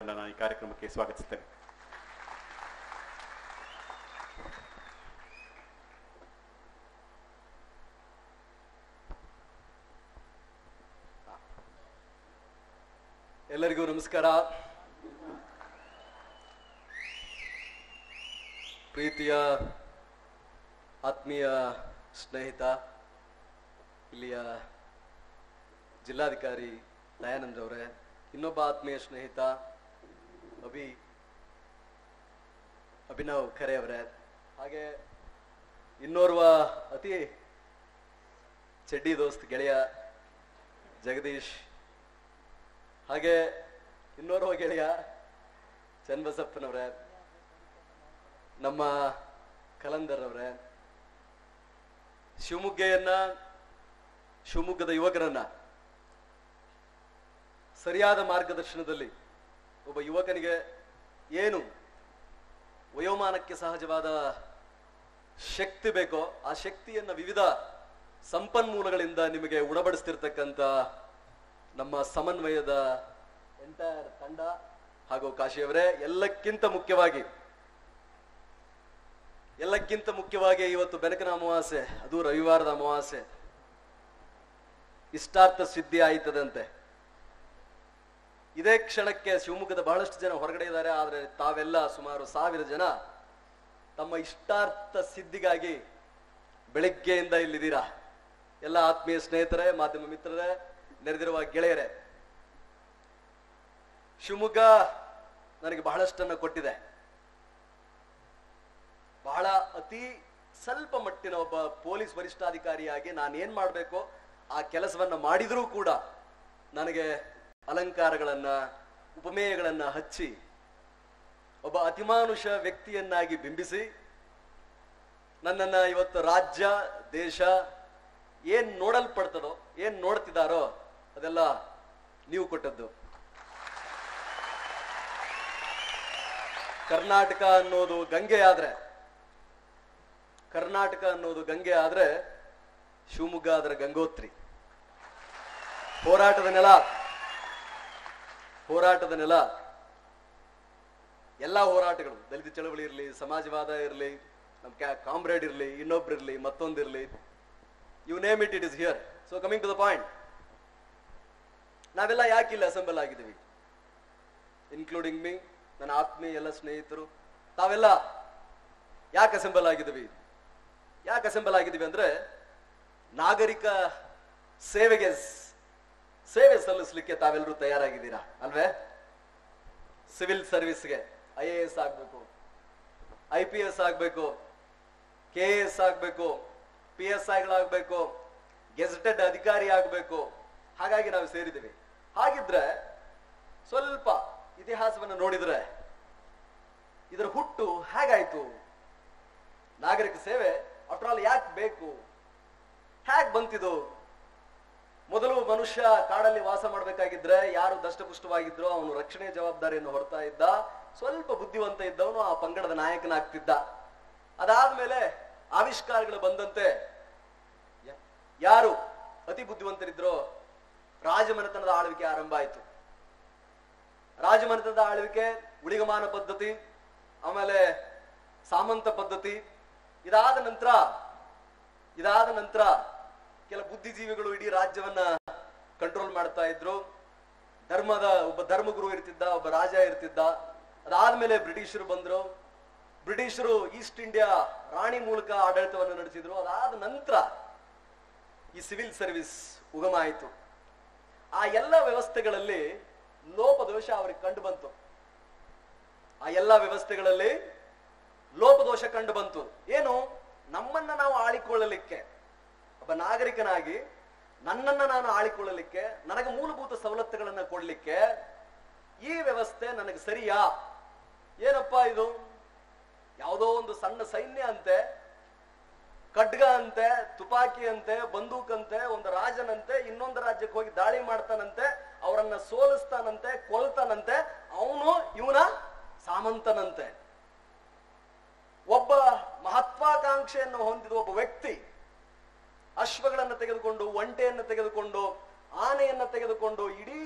ಅವರನ್ನ ನಾನು ಈ ಕಾರ್ಯಕ್ರಮಕ್ಕೆ ಸ್ವಾಗತಿಸ್ತೇನೆ. ಎಲ್ಲರಿಗೂ ನಮಸ್ಕಾರ. ಪ್ರೀತಿಯ ಆತ್ಮೀಯ ಸ್ನೇಹಿತ, ಇಲ್ಲಿಯ ಜಿಲ್ಲಾಧಿಕಾರಿ ದಯಾನಂದ್ ಅವರೇ, ಇನ್ನೊಬ್ಬ ಆತ್ಮೀಯ ಸ್ನೇಹಿತ ಅಭಿನವ್ ಖರೆ ಅವರೇ, ಹಾಗೆ ಇನ್ನೋರ್ವ ಅತಿ ಚಡ್ಡಿ ದೋಸ್ತ್ ಗೆಳೆಯ ಜಗದೀಶ್, ಹಾಗೆ ಇನ್ನೋರ್ವ ಗೆಳೆಯ ಚನ್ನಬಸಪ್ಪನವ್ರೆ, ನಮ್ಮ ಕಲಂದರ್ ಅವರೇ, ಶಿವಮೊಗ್ಗದ ಯುವಕರನ್ನ ಸರಿಯಾದ ಮಾರ್ಗದರ್ಶನದಲ್ಲಿ ಒಬ್ಬ ಯುವಕನಿಗೆ ಏನು ವಯೋಮಾನಕ್ಕೆ ಸಹಜವಾದ ಶಕ್ತಿ ಬೇಕೋ ಆ ಶಕ್ತಿಯನ್ನ ವಿವಿಧ ಸಂಪನ್ಮೂಲಗಳಿಂದ ನಿಮಗೆ ಉಣಬಡಿಸ್ತಿರ್ತಕ್ಕಂಥ ನಮ್ಮ ಸಮನ್ವಯದ ಎಂಟೈರ್ ತಂಡ ಹಾಗೂ ಕಾಶಿಯವರೇ, ಎಲ್ಲಕ್ಕಿಂತ ಮುಖ್ಯವಾಗಿ ಇವತ್ತು ಬೆನಕನ ಅಮಾವಾಸ್ಯೆ, ಅದು ರವಿವಾರದ ಅಮಾವಾಸ್ಯೆ, ಇಷ್ಟಾರ್ಥ ಸಿದ್ಧಿ ಆಯ್ತದಂತೆ. ಇದೇ ಕ್ಷಣಕ್ಕೆ ಶಿವಮೊಗ್ಗದ ಬಹಳಷ್ಟು ಜನ ಹೊರಗಡೆ ಇದ್ದಾರೆ, ಆದ್ರೆ ತಾವೆಲ್ಲ ಸುಮಾರು 1000 ಜನ ತಮ್ಮ ಇಷ್ಟಾರ್ಥ ಸಿದ್ಧಿಗಾಗಿ ಬೆಳಿಗ್ಗೆಯಿಂದ ಇಲ್ಲಿದ್ದೀರಾ. ಎಲ್ಲ ಆತ್ಮೀಯ ಸ್ನೇಹಿತರೇ, ಮಾಧ್ಯಮ ಮಿತ್ರರೇ, ನೆರೆದಿರುವ ಗೆಳೆಯರೇ, ಶಿವಮೊಗ್ಗ ನನಗೆ ಬಹಳಷ್ಟನ್ನ ಕೊಟ್ಟಿದೆ. ಬಹಳ ಅತಿ ಸ್ವಲ್ಪ ಮಟ್ಟಿನ ಒಬ್ಬ ಪೊಲೀಸ್ ವರಿಷ್ಠಾಧಿಕಾರಿಯಾಗಿ ನಾನು ಏನ್ ಮಾಡ್ಬೇಕೋ ಆ ಕೆಲಸವನ್ನ ಮಾಡಿದ್ರೂ ಕೂಡ ನನಗೆ ಅಲಂಕಾರಗಳನ್ನ, ಉಪಮೇಯಗಳನ್ನ ಹಚ್ಚಿ ಒಬ್ಬ ಅತಿಮಾನುಷ ವ್ಯಕ್ತಿಯನ್ನಾಗಿ ಬಿಂಬಿಸಿ ನನ್ನನ್ನ ಇವತ್ತು ರಾಜ್ಯ ದೇಶ ಏನ್ ನೋಡಲ್ಪಡ್ತದೋ, ಏನ್ ನೋಡ್ತಿದ್ದಾರೋ ಅದೆಲ್ಲ ನೀವು ಕೊಟ್ಟದ್ದು. ಕರ್ನಾಟಕ ಅನ್ನೋದು ಗಂಗೆ ಆದ್ರೆ ಶಿವಮೊಗ್ಗ ಅದರ ಗಂಗೋತ್ರಿ. ಹೋರಾಟದ ನೆಲ. ಎಲ್ಲಾ ಹೋರಾಟಗಳು, ದಲಿತ ಚಳವಳಿ ಇರಲಿ, ಸಮಾಜವಾದ ಇರಲಿ, ನಮ್ ಕಾಮ್ರೇಡ್ ಇರಲಿ, ಇನ್ನೊಬ್ರಿರ್ಲಿ, ಮತ್ತೊಂದಿರ್ಲಿ, you name it, it is here. So coming to the point, ನಾವೆಲ್ಲ ಯಾಕೆ ಇಲ್ಲಿ ಅಸೆಂಬಲ್ ಆಗಿದ್ದೀವಿ, ಇನ್ಕ್ಲೂಡಿಂಗ್ ಮೀ, ನನ್ನ ಆತ್ಮೀಯ ಎಲ್ಲ ಸ್ನೇಹಿತರು, ತಾವೆಲ್ಲ ಯಾಕೆ ಅಸೆಂಬಲ್ ಆಗಿದ್ದೀವಿ ಅಂದ್ರೆ ನಾಗರಿಕ ಸೇವೆ ಸಲ್ಲಿಸಲಿಕ್ಕೆ ತಾವೆಲ್ಲರೂ ತಯಾರಾಗಿದ್ದೀರಾ ಅಲ್ವೇ? ಸಿವಿಲ್ ಸರ್ವಿಸ್ಗೆ IAS ಆಗ್ಬೇಕು, IPS ಆಗ್ಬೇಕು, KAS ಆಗ್ಬೇಕು, PSIಗಳಾಗ್ಬೇಕು, ಗೆಜೆಟೆಡ್ ಅಧಿಕಾರಿ ಆಗ್ಬೇಕು. ಹಾಗಾಗಿ ನಾವು ಸೇರಿದ್ದೀವಿ. ಹಾಗಿದ್ರೆ ಸ್ವಲ್ಪ ಇತಿಹಾಸವನ್ನು ನೋಡಿದ್ರೆ ಇದರ ಹುಟ್ಟು ಹೇಗಾಯ್ತು? ನಾಗರಿಕ ಸೇವೆ ಆಫ್ಟರ್ ಆಲ್ ಯಾಕೆ ಬೇಕು? ಹೇಗೆ ಬಂತಿದು? ಮೊದಲು ಮನುಷ್ಯ ಕಾಡಲ್ಲಿ ವಾಸ ಮಾಡ್ಬೇಕಾಗಿದ್ರೆ ಯಾರು ದಷ್ಟಪುಷ್ಟವಾಗಿದ್ರು ಅವನು ರಕ್ಷಣೆ ಜವಾಬ್ದಾರಿಯನ್ನು ಹೊರ್ತಾ ಇದ್ದ. ಸ್ವಲ್ಪ ಬುದ್ಧಿವಂತ ಇದ್ದವನು ಆ ಪಂಗಡದ ನಾಯಕನಾಗ್ತಿದ್ದ. ಅದಾದ್ಮೇಲೆ ಆವಿಷ್ಕಾರಗಳು ಬಂದಂತೆ ಯಾರು ಅತಿ ಬುದ್ಧಿವಂತರಿದ್ರೋ ರಾಜಮನೆತನದ ಆಳ್ವಿಕೆ ಆರಂಭ ಆಯಿತು. ರಾಜಮನೆತನದ ಆಳ್ವಿಕೆ, ಉಳಿಗಮಾನ ಪದ್ಧತಿ, ಆಮೇಲೆ ಸಾಮಂತ ಪದ್ಧತಿ. ಇದಾದ ನಂತರ ಕೆಲ ಬುದ್ಧಿಜೀವಿಗಳು ಇಡೀ ರಾಜ್ಯವನ್ನ ಕಂಟ್ರೋಲ್ ಮಾಡ್ತಾ ಇದ್ರು. ಒಬ್ಬ ಧರ್ಮಗುರು ಇರ್ತಿದ್ದ, ಒಬ್ಬ ರಾಜ ಇರ್ತಿದ್ದ. ಅದಾದ್ಮೇಲೆ ಬ್ರಿಟಿಷರು ಬಂದ್ರು. ಬ್ರಿಟಿಷರು ಈಸ್ಟ್ ಇಂಡಿಯಾ ರಾಣಿ ಮೂಲಕ ಆಡಳಿತವನ್ನು ನಡೆಸಿದ್ರು. ಅದಾದ ನಂತರ ಈ ಸಿವಿಲ್ ಸರ್ವಿಸ್ ಉಗಮ ಆಯಿತು. ಆ ಎಲ್ಲ ವ್ಯವಸ್ಥೆಗಳಲ್ಲಿ ಲೋಪದೋಷ ಅವರಿಗೆ ಕಂಡು ಬಂತು. ಏನು? ನಮ್ಮನ್ನ ನಾವು ಆಳಿಕೊಳ್ಳಲಿಕ್ಕೆ, ಒಬ್ಬ ನಾಗರಿಕನಾಗಿ ನನ್ನನ್ನ ನಾನು ಆಳಿಕೊಳ್ಳಲಿಕ್ಕೆ, ನನಗೆ ಮೂಲಭೂತ ಸವಲತ್ತುಗಳನ್ನ ಕೊಡ್ಲಿಕ್ಕೆ ಈ ವ್ಯವಸ್ಥೆ ನನಗೆ ಸರಿಯಾ? ಏನಪ್ಪಾ ಇದು? ಯಾವುದೋ ಒಂದು ಸಣ್ಣ ಸೈನ್ಯ ಅಂತೆ, ಖಡ್ಗ ಅಂತೆ, ತುಪಾಕಿ ಅಂತೆ, ಬಂದೂಕಂತೆ, ಒಂದು ರಾಜನಂತೆ ಇನ್ನೊಂದು ರಾಜ್ಯಕ್ಕೆ ಹೋಗಿ ದಾಳಿ ಮಾಡ್ತಾನಂತೆ, ಅವರನ್ನ ಸೋಲಿಸ್ತಾನಂತೆ, ಕೊಲ್ತಾನಂತೆ, ಅವನು ಇವನ ಸಾಮಂತನಂತೆ. ಒಬ್ಬ ಮಹತ್ವಾಕಾಂಕ್ಷೆಯನ್ನು ಹೊಂದಿದ ಒಬ್ಬ ವ್ಯಕ್ತಿ ಅಶ್ವಗಳನ್ನು ತೆಗೆದುಕೊಂಡು, ಒಂಟೆಯನ್ನು ತೆಗೆದುಕೊಂಡು, ಆನೆಯನ್ನ ತೆಗೆದುಕೊಂಡು ಇಡೀ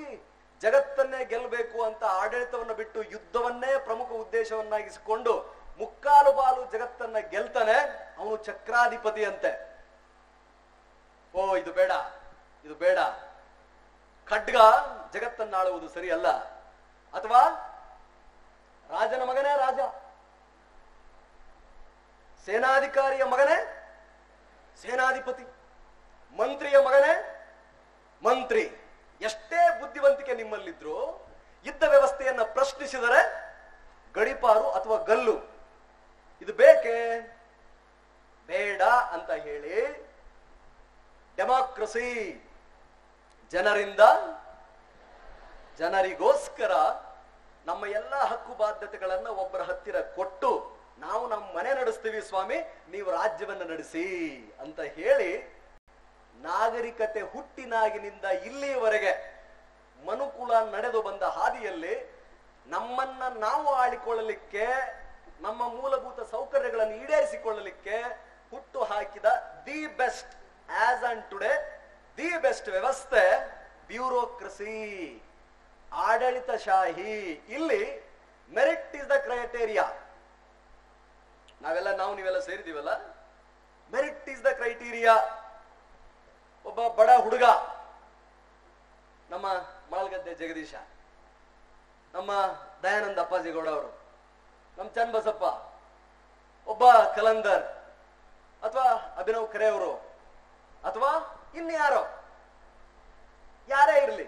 ಜಗತ್ತನ್ನೇ ಗೆಲ್ಲಬೇಕು ಅಂತ ಆಡಳಿತವನ್ನು ಬಿಟ್ಟು ಯುದ್ಧವನ್ನೇ ಪ್ರಮುಖ ಉದ್ದೇಶವನ್ನಾಗಿಸಿಕೊಂಡು ಮುಕ್ಕಾಲು ಬಾಲು ಜಗತ್ತನ್ನ ಗೆಲ್ತಾನೆ, ಅವನು ಚಕ್ರಾಧಿಪತಿ ಅಂತೆ. ಓ ಇದು ಬೇಡ, ಇದು ಬೇಡ, ಖಡ್ಗ ಜಗತ್ತನ್ನಾಳುವುದು ಸರಿಯಲ್ಲ. ಅಥವಾ ರಾಜನ ಮಗನೇ ರಾಜ, ಸೇನಾಧಿಕಾರಿಯ ಮಗನೇ ಸೇನಾಧಿಪತಿ, ಮಂತ್ರಿಯ ಮಗನೇ ಮಂತ್ರಿ. ಎಷ್ಟೇ ಬುದ್ಧಿವಂತಿಕೆ ನಿಮ್ಮಲ್ಲಿದ್ರು ಯುದ್ಧ ವ್ಯವಸ್ಥೆಯನ್ನ ಪ್ರಶ್ನಿಸಿದರೆ ಗಡಿಪಾರು ಅಥವಾ ಗಲ್ಲು. ಇದು ಬೇಕೇ ಬೇಡ ಅಂತ ಹೇಳಿ ಡೆಮಾಕ್ರಸಿ, ಜನರಿಂದ ಜನರಿಗೋಸ್ಕರ ನಮ್ಮ ಎಲ್ಲ ಹಕ್ಕು ಬಾಧ್ಯತೆಗಳನ್ನ ಒಬ್ಬರ ಹತ್ತಿರ ಕೊಟ್ಟು ನಾವು ನಮ್ಮ ಮನೆ ನಡೆಸ್ತೀವಿ ಸ್ವಾಮಿ, ನೀವು ರಾಜ್ಯವನ್ನ ನಡೆಸಿ ಅಂತ ಹೇಳಿ ನಾಗರಿಕತೆ ಹುಟ್ಟಿನಾಗಿನಿಂದ ಇಲ್ಲಿಯವರೆಗೆ ಮನುಕುಲ ನಡೆದು ಬಂದ ಹಾದಿಯಲ್ಲಿ ನಮ್ಮನ್ನ ನಾವು ಆಳಿಕೊಳ್ಳಲಿಕ್ಕೆ, ನಮ್ಮ ಮೂಲಭೂತ ಸೌಕರ್ಯಗಳನ್ನು ಈಡೇರಿಸಿಕೊಳ್ಳಲಿಕ್ಕೆ ಹುಟ್ಟು ಹಾಕಿದ the best as and today the best ವ್ಯವಸ್ಥೆ ಬ್ಯೂರೋಕ್ರಸಿ, ಆಡಳಿತಶಾಹಿ. ಇಲ್ಲಿ ಮೆರಿಟ್ ಇಸ್ ದ ಕ್ರೈಟೇರಿಯಾ. ನಾವು ನೀವೆಲ್ಲ ಸೇರಿದೀವಲ್ಲ, ಮೆರಿಟ್ ಇಸ್ ದ ಕ್ರೈಟೀರಿಯಾ. ಒಬ್ಬ ಬಡ ಹುಡುಗ, ನಮ್ಮ ಮಾಳ್ಗದ್ದೆ ಜಗದೀಶ, ನಮ್ಮ ದಯಾನಂದ ಅಪ್ಪಾಜಿಗೌಡ ಅವರು, ನಮ್ಮ ಚನ್ನಬಸಪ್ಪ, ಒಬ್ಬ ಕಲಂದರ್ ಅಥವಾ ಅಭಿನವ್ ಖರೆ ಅವರು, ಅಥವಾ ಇನ್ಯಾರೋ ಯಾರೇ ಇರಲಿ,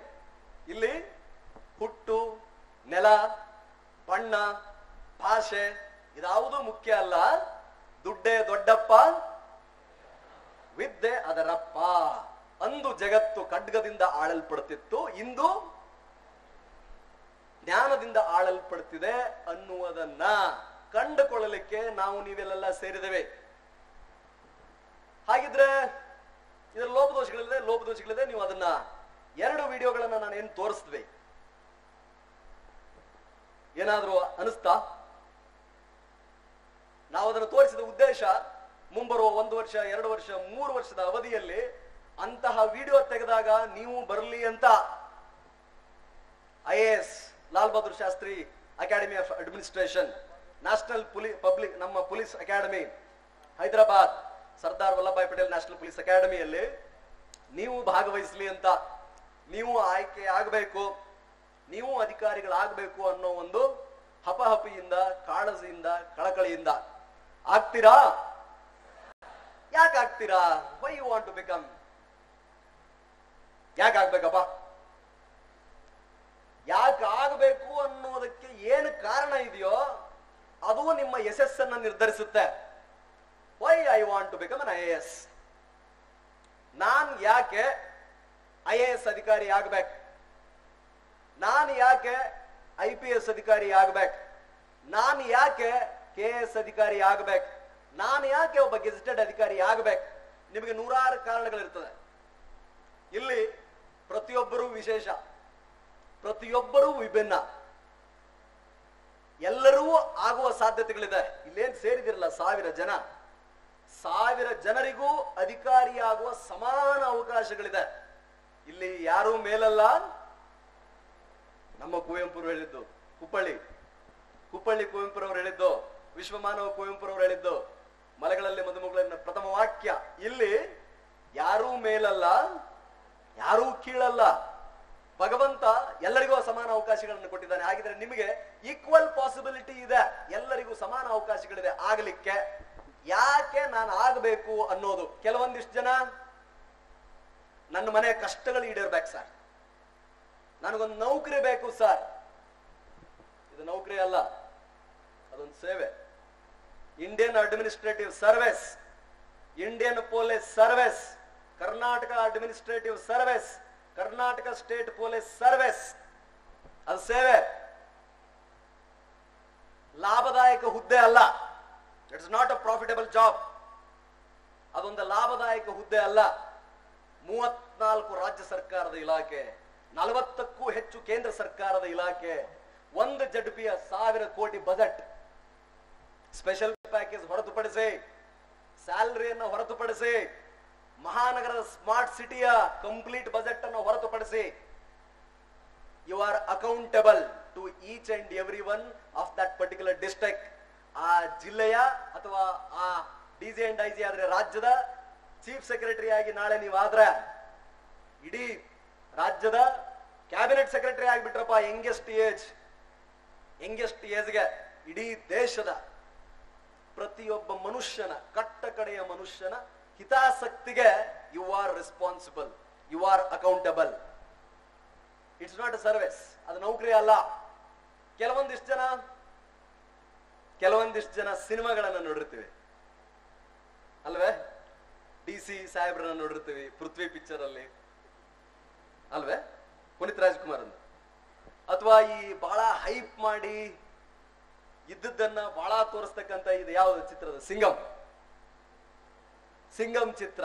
ಇಲ್ಲಿ ಹುಟ್ಟು, ನೆಲ, ಬಣ್ಣ, ಭಾಷೆ ಇದಾವುದೂ ಮುಖ್ಯ ಅಲ್ಲ. ದುಡ್ಡೇ ದೊಡ್ಡಪ್ಪ, ವಿದ್ಯೆ ಅದರಪ್ಪ. ಅಂದು ಜಗತ್ತು ಖಡ್ಗದಿಂದ ಆಳಲ್ಪಡುತ್ತಿತ್ತು, ಇಂದು ಜ್ಞಾನದಿಂದ ಆಳಲ್ಪಡುತ್ತಿದೆ ಅನ್ನುವುದನ್ನ ಕಂಡುಕೊಳ್ಳಲಿಕ್ಕೆ ನಾವು ನೀವೆಲ್ಲ ಸೇರಿದ್ದೇವೆ. ಹಾಗಿದ್ರೆ ಇದರ ಲೋಪದೋಷಗಳಿದೆ. ನೀವು ಅದನ್ನ 2 ವಿಡಿಯೋಗಳನ್ನ ನಾನು ಏನು ತೋರಿಸಿದ್ವಿ, ಏನಾದ್ರೂ ಅನಿಸ್ತಾ? ನಾವು ಅದನ್ನು ತೋರಿಸಿದ ಉದ್ದೇಶ ಮುಂಬರುವ 1 ವರ್ಷ, 2 ವರ್ಷ, 3 ವರ್ಷದ ಅವಧಿಯಲ್ಲಿ ಅಂತಹ ವಿಡಿಯೋ ತೆಗೆದಾಗ ನೀವು ಬರಲಿ ಅಂತ. IAS Lal Bahadur Shastri academy of administration, national public ನಮ್ಮ police academy Hyderabad, Sardar Vallabhbhai Patel national police ಅಕಾಡೆಮಿಯಲ್ಲಿ ನೀವು ಭಾಗವಹಿಸಲಿ ಅಂತ, ನೀವು ಆಯ್ಕೆ ಆಗಬೇಕು, ನೀವು ಅಧಿಕಾರಿಗಳಾಗಬೇಕು ಅನ್ನೋ ಒಂದು ಹಪಹಪಿಯಿಂದ, ಕಾಳಜಿಯಿಂದ, ಕಳಕಳಿಯಿಂದ. ಆಗ್ತೀರಾ? ಯಾಕೆ ಆಗ್ತೀರಾ? Why you want to become? ಯಾಕೆ ಆಗ್ಬೇಕಪ್ಪ? ಯಾಕೆ ಆಗಬೇಕು ಅನ್ನೋದಕ್ಕೆ ಏನು ಕಾರಣ ಇದೆಯೋ ಅದು ನಿಮ್ಮ ಯಶಸ್ಸನ್ನು ನಿರ್ಧರಿಸುತ್ತೆ. Why I want to become an IAS? ನಾನ್ ಯಾಕೆ IAS ಅಧಿಕಾರಿ ಆಗ್ಬೇಕು? ನಾನು ಯಾಕೆ IPS ಅಧಿಕಾರಿ ಆಗ್ಬೇಕು? ನಾನು ಯಾಕೆ KS ಅಧಿಕಾರಿ ಆಗ್ಬೇಕು? ನಾನು ಯಾಕೆ ಒಬ್ಬ ಗೆಜೆಟೆಡ್ ಅಧಿಕಾರಿ ಆಗ್ಬೇಕು? ನಿಮಗೆ ನೂರಾರು ಕಾರಣಗಳಿರ್ತದೆ. ಇಲ್ಲಿ ಪ್ರತಿಯೊಬ್ಬರೂ ವಿಶೇಷ, ಪ್ರತಿಯೊಬ್ಬರೂ ವಿಭಿನ್ನ, ಎಲ್ಲರೂ ಆಗುವ ಸಾಧ್ಯತೆಗಳಿದೆ. ಇಲ್ಲೇನ್ ಸೇರಿದಿರಲ್ಲ 1000 ಜನ, 1000 ಜನರಿಗೂ ಅಧಿಕಾರಿಯಾಗುವ ಸಮಾನ ಅವಕಾಶಗಳಿದೆ. ಇಲ್ಲಿ ಯಾರೂ ಮೇಲಲ್ಲ. ನಮ್ಮ ಕುವೆಂಪುರು ಹೇಳಿದ್ದು, ಕುಪ್ಪಳ್ಳಿ ಕುವೆಂಪುರವರು ಹೇಳಿದ್ದು, ವಿಶ್ವಮಾನವ ಕುವೆಂಪುರವರು ಹೇಳಿದ್ದು, ಮಲೆಗಳಲ್ಲಿ ಮದುಮಗಳನ್ನ ಪ್ರಥಮ ವಾಕ್ಯ. ಇಲ್ಲಿ ಯಾರೂ ಮೇಲಲ್ಲ, ಯಾರೂ ಕೀಳಲ್ಲ. ಭಗವಂತ ಎಲ್ಲರಿಗೂ ಸಮಾನ ಅವಕಾಶಗಳನ್ನು ಕೊಟ್ಟಿದ್ದಾನೆ. ಹಾಗಿದ್ರೆ ನಿಮಗೆ ಈಕ್ವಲ್ ಪಾಸಿಬಿಲಿಟಿ ಇದೆ, ಎಲ್ಲರಿಗೂ ಸಮಾನ ಅವಕಾಶಗಳಿದೆ ಆಗಲಿಕ್ಕೆ. ಯಾಕೆ ನಾನು ಆಗಬೇಕು ಅನ್ನೋದು. ಕೆಲವೊಂದಿಷ್ಟು ಜನ ನನ್ನ ಮನೆ ಕಷ್ಟಗಳು ಈಡೇರ್ಬೇಕು ಸರ್, ನನಗೊಂದು ನೌಕರಿ ಬೇಕು ಸರ್. ಇದು ನೌಕರಿ ಅಲ್ಲ, ಅದೊಂದು ಸೇವೆ. Indian administrative service, Indian police service, Karnataka administrative service, Karnataka state police service, ಅದು ಸೇವೆ. ಲಾಭದಾಯಕ ಹುದ್ದೆ ಅಲ್ಲ. It's not a profitable job. ಅದೊಂದು ಲಾಭದಾಯಕ ಹುದ್ದೆ ಅಲ್ಲ. 34 ರಾಜ್ಯ ಸರ್ಕಾರದ ಇಲಾಖೆ, 40ಕ್ಕೂ ಹೆಚ್ಚು ಕೇಂದ್ರ ಸರ್ಕಾರದ ಇಲಾಖೆ, 1 ZPಯ 1000 ಕೋಟಿ ಬಜೆಟ್, ಸ್ಪೆಷಲ್ ಪ್ಯಾಕೇಜ್ ಹೊರತುಪಡಿಸಿ, ಸ್ಯಾಲರಿಯನ್ನು ಹೊರತುಪಡಿಸಿ, ಮಹಾನಗರದ ಸ್ಮಾರ್ಟ್ ಸಿಟಿಯ ಕಂಪ್ಲೀಟ್ ಬಜೆಟ್ ಅನ್ನು ಹೊರತುಪಡಿಸಿ you are accountable to each and every one of that particular district. ಆ ಜಿಲ್ಲೆಯ ಅಥವಾ ಆ ಡಿಸಿ ಅಂಡ್ ಐಜಿ ಆದ್ರೆ ರಾಜ್ಯದ ಚೀಫ್ ಸೆಕ್ರೆಟರಿ ಆಗಿ ನಾಳೆ ನೀವಾದ್ರೆ ಇಡೀ ರಾಜ್ಯದ ಕ್ಯಾಬಿನೆಟ್ ಸೆಕ್ರೆಟರಿ ಆಗಿಬಿಟ್ರಪ್ಪ, ಯಂಗೆಸ್ಟ್ ಏಜ್ಗೆ ಇಡೀ ದೇಶದ ಪ್ರತಿಯೊಬ್ಬ ಮನುಷ್ಯನ ಕಟ್ಟ ಕಡೆಯ ಮನುಷ್ಯನ ಹಿತಾಸಕ್ತಿಗೆ you are responsible, you are accountable. It's not a service, ಅದು ನೌಕರಿ ಅಲ್ಲ. ಕೆಲವೊಂದಿಷ್ಟು ಜನ ಸಿನಿಮಾಗಳನ್ನ ನೋಡಿರ್ತೀವಿ ಅಲ್ವೇ, DC ಸಾಹೇಬ್ರನ್ನ ನೋಡಿರ್ತೀವಿ ಪೃಥ್ವಿ ಪಿಕ್ಚರ್ ಅಲ್ಲಿ ಅಲ್ವೇ, ಪುನೀತ್ ರಾಜ್ಕುಮಾರ್ ಅಂತ. ಅಥವಾ ಈ ಬಹಳ ಹೈಪ್ ಮಾಡಿ ಇದ್ದದ್ದನ್ನ ಬಹಳ ತೋರಿಸ್ತಕ್ಕಂಥ ಇದು ಯಾವ ಚಿತ್ರದ ಸಿಂಗಂ ಚಿತ್ರ.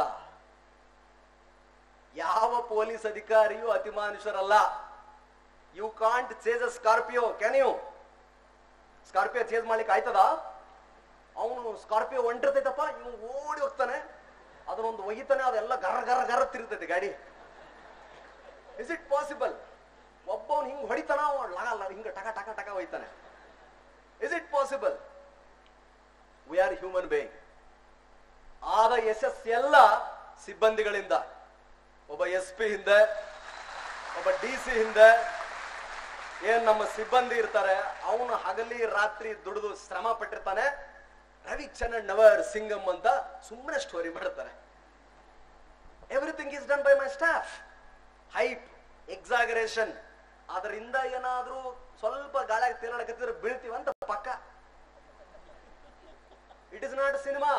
ಯಾವ ಪೊಲೀಸ್ ಅಧಿಕಾರಿಯೂ ಅತಿ ಮಾನುಷರಲ್ಲ. You can't chase a Scorpio, can you? Scorpio chase ಮಾಡ್ಲಿಕ್ಕೆ ಆಯ್ತದ? ಅವನು ಸ್ಕಾರ್ಪಿಯೋ ಹೊಂಟಿರ್ತೈತಪ್ಪ, ಇವನು ಓಡಿ ಹೋಗ್ತಾನೆ, ಅದನ್ನೊಂದು ಒಗಿತಾನೆ, ಅದೆಲ್ಲ ಗರ ತಿರುಗ್ತೈತೆ ಗಾಡಿ. Is it possible? ಒಬ್ಬವನು ಹಿಂಗ್ ಹೊಡಿತಾನ, ಹಿಂಗ ಟಕ ಟಕ ಟಕ ಹೋಯ್ತಾನೆ. Is it possible? We are human being. ಆದ ಯಶಸ್ಸೆಲ್ಲ ಸಿಬ್ಬಂದಿಗಳಿಂದ. ಒಬ್ಬ SP ಹಿಂದೆ, ಒಬ್ಬ DC ಹಿಂದೆ ಏನ್ ನಮ್ಮ ಸಿಬ್ಬಂದಿ ಇರ್ತಾರೆ, ಅವನು ಹಗಲಿ ರಾತ್ರಿ ದುಡಿದು ಶ್ರಮ ಪಟ್ಟಿರ್ತಾನೆ. ರವಿಚಂದ್ರನ್ ನವರ್ ಸಿಂಗಂ ಅಂತ ಸುಮ್ಮನೆ ಸ್ಟೋರಿ ಮಾಡ್ತಾರೆ. Everything is done by my staff. Hype, exaggeration, ಅದರಿಂದ ಏನಾದ್ರೂ ಸ್ವಲ್ಪ ಗಾಳಿಯಾಗಿ ತೇಲಾಡಕತ್ತಿದ್ರೆ ಬೀಳ್ತೀವಂತ ಪಕ್ಕ. It is not cinema.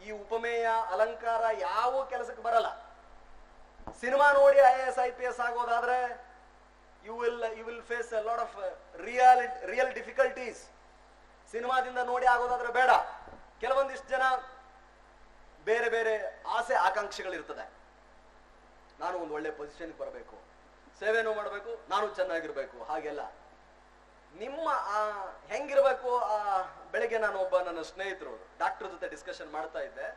ಈ ಉಪಮೇಯ ಅಲಂಕಾರ ಯಾವ ಕೆಲಸಕ್ಕೆ ಬರಲ್ಲ. ಸಿನಿಮಾ ನೋಡಿ IAS IPS ಆಗೋದಾದ್ರೆ you will face a lot of real difficulties. ಸಿನಿಮಾದಿಂದ ನೋಡಿ ಆಗೋದಾದ್ರೆ ಬೇಡ. ಕೆಲವೊಂದಿಷ್ಟು ಜನ ಬೇರೆ ಬೇರೆ ಆಸೆ ಆಕಾಂಕ್ಷೆಗಳಿರ್ತದೆ. ನಾನು ಒಂದು ಒಳ್ಳೆ ಪೊಸಿಷನ್ಗೆ ಬರಬೇಕು, ಸೇವೆನೂ ಮಾಡಬೇಕು, ನಾನು ಚೆನ್ನಾಗಿರ್ಬೇಕು. ಹಾಗೆಲ್ಲ ನಿಮ್ಮ ಹೆಂಗಿರ್ಬೇಕು. ಬೆಳಗ್ಗೆ ನಾನು ಒಬ್ಬ ನನ್ನ ಸ್ನೇಹಿತರು ಡಾಕ್ಟರ್ ಜೊತೆ ಡಿಸ್ಕಷನ್ ಮಾಡ್ತಾ ಇದ್ದೆ.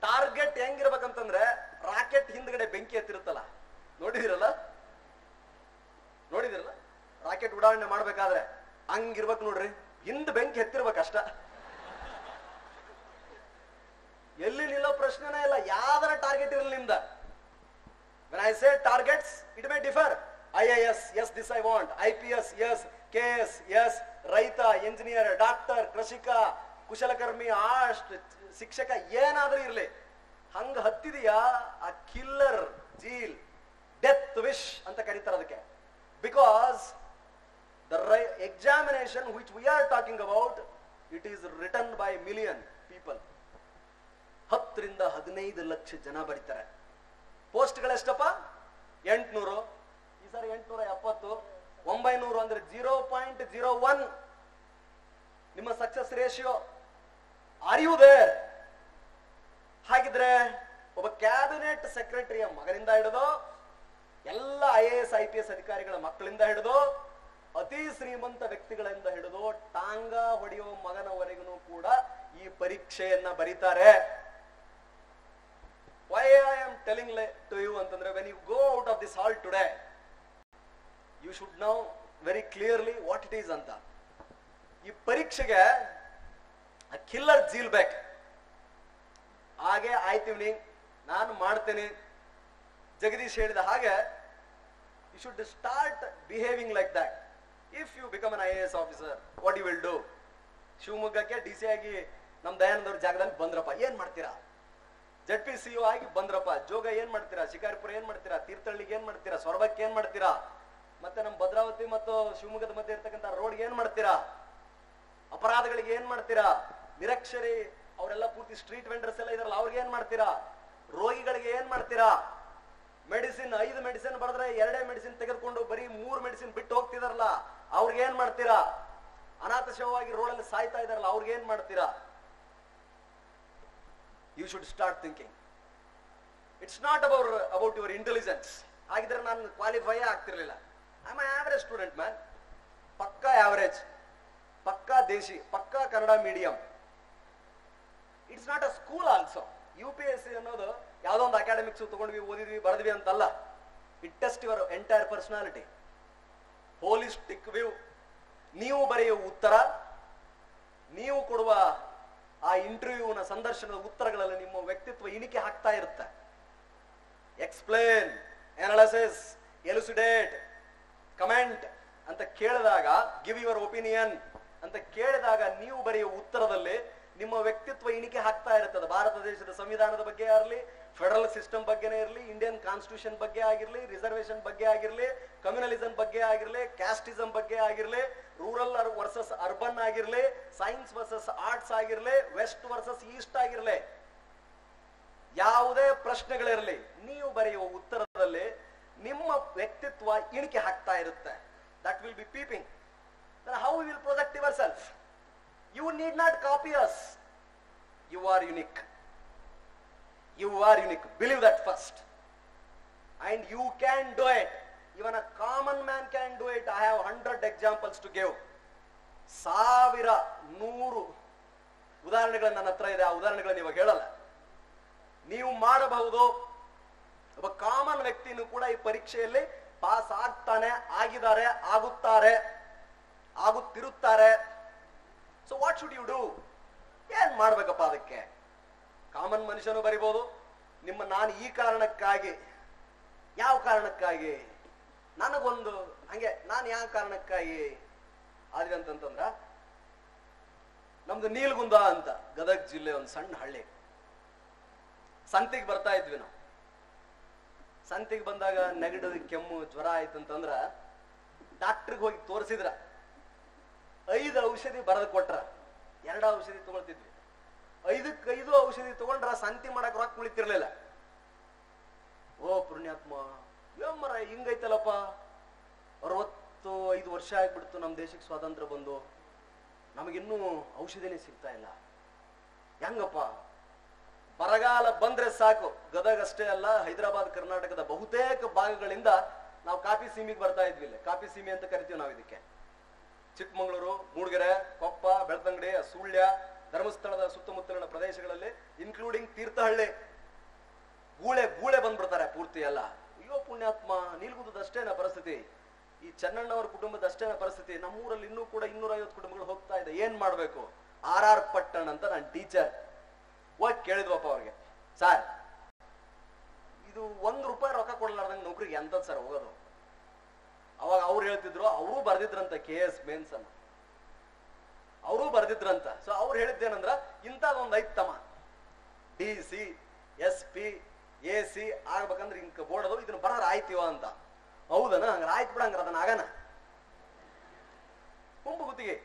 ಟಾರ್ಗೆಟ್ ಹೆಂಗಿರ್ಬೇಕಂತಂದ್ರೆ ರಾಕೆಟ್ ಹಿಂದ್ಗಡೆ ಬೆಂಕಿ ಎತ್ತಿರುತ್ತಲ್ಲ, ನೋಡಿದಿರಲ್ಲ ರಾಕೆಟ್ ಉಡಾವಣೆ ಮಾಡ್ಬೇಕಾದ್ರೆ ಹಂಗಿರ್ಬೇಕು ನೋಡ್ರಿ, ಹಿಂದ್ ಬೆಂಕಿ ಎತ್ತಿರ್ಬೇಕಷ್ಟ. ಎಲ್ಲಿ ನಿಲ್ಲೋ ಪ್ರಶ್ನೆನೇ ಇಲ್ಲ, ಯಾವ್ದಾರ ಟಾರ್ಗೆಟ್ ಇರಲಿ ನಿಮ್ದ. When I say targets, it may differ. IAS, yes, this I want. IPS, yes. KS, yes. ರೈತ, ಎಂಜಿನಿಯರ್, ಡಾಕ್ಟರ್, ಕೃಷಿಕ, ಕುಶಲಕರ್ಮಿ, ಶಿಕ್ಷಕ, ಏನಾದ್ರೂ ಇರ್ಲಿ. ಹಂಗ ಹತ್ತಿದೆಯಾ ಆ ಕಿಲ್ಲರ್ ಜೀಲ್, ಡೆತ್ ವಿಶ್ ಅಂತ ಕರೀತಾರೆ ಅದಕ್ಕೆ. Because the examination which we are talking about, it is written by million people. 10 ರಿಂದ 15 ಲಕ್ಷ ಜನ ಬರೀತಾರೆ. ಪೋಸ್ಟ್ಗಳೆಷ್ಟಪ್ಪ? 800. ಈ ಸಾರಿ 870. 900 ಅಂದ್ರೆ 0.01 ನಿಮ್ಮ success ratio. Are you there? ಹಾಗಿದ್ರೆ ಒಬ್ಬ ಕ್ಯಾಬಿನೆಟ್ ಸೆಕ್ರೆಟರಿಯ ಮಗನಿಂದ ಹಿಡಿದು ಎಲ್ಲ IAS IPS ಅಧಿಕಾರಿಗಳ ಮಕ್ಕಳಿಂದ ಹಿಡಿದು ಅತಿ ಶ್ರೀಮಂತ ವ್ಯಕ್ತಿಗಳಿಂದ ಹಿಡಿದು ಟಾಂಗ ಹೊಡೆಯುವ ಮಗನವರೆಗೂ ಕೂಡ ಈ ಪರೀಕ್ಷೆಯನ್ನ ಬರೀತಾರೆ. Why I am telling to you ಅಂತಂದ್ರೆ, when you go out of this hall today, you should know very clearly what it is ಅಂತ. ಈ ಪರೀಕ್ಷೆಗೆ ಕಿಲ್ಲರ್ ಜೀಲ್ ಬೇಕು. ಹಾಗೆ ಆಯ್ತೀವಿ, ನಾನು ಮಾಡ್ತೇನೆ. ಜಗದೀಶ್ ಹೇಳಿದ ಹಾಗೆ you should start behaving like that. If you become an IAS officer, what you will do? ಶಿವಮೊಗ್ಗಕ್ಕೆ DC ಆಗಿ ನಮ್ ದಯಾನಂದ ಅವ್ರ ಜಾಗದಲ್ಲಿ ಬಂದ್ರಪ್ಪ, ಏನ್ ಮಾಡ್ತೀರಾ? ZPCO ಆಗಿ ಬಂದ್ರಪ್ಪ, ಜೋಗ ಏನ್ ಮಾಡ್ತೀರಾ? ಶಿಕಾರಿಪುರ ಏನ್ ಮಾಡ್ತೀರಾ? ತೀರ್ಥಹಳ್ಳಿಗೆ ಏನ್ ಮಾಡ್ತೀರಾ? ಸೊರಬಕ್ಕೆ ಏನ್ ಮಾಡ್ತೀರಾ? ಮತ್ತೆ ನಮ್ ಭದ್ರಾವತಿ ಮತ್ತು ಶಿವಮೊಗ್ಗದ ಮಧ್ಯೆ ಇರ್ತಕ್ಕಂಥ ರೋಡ್ಗೆ ಏನ್ ಮಾಡ್ತೀರಾ? ಅಪರಾಧಗಳಿಗೆ ಏನ್ ಮಾಡ್ತೀರಾ? ನಿರಕ್ಷರಿ ಅವರೆಲ್ಲ ಪೂರ್ತಿ ಸ್ಟ್ರೀಟ್ ವೆಂಡರ್ಸ್ ಎಲ್ಲ ಇದಾರಲ್ಲ, ಅವ್ರಿಗೆ ಏನ್ ಮಾಡ್ತೀರಾ? ರೋಗಿಗಳಿಗೆ ಏನ್ ಮಾಡ್ತೀರಾ? ಮೆಡಿಸಿನ್ 5 ಮೆಡಿಸಿನ್ ಬರೆದ್ರೆ 2 ಮೆಡಿಸಿನ್ ತೆಗೆದುಕೊಂಡು ಬರೀ 3 ಮೆಡಿಸಿನ್ ಬಿಟ್ಟು ಹೋಗ್ತಿದಾರಲ್ಲ, ಅವ್ರಿಗೆ ಏನ್ ಮಾಡ್ತೀರಾ? ಅನಾಥ ಶವವಾಗಿ ರೋಡಲ್ಲಿ ಸಾಯ್ತಾ ಇದಾರಲ್ಲ, ಅವ್ರಿಗೆ ಏನ್ ಮಾಡ್ತೀರಾ? You should start thinking. It's not about your intelligence. ಆಗಿದ್ರೆ ನಾನು ಕ್ವಾಲಿಫೈ ಆಗ್ತಿರ್ಲಿಲ್ಲ. I am average student man. ಪಕ್ಕಾ ಆವರೇಜ್, ಪಕ್ಕಾ ದೇಶಿ, ಪಕ್ಕಾ Kannada medium. It's not a school also. UPSC ಅನ್ನೋದು ಯಾವ್ದೋ ಒಂದು ಅಕಾಡೆಮಿಕ್ಸ್ ತಗೊಂಡ್ವಿ, ಓದಿದ್ವಿ, ಬರೆದ್ವಿ ಅಂತಲ್ಲ. It test your entire personality. Holistic view. ನೀವು ಬರೆಯುವ ಉತ್ತರ, ನೀವು ಕೊಡುವ ಆ ಇಂಟರ್ವ್ಯೂನ ಸಂದರ್ಶನದ ಉತ್ತರಗಳಲ್ಲಿ ನಿಮ್ಮ ವ್ಯಕ್ತಿತ್ವ ಇಣಿಕೆ ಹಾಕ್ತಾ ಇರುತ್ತೆ. ಎಕ್ಸ್ಪ್ಲೇನ್, ಅನಾಲಿಸಿಸ್, ಎಲುಸಿಡೇಟ್, ಕಮೆಂಟ್ ಅಂತ ಕೇಳಿದಾಗ, ಗಿವ್ ಯುವರ್ ಒಪಿನಿಯನ್ ಅಂತ ಕೇಳಿದಾಗ ನೀವು ಬರೆಯುವ ಉತ್ತರದಲ್ಲಿ ನಿಮ್ಮ ವ್ಯಕ್ತಿತ್ವ ಇಣಿಕೆ ಹಾಕ್ತಾ ಇರ್ತದೆ. ಭಾರತ ದೇಶದ ಸಂವಿಧಾನದ ಬಗ್ಗೆ ಇರಲಿ, ಫೆಡರಲ್ ಸಿಸ್ಟಮ್ ಬಗ್ಗೆನೇ ಇರಲಿ, ಇಂಡಿಯನ್ ಕಾನ್ಸ್ಟಿಟ್ಯೂಷನ್ ಬಗ್ಗೆ ಆಗಿರಲಿ, ರಿಸರ್ವೇಶನ್ ಬಗ್ಗೆ ಆಗಿರಲಿ, ಕಮ್ಯುನಲಿಸಂ ಬಗ್ಗೆ ಆಗಿರಲಿ, ಕ್ಯಾಸ್ಟಿಸಂ ಬಗ್ಗೆ ಆಗಿರಲಿ, ರೂರಲ್ ವರ್ಸಸ್ ಅರ್ಬನ್ ಆಗಿರಲಿ, ಸೈನ್ಸ್ ವರ್ಸಸ್ ಆರ್ಟ್ಸ್ ಆಗಿರಲಿ, ವೆಸ್ಟ್ ವರ್ಸಸ್ ಈಸ್ಟ್ ಆಗಿರಲಿ, ಯಾವುದೇ ಪ್ರಶ್ನೆಗಳಿರಲಿ, ನೀವು ಬರೆಯುವ ಉತ್ತರದಲ್ಲಿ ನಿಮ್ಮ ವ್ಯಕ್ತಿತ್ವ ಇಣಿಕೆ ಹಾಕ್ತಾ ಇರುತ್ತೆ. That will be peeping. Then how we will project yourself? You need not copy us. You are unique. You are unique. Believe that first. And you can do it. Even a common man can do it. I have 100 examples to give. 100 ಉದಾಹರಣೆಗಳು ನನ್ನ ಹತ್ರ ಇದೆ. ಆ ಉದಾಹರಣೆಗಳನ್ನು ಇವಾಗ ಹೇಳಲ್ಲ. ನೀವು ಮಾಡಬಹುದು. ಒಬ್ಬ ಕಾಮನ್ ವ್ಯಕ್ತಿನೂ ಕೂಡ ಈ ಪರೀಕ್ಷೆಯಲ್ಲಿ ಪಾಸ್ ಆಗ್ತಾನೆ, ಆಗಿದ್ದಾರೆ, ಆಗುತ್ತಿರುತ್ತಾರೆ. So what should you do? ಏನ್ ಮಾಡ್ಬೇಕಪ್ಪ ಅದಕ್ಕೆ? ಕಾಮನ್ ಮನುಷ್ಯನು ಬರಿಬಹುದು. ನಾನು ಈ ಕಾರಣಕ್ಕಾಗಿ, ಯಾವ ಕಾರಣಕ್ಕಾಗಿ, ನನಗೊಂದು ಹಂಗೆ, ನಾನು ಯಾವ ಕಾರಣಕ್ಕಾಗಿ ಆದ್ರೆ ಅಂತಂದ್ರ, ನಮ್ದು ನೀಲ್ಗುಂದ ಅಂತ ಗದಗ ಜಿಲ್ಲೆ ಒಂದು ಸಣ್ಣ ಹಳ್ಳಿ. ಸಂತಿಗೆ ಬರ್ತಾ ಇದ್ವಿ ನಾವು. ಸಂತಿಗೆ ಬಂದಾಗ ನೆಗಡಿ, ಕೆಮ್ಮು, ಜ್ವರ ಆಯ್ತಂತಂದ್ರ ಡಾಕ್ಟ್ರಿಗೆ ಹೋಗಿ ತೋರಿಸಿದ್ರ 5 ಔಷಧಿ ಬರೆದು ಕೊಟ್ರ. 2 ಔಷಧಿ ತಗೊಳ್ತಿದ್ವಿ. 5 ಔಷಧಿ ತಗೊಂಡ್ರ ಸಂತಿ ಮಾಡಕ್ ರೊಕ್ಕ ಉಳಿತಿರ್ಲಿಲ್ಲ. ಓ ಪುಣ್ಯಾತ್ಮ, ಮರ ಹಿಂಗೈತಲ್ಲಪ್ಪ, 65 ವರ್ಷ ಆಗ್ಬಿಡ್ತು ನಮ್ ದೇಶಕ್ಕೆ ಸ್ವಾತಂತ್ರ್ಯ ಬಂದು, ನಮಗಿನ್ನೂ ಔಷಧಿನೇ ಸಿಗ್ತಾ ಇಲ್ಲ, ಹೆಂಗಪ್ಪ? ಬರಗಾಲ ಬಂದ್ರೆ ಸಾಕು, ಗದಗ ಅಷ್ಟೇ ಅಲ್ಲ, ಹೈದರಾಬಾದ್, ಕರ್ನಾಟಕದ ಬಹುತೇಕ ಭಾಗಗಳಿಂದ ನಾವು ಕಾಫಿ ಸೀಮೆಗೆ ಬರ್ತಾ ಇದ್ವಿ. ಕಾಫಿ ಸೀಮೆ ಅಂತ ಕರಿತೀವಿ ನಾವು ಇದಕ್ಕೆ. ಚಿಕ್ಕಮಗಳೂರು, ಮೂಡಿಗೆರೆ, ಕೊಪ್ಪ, ಬೆಳ್ತಂಗಡಿ, ಸುಳ್ಯ, ಧರ್ಮಸ್ಥಳದ ಸುತ್ತಮುತ್ತಲಿನ ಪ್ರದೇಶಗಳಲ್ಲಿ, ಇನ್ಕ್ಲೂಡಿಂಗ್ ತೀರ್ಥಹಳ್ಳಿ, ಗೂಳೆ ಬಂದ್ಬಿಡ್ತಾರೆ ಪೂರ್ತಿ ಎಲ್ಲ. ಅಯ್ಯೋ ಪುಣ್ಯಾತ್ಮ, ನೀಲ್ಗುಂದದಷ್ಟೇನ ಪರಿಸ್ಥಿತಿ, ಈ ಚೆನ್ನಣ್ಣವರ ಕುಟುಂಬದಷ್ಟೇನ ಪರಿಸ್ಥಿತಿ, ನಮ್ಮೂರಲ್ಲಿ ಇನ್ನೂ ಕೂಡ 250 ಕುಟುಂಬಗಳು ಹೋಗ್ತಾ ಇದೆ, ಏನ್ ಮಾಡ್ಬೇಕು? RR ಪಟ್ಟಣ್ ಅಂತ ನಾನು ಟೀಚರ್. ಹೋಗಿ ಕೇಳಿದ್ವಪ್ಪ ಅವ್ರಿಗೆ, ಸರ್ ಇದು ₹1 ರೊಕ್ಕ ಕೊಡ್ಲಾರ್ದಂಗೆ ನೌಕರಿಗೆ ಎಂತದ್ ಸರ್ ಹೋಗೋದು? ಅವಾಗ ಅವ್ರು ಹೇಳ್ತಿದ್ರು, ಅವರು ಬರ್ದಿದ್ರಂತ KS ಮೇನ್ಸ್ ಅನ್ನ, ಅವರು ಬರ್ದಿದ್ರಂತ. ಸೊ ಅವ್ರು ಹೇಳಿದ್ದೇನಂದ್ರ, ಇಂಥದೊಂದು ಐತಮ್ಮ, DC, SP, AC ಆಗ್ಬೇಕಂದ್ರೆ ಹಿಂಗ ಬೋರ್ಡ್ ಅದು, ಇದನ್ನ ಬರೋದ್ರ ಆಯ್ತಿವ ಅಂತ. ಹೌದನ? ಹಂಗಾರ ಆಯ್ತು ಬಿಡ, ಹಂಗಾರ ಅದನ್ನ ಆಗನ ಗುಂಪು ಗುತ್ತಿಗೆ.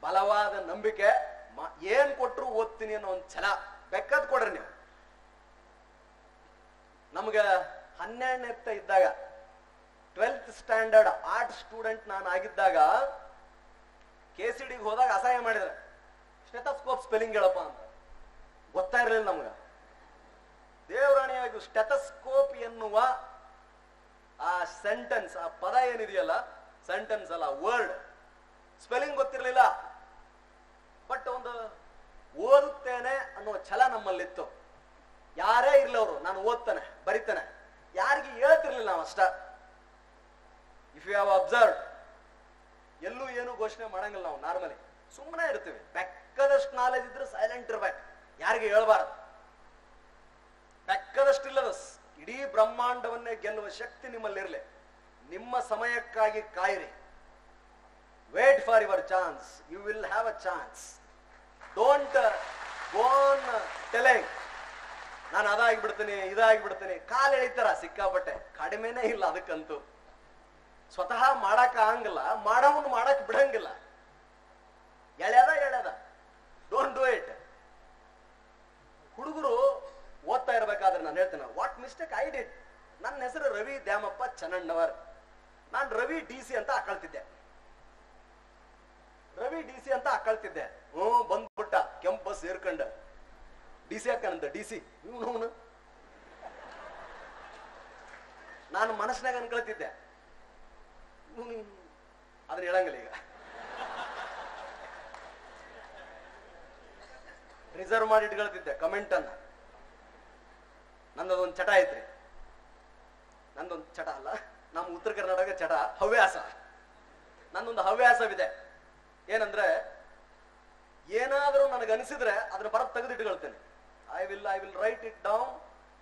ಬಲವಾದ ನಂಬಿಕೆ, ಏನ್ ಕೊಟ್ರು ಓದ್ತೀನಿ ಅನ್ನೋ ಒಂದು ಛಲ, ಬೆಕ್ಕದ್ ಕೊಡ್ರಿ ನೀವು. ನಮ್ಗ 12ನೇ ಇದ್ದಾಗ, 12th ಸ್ಟ್ಯಾಂಡರ್ಡ್ ಆರ್ಟ್ ಸ್ಟೂಡೆಂಟ್ ನಾನು ಆಗಿದ್ದಾಗ, KCDಗೆ ಹೋದಾಗ ಅಸಹಾಯ ಮಾಡಿದ್ರೆ, ಸ್ಟೆಥೋಸ್ಕೋಪ್ ಸ್ಪೆಲ್ಲಿಂಗ್ ಹೇಳಪ್ಪ ಅಂತ. ಗೊತ್ತಾ ಇರಲಿಲ್ಲ ನಮ್ಗ. ದೇವರಾಣಿಯಾಗಿ ಸ್ಟೆಥೋಸ್ಕೋಪ್ ಎನ್ನುವ ಆ ಸೆಂಟೆನ್ಸ್, ಆ ಪದ ಏನಿದೆಯಲ್ಲ, ಸೆಂಟೆನ್ಸ್ ಅಲ್ಲ, ವರ್ಡ್ ಸ್ಪೆಲ್ಲಿಂಗ್ ಗೊತ್ತಿರಲಿಲ್ಲ. ಬಟ್ ಒಂದು ಓದುತ್ತೇನೆ ಅನ್ನುವ ಛಲ ನಮ್ಮಲ್ಲಿತ್ತು. ಯಾರೇ ಇರ್ಲಿ ಅವರು, ನಾನು ಓದ್ತಾನೆ, ಬರಿತಾನೆ, ಯಾರಿಗೆ ಹೇಳ್ತಿರ್ಲಿಲ್ಲ ನಾವು ಅಷ್ಟ. ಇಫ್ ಯು ಹ್ಯಾವ್ ಅಬ್ಸರ್ವ್, ಎಲ್ಲೂ ಏನು ಘೋಷಣೆ ಮಾಡಂಗಿಲ್ಲ ನಾವು. ನಾರ್ಮಲಿ ಸುಮ್ಮನೆ ಇರ್ತೀವಿ. ಬೆಕ್ಕದಷ್ಟು ನಾಲೆಜ್ ಇದ್ರೆ ಸೈಲೆಂಟ್ ಇರ್ಬೇಕು, ಯಾರಿಗೆ ಹೇಳ್ಬಾರ್ದು. ಬೆಕ್ಕದಷ್ಟಿಲ್ಲದ ಇಡೀ ಬ್ರಹ್ಮಾಂಡವನ್ನೇ ಗೆಲ್ಲುವ ಶಕ್ತಿ ನಿಮ್ಮಲ್ಲಿರ್ಲಿ. ನಿಮ್ಮ ಸಮಯಕ್ಕಾಗಿ ಕಾಯಿರಿ. Wait for your chance, you will have a chance. Don't go on telling ನಾನು ಅದಾಗಿಬಿಡ್ತೀನಿ, ಇದಾಗಿಬಿಡ್ತೀನಿ. ಕಾಲು ಎಳಿತಾರ ಸಿಕ್ಕಾಪಟ್ಟೆ, ಕಡಿಮೆನೇ ಇಲ್ಲ ಅದಕ್ಕಂತೂ. ಸ್ವತಃ ಮಾಡಕ್ ಆಗಂಗಿಲ್ಲ, ಮಾಡವನು ಮಾಡಕ್ ಬಿಡಂಗಿಲ್ಲ. ಎಳ್ಯದ ಡೋಂಟ್ ಡೂ ಇಟ್. ಹುಡುಗರು ಓದ್ತಾ ಇರ್ಬೇಕಾದ್ರೆ ನಾನು ಹೇಳ್ತೇನೆ, ವಾಟ್ ಮಿಸ್ಟೇಕ್ ಐ ಡಿಡ್. ನನ್ನ ಹೆಸರು ರವಿ ದ್ಯಾಮಪ್ಪ ಚೆನ್ನಣ್ಣವರ್. ನಾನು ರವಿ DC ಅಂತ ಹಾಕೊಳ್ತಿದ್ದೆ. ಬಂದ್ಬಿಟ್ಟ ಕೆಂಪ್ ಬಸ್ ಏರ್ಕೊಂಡ, DC ಹಾಕಂತ. DC ಇವನು ನಾನು ಮನಸ್ಸಿನಾಗ ಅನ್ಕೊಳ್ತಿದ್ದೆ, ಅದನ್ನ ಹೇಳಂಗಿಲ್ಲ. ಈಗ ರಿಸರ್ವ್ ಮಾಡಿ ಇಟ್ಕೊಳ್ತಿದ್ದೆ ಕಮೆಂಟ್ ಅನ್ನ. ನಂದೊಂದು ಚಟ ಐತ್ರಿ. ನಂದೊಂದು ಚಟ ಅಲ್ಲ, ನಮ್ಮ ಉತ್ತರ ಕರ್ನಾಟಕ ಚಟ, ಹವ್ಯಾಸ. ನಂದೊಂದು ಹವ್ಯಾಸವಿದೆ. ಏನಂದ್ರೆ, ಏನಾದರೂ ನನಗನಿಸಿದ್ರೆ ಅದನ್ನ ಬರ ತೆಗೆದಿಟ್ಕೊಳ್ತೇನೆ. I will write it down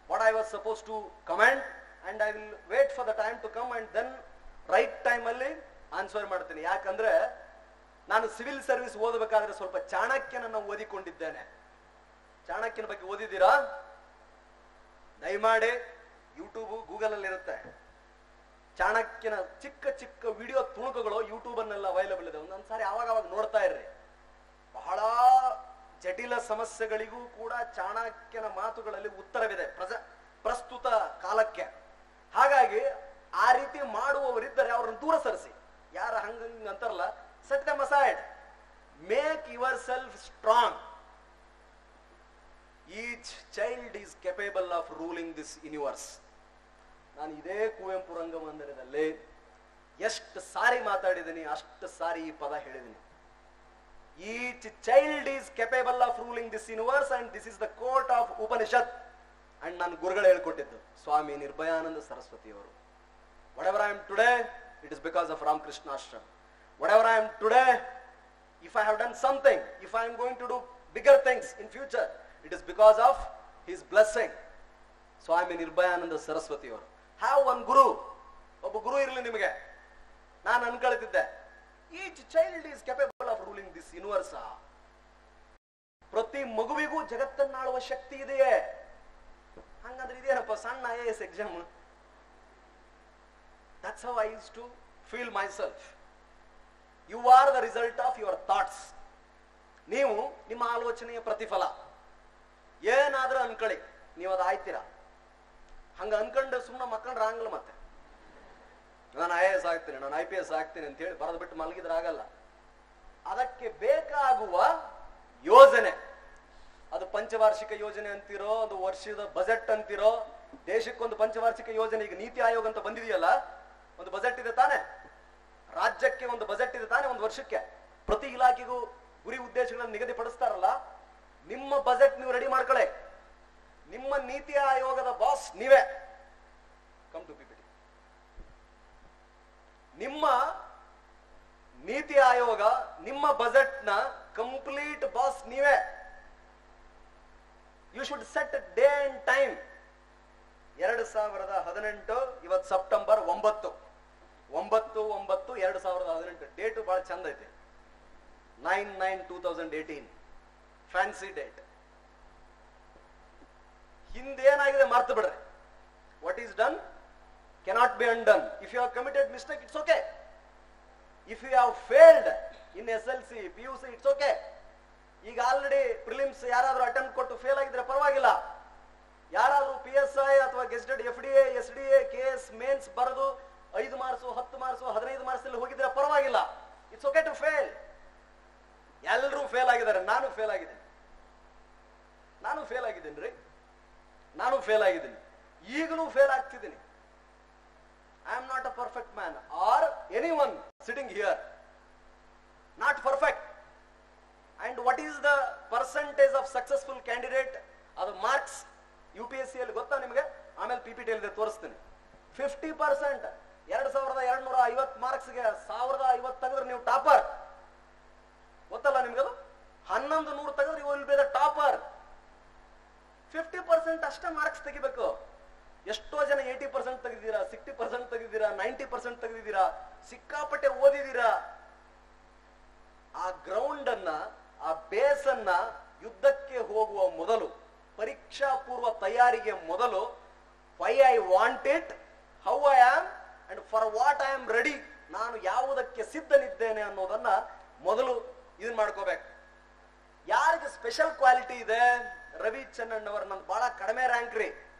what I was suppose to comment and I will wait for the time to come and then right time ಅಲ್ಲಿ ಆನ್ಸರ್ ಮಾಡ್ತೀನಿ. ಯಾಕಂದ್ರೆ ನಾನು ಸಿವಿಲ್ ಸರ್ವಿಸ್ ಓದಬೇಕಾದ್ರೆ ಸ್ವಲ್ಪ ಚಾಣಕ್ಯನನ್ನ ಓದಿಕೊಂಡಿದ್ದೇನೆ. ಚಾಣಕ್ಯನ ಬಗ್ಗೆ ಓದಿದ್ದೀರಾ? ದಯಮಾಡಿ ಯೂಟ್ಯೂಬ್, ಗೂಗಲ್ ಅಲ್ಲಿ ಇರುತ್ತೆ. ಚಾಣಕ್ಯನ ಚಿಕ್ಕ ಚಿಕ್ಕ ವಿಡಿಯೋ ತುಣುಕುಗಳು ಯೂಟ್ಯೂಬ್ ಅನ್ನೆಲ್ಲ ಅವೈಲಬಲ್ ಇದೆ. ಒಂದೊಂದ್ಸಾರಿ ಅವಾಗ ನೋಡ್ತಾ ಇರ್ರಿ. ಬಹಳ ಜಟಿಲ ಸಮಸ್ಯೆಗಳಿಗೂ ಕೂಡ ಚಾಣಕ್ಯನ ಮಾತುಗಳಲ್ಲಿ ಉತ್ತರವಿದೆ ಪ್ರಸ್ತುತ ಕಾಲಕ್ಕೆ. ಹಾಗಾಗಿ ಆ ರೀತಿ ಮಾಡುವವರಿದ್ದರೆ ಅವರನ್ನು ದೂರ ಸರಿಸಿ. ಯಾರ ಹಂಗ ಅಂತಾರಲ್ಲ, set them aside. Make your self strong. Each child is capable of ruling this universe. ನಾನು ಇದೇ ಕುವೆಂಪು ರಂಗಮಂದಿರದಲ್ಲಿ ಎಷ್ಟು ಸಾರಿ ಮಾತಾಡಿದ್ದೀನಿ, ಅಷ್ಟು ಸಾರಿ ಈ ಪದ ಹೇಳಿದ್ದೀನಿ. Each child is capable of ruling this universe and this is the court of Upanishad. And ನನ್ನ ಗುರುಗಳು ಹೇಳ್ಕೊಟ್ಟಿದ್ದು ಸ್ವಾಮಿ Nirbhayananda ಸರಸ್ವತಿಯವರು. whatever I am today, it is because of Ramakrishna Ashram. Whatever I am today, if I have done something, if I am going to do bigger things in future, it is because of his blessing. Swami Nirbhayananda ಸರಸ್ವತಿಯವರು. Have one guru. ಒಬ್ಬ ಗುರು ಇರಲಿ ನಿಮಗೆ. ನಾನು ಅನ್ಕೊಳ್ತಿದ್ದೆ, each child is capable of ruling this universe. ಪ್ರತಿ ಮಗುವಿಗೂ ಜಗತ್ತನ್ನಾಳುವ ಶಕ್ತಿ ಇದೆಯೇ. ಹಂಗಂದ್ರೆ ಇದೇನಪ್ಪ ಸಣ್ಣ IAS exam. That's how I used to feel myself. You are the result of your thoughts. ನೀವು ನಿಮ್ಮ ಆಲೋಚನೆಯ ಪ್ರತಿಫಲ. ಏನಾದ್ರೂ ಅನ್ಕೊಳ್ಳಿ, ನೀವು ಅದು ಆಯ್ತೀರಾ. ಹಂಗ ಅನ್ಕೊಂಡು ಸುಮ್ಮನೆ ಮಕ್ಕಂಡ್ರೆ ಆಗಲ್ಲ. ಮತ್ತೆ ನಾನು IAS ಆಗ್ತೀನಿ, ನಾನು IPS ಆಗ್ತೀನಿ ಅಂತ ಹೇಳಿ ಬರೆದು ಬಿಟ್ಟು ಮಲಗಿದ್ರೆ ಆಗಲ್ಲ. ಅದಕ್ಕೆ ಬೇಕಾಗುವ ಯೋಜನೆ, ಅದು ಪಂಚವಾರ್ಷಿಕ ಯೋಜನೆ ಅಂತಿರೋ, ಅದು ವರ್ಷದ ಬಜೆಟ್ ಅಂತಿರೋ, ದೇಶಕ್ಕೊಂದು ಪಂಚವಾರ್ಷಿಕ ಯೋಜನೆ. ಈಗ ನೀತಿ ಆಯೋಗ ಅಂತ ಬಂದಿದೆಯಲ್ಲ, ಒಂದು ಬಜೆಟ್ ಇದೆ ತಾನೆ, ರಾಜ್ಯಕ್ಕೆ ಒಂದು ಬಜೆಟ್ ಇದೆ ತಾನೆ, ಒಂದು ವರ್ಷಕ್ಕೆ. ಪ್ರತಿ ಇಲಾಖೆಗೂ ಗುರಿ ಉದ್ದೇಶಗಳನ್ನು ನಿಗದಿಪಡಿಸ್ತಾರಲ್ಲ. ನಿಮ್ಮ ಬಜೆಟ್ ನೀವು ರೆಡಿ ಮಾಡ್ಕೊಳ್ಳಿ. ನಿಮ್ಮ ನೀತಿ ಆಯೋಗದ ಬಾಸ್ ನೀವೇ. Come to PPT. ನಿಮ್ಮ ನೀತಿ ಆಯೋಗ, ನಿಮ್ಮ ಬಜೆಟ್ ನ ಕಂಪ್ಲೀಟ್ ಬಾಸ್ ನೀವೇ. You should set day and time. 2018, ಇವತ್ತು ಸೆಪ್ಟೆಂಬರ್ 9/9/2018. ಡೇಟು ಬಹಳ ಚಂದ ಐತಿ. 9/9/2018 ಫ್ಯಾನ್ಸಿ ಡೇಟ್. ಹಿಂದೇನಾಗಿದೆ ಮರ್ತು ಬಿಡ್ರಿ. What is done cannot be undone. If you have committed mistake, it's okay. If you have failed in SLC, PUC, it's okay. ಈಗ already prelims ಯಾರಾದ್ರೂ attempt ಕೊಟ್ಟು ಫೇಲ್ ಆಗಿದ್ರೆ ಪರವಾಗಿಲ್ಲ. ಯಾರಾದ್ರೂ PSI ಅಥವಾ gazetted FDA, SDA, KS mains ಬರೆದು 5 marks 10 marks 15 marks ಅಲ್ಲಿ ಹೋಗಿದ್ರೆ ಪರವಾಗಿಲ್ಲ. It's okay to fail. ಎಲ್ಲರೂ ಫೇಲ್ ಆಗಿದ್ದಾರೆ. ನಾನು ಫೇಲ್ ಆಗಿದ್ದೀನಿ ರೀ. ನಾನು ಫೇಲ್ ಆಗಿದ್ದೀನಿ. ಈಗಲೂ ಫೇಲ್ ಆಗ್ತಿದ್ದೀನಿ. I am not a perfect man or anyone sitting here. Not perfect. And what is the percentage of successful candidate? ಅದು ಮಾರ್ಕ್ಸ್ UPSC ಅಲ್ಲಿ ಗೊತ್ತಾ ನಿಮಗೆ? ಆಮೇಲೆ PPT ಅಲ್ಲಿ ತೋರಿಸ್ತೀನಿ. 50%. 2250 ಮಾರ್ಕ್ಸ್ಗೆ 1050 ತೆಗೆದ್ರೆ ನೀವು ಟಾಪರ್. ಗೊತ್ತಲ್ಲ ನಿಮ್ಗದು? 1100 ತೆಗೆದ್ರೆ you will be the topper. 50% ಅಷ್ಟೇ ಮಾರ್ಕ್ಸ್ ತೆಗಿಬೇಕು. ಎಷ್ಟೋ ಜನ 80% ತೆಗೆದಿದ್ದೀರಾ, 60% ತೆಗೆದಿದ್ದೀರಾ, 90% ತೆಗೆದಿದ್ದೀರಾ, ಸಿಕ್ಕಾಪಟ್ಟೆ ಓದಿದ್ದೀರಾ. ಆ ಗ್ರೌಂಡ್ ಅನ್ನ, ಆ ಬೇಸ್ ಅನ್ನ ಯುದ್ಧಕ್ಕೆ ಹೋಗುವ ಮೊದಲು, ಪರೀಕ್ಷಾ ಪೂರ್ವ ತಯಾರಿಗೆ ಮೊದಲು, Y I want it, how I am and for what I am ready, ನಾನು ಯಾವುದಕ್ಕೆ ಸಿದ್ಧನಿದ್ದೇನೆ ಅನ್ನೋದನ್ನ ಮೊದಲು ಇದನ್ ಮಾಡ್ಕೋಬೇಕು. ಯಾರಿಗೆ ಸ್ಪೆಷಲ್ ಕ್ವಾಲಿಟಿ ಇದೆ? ರವಿ ಚೆನ್ನಣ್ಣವರ್. ನಂದು ಬಹಳ ಕಡಿಮೆ ರ್ಯಾಂಕ್ ರೀ,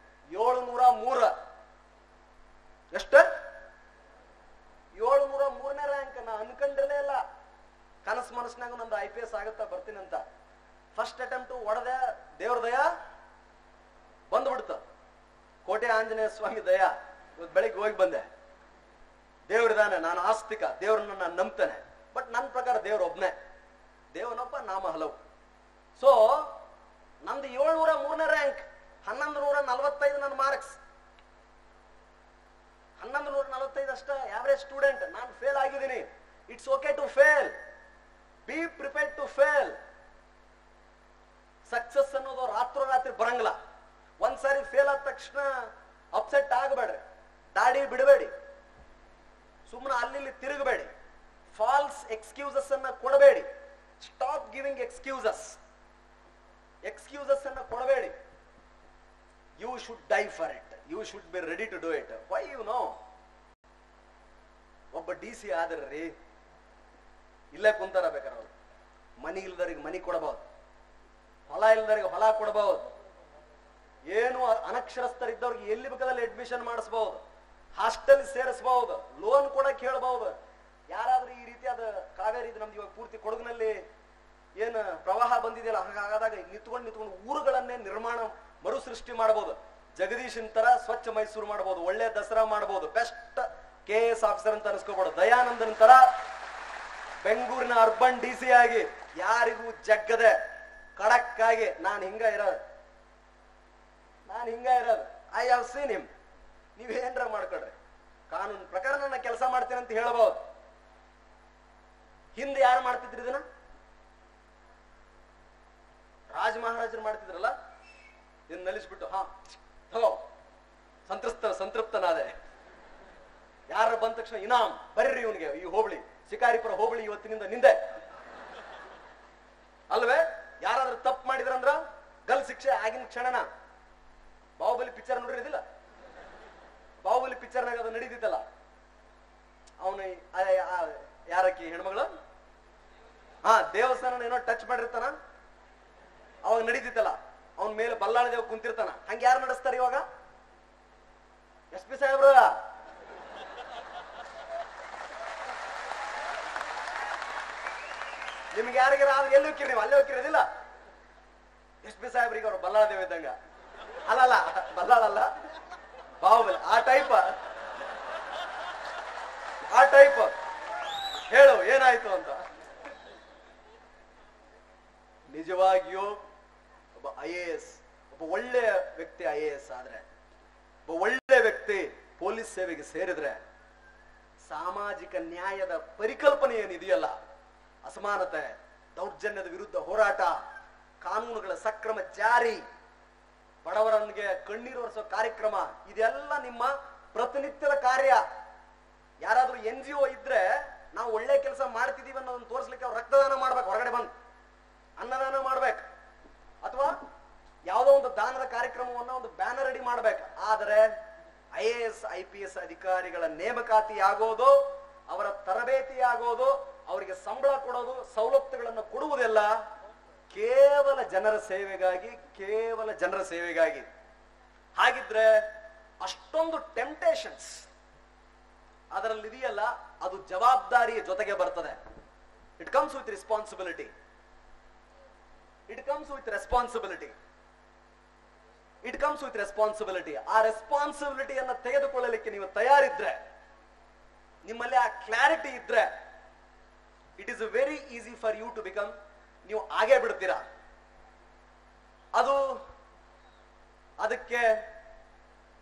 703. ಎಷ್ಟು? 703ನೇ ರ್ಯಾಂಕ್. ನಾ ಅನ್ಕೊಂಡಿರಲೇ ಇಲ್ಲ ಕನಸು ಮನಸ್ಸಿನಾಗ ನಂದು IPS ಆಗುತ್ತಾ ಬರ್ತೀನಿ ಅಂತ. ಫಸ್ಟ್ ಅಟೆಂಪ್ಟ್ ಒಡೆದೆ. ದೇವ್ರ ದಯ ಬಂದ್ಬಿಡ್ತು. ಕೋಟೆ ಆಂಜನೇಯ ಸ್ವಾಮಿ ದಯ. ಇವತ್ತು ಬೆಳಿಗ್ಗೆ ಹೋಗಿ ಬಂದೆ. ದೇವ್ರಿದಾನೆ, ನಾನು ಆಸ್ತಿಕ, ದೇವ್ರನ್ನ ನಾನು ನಂಬ್ತೇನೆ. ಬಟ್ ನನ್ನ ಪ್ರಕಾರ ದೇವ್ರ ಒಬ್ನೇ. ದೇವನೊಬ್ಬ, ನಾಮ ಹಲವು. ಸೊ ನಂದು 703ನೇ ರ್ಯಾಂಕ್. 1145 ನನ್ನ ಮಾರ್ಕ್ಸ್, 1145 ಅಷ್ಟ ಆವರೇಜ್ ಸ್ಟೂಡೆಂಟ್. ನಾನು ಫೇಲ್ ಆಗಿದ್ದೀನಿ. It's okay to fail, be prepared to fail. Success ಅನ್ನೋದು ರಾತ್ರೋರಾತ್ರಿ ಬರಂಗಿಲ್ಲ. ಒಂದ್ಸಾರಿ ಫೇಲ್ ಆದ ತಕ್ಷಣ ಅಪ್ಸೆಟ್ ಆಗಬೇಡ್ರಿ, ದಾಡಿ ಬಿಡಬೇಡಿ, ಸುಮ್ಮನೆ ಅಲ್ಲಿ ತಿರುಗಬೇಡಿ, ಫಾಲ್ಸ್ ಎಕ್ಸ್ಕ್ಯೂಸಸ್ ಅನ್ನ ಕೊಡಬೇಡಿ. ಸ್ಟಾಪ್ ಗಿವಿಂಗ್ ಎಕ್ಸ್ಕ್ಯೂಸಸ್ ಅನ್ನ ಕೊಡಬೇಡಿ. You should die for it, you should be ready to do it. Why you know, ಒಬ್ಬ DC ಆದ್ರಿ ಇಲ್ಲೇ ಕುಂತಾರ, ಬೇಕಾರೆ ಅವ್ರು ಮನಿ ಇಲ್ದರಿಗೆ ಮನಿ ಕೊಡಬಹುದು, ಹೊಲ ಇಲ್ದರಿಗೆ ಹೊಲ ಕೊಡಬಹುದು, ಏನು ಅನಕ್ಷರಸ್ಥರಿದ್ದವ್ರಿಗೆ ಎಲ್ಲಿ ಬೇಕಾದಲ್ಲಿ ಅಡ್ಮಿಷನ್ ಮಾಡಿಸಬಹುದು, ಹಾಸ್ಟೆಲ್ ಸೇರಿಸಬಹುದು, ಲೋನ್ ಕೂಡ ಕೇಳಬಹುದು. ಯಾರಾದ್ರೂ ಈ ರೀತಿಯಾದ ಕಾವೇರಿ, ನಮ್ದು ಇವಾಗ ಪೂರ್ತಿ ಕೊಡಗಿನಲ್ಲಿ ಏನು ಪ್ರವಾಹ ಬಂದಿದೆಯಲ್ಲ, ಹಾಗಾದಾಗ ನಿಂತ್ಕೊಂಡು ಊರುಗಳನ್ನೇ ನಿರ್ಮಾಣ ಮರುಸೃಷ್ಟಿ ಮಾಡಬಹುದು. ಜಗದೀಶನ್ ತರ ಸ್ವಚ್ಛ ಮೈಸೂರು ಮಾಡಬಹುದು, ಒಳ್ಳೆ ದಸರಾ ಮಾಡಬಹುದು, ಬೆಸ್ಟ್ KS ಆಫೀಸರ್ ಅಂತ ಅನ್ಸ್ಕೋಬಹುದು. ದಯಾನಂದನ್ ತರ ಬೆಂಗಳೂರಿನ ಅರ್ಬನ್ DC ಆಗಿ ಯಾರಿಗೂ ಜಗ್ಗದೆ ಖಡಕ್ ಆಗಿ ನಾನು ಹಿಂಗ ಇರೋದು. I have seen him. ನೀವೇನ್ರ ಮಾಡ್ಕೊಡ್ರಿ, ಕಾನೂನು ಪ್ರಕಾರ ನನ್ನ ಕೆಲಸ ಮಾಡ್ತೇನೆ ಅಂತ ಹೇಳಬಹುದು. ಹಿಂದೆ ಯಾರು ಮಾಡ್ತಿದ್ರಿ ಇದನ್ನ? ರಾಜ ಮಹಾರಾಜರು ಮಾಡ್ತಿದ್ರಲ್ಲ, ಇದನ್ನ ನಲಿಸ್ಬಿಟ್ಟು ತಗೋ ಸಂತೃಪ್ತನಾದೆ. ಯಾರ ಬಂದ ತಕ್ಷಣ ಇನಾಮ್ ಬರ್ರಿ ಇವನಿಗೆ, ಈ ಹೋಬಳಿ ಶಿಕಾರಿಪುರ ಹೋಬಳಿ ಇವತ್ತಿನಿಂದ ನಿಂದೆ ಅಲ್ವೇ? ಯಾರಾದ್ರೂ ತಪ್ಪು ಮಾಡಿದ್ರಂದ್ರ ಗಲ್ ಶಿಕ್ಷೆ ಆಗಿನ ಕ್ಷಣನ. ಬಾಹುಬಲಿ ಪಿಕ್ಚರ್ ನೋಡಿರೋದಿಲ್ಲ? ಬಾಹುಬಲಿ ಪಿಕ್ಚರ್ನಾಗ ಅದು ನಡೀತಿತ್ತಲ್ಲ, ಅವನು ಯಾರಕ್ಕಿ ಹೆಣ್ಮಗಳು ದೇವಸ್ಥಾನ ಏನೋ ಟಚ್ ಮಾಡಿರ್ತಾನ, ಅವಾಗ ನಡೀತಿತ್ತಲ್ಲ, ಅವನ ಮೇಲೆ ಬಲ್ಲಾಳ ದೇವ್ ಕುಂತಿರ್ತಾನ. ಹಂಗ ಯಾರು ನಡೆಸ್ತಾರ ಇವಾಗ? SP ಸಾಹೇಬ್ರ, ನಿಮ್ಗೆ ಯಾರಿಗಾರ ಆದ್ರೆ ಎಲ್ಲಿ ಹೋಗ್ತೀರಿ ನೀವು? ಅಲ್ಲೇ ಹೋಗ್ತಿರೋದಿಲ್ಲ. SP ಸಾಹೇಬ್ರಿಗೆ ಅವ್ರು ಬಲ್ಲಾಳ ದೇವ್ ಇದ್ದಂಗ. ಅಲ್ಲ ಬಲ್ಲಾಳ ಅಲ್ಲ, ಬಾಹುಬಲಿ ಆ ಟೈಪ್. ಹೇಳು ಏನಾಯ್ತು ಅಂತ. ನಿಜವಾಗಿಯೂ ಒಬ್ಬ IAS, ಒಬ್ಬ ಒಳ್ಳೆ ವ್ಯಕ್ತಿ IAS ಆದ್ರೆ, ಒಬ್ಬ ಒಳ್ಳೆ ವ್ಯಕ್ತಿ ಪೊಲೀಸ್ ಸೇವೆಗೆ ಸೇರಿದ್ರೆ, ಸಾಮಾಜಿಕ ನ್ಯಾಯದ ಪರಿಕಲ್ಪನೆ ಏನಿದೆಯಲ್ಲ, ಅಸಮಾನತೆ, ದೌರ್ಜನ್ಯದ ವಿರುದ್ಧ ಹೋರಾಟ, ಕಾನೂನುಗಳ ಸಕ್ರಮ ಜಾರಿ, ಬಡವರನ್ಗೆ ಕಣ್ಣೀರು ಒರೆಸೋ ಕಾರ್ಯಕ್ರಮ, ಇದೆಲ್ಲ ನಿಮ್ಮ ಪ್ರತಿನಿತ್ಯದ ಕಾರ್ಯ. ಯಾರಾದ್ರೂ NGO ಇದ್ರೆ ನಾವು ಒಳ್ಳೆ ಕೆಲಸ ಮಾಡ್ತಿದೀವಿ ಅನ್ನೋದನ್ನ ತೋರಿಸ್ಲಿಕ್ಕೆ ಅವ್ರು ರಕ್ತದಾನ ಮಾಡ್ಬೇಕು, ಹೊರಗಡೆ ಬಂದು ಅನ್ನದಾನ ಮಾಡ್ಬೇಕು, ಅಥವಾ ಯಾವುದೋ ಒಂದು ದಾನದ ಕಾರ್ಯಕ್ರಮವನ್ನ ಒಂದು ಬ್ಯಾನರ್ ರೆಡಿ ಮಾಡ್ಬೇಕು. ಆದರೆ IAS IPS ಅಧಿಕಾರಿಗಳ ನೇಮಕಾತಿ ಆಗೋದು, ಅವರ ತರಬೇತಿ ಆಗೋದು, ಅವರಿಗೆ ಸಂಬಳ ಕೊಡೋದು, ಸವಲತ್ತುಗಳನ್ನು ಕೊಡುವುದೆಲ್ಲ ಕೇವಲ ಜನರ ಸೇವೆಗಾಗಿ. ಹಾಗಿದ್ರೆ ಅಷ್ಟೊಂದು ಟೆಂಪ್ಟೇಷನ್ಸ್ ಅದರಲ್ಲಿ ಇದೆಯಲ್ಲ, ಅದು ಜವಾಬ್ದಾರಿಯ ಜೊತೆಗೆ ಬರ್ತದೆ. It comes with responsibility. ಆ ರೆಸ್ಪಾನ್ಸಿಬಿಲಿಟಿಯನ್ನು ತೆಗೆದುಕೊಳ್ಳಲಿಕ್ಕೆ ನೀವು ತಯಾರಿದ್ರೆ, ನಿಮ್ಮಲ್ಲಿ ಆ ಕ್ಲಾರಿಟಿ ಇದ್ರೆ, it is very easy for you to become, ನೀವು ಆಗೇ ಬಿಡ್ತೀರಾ. ಅದಕ್ಕೆ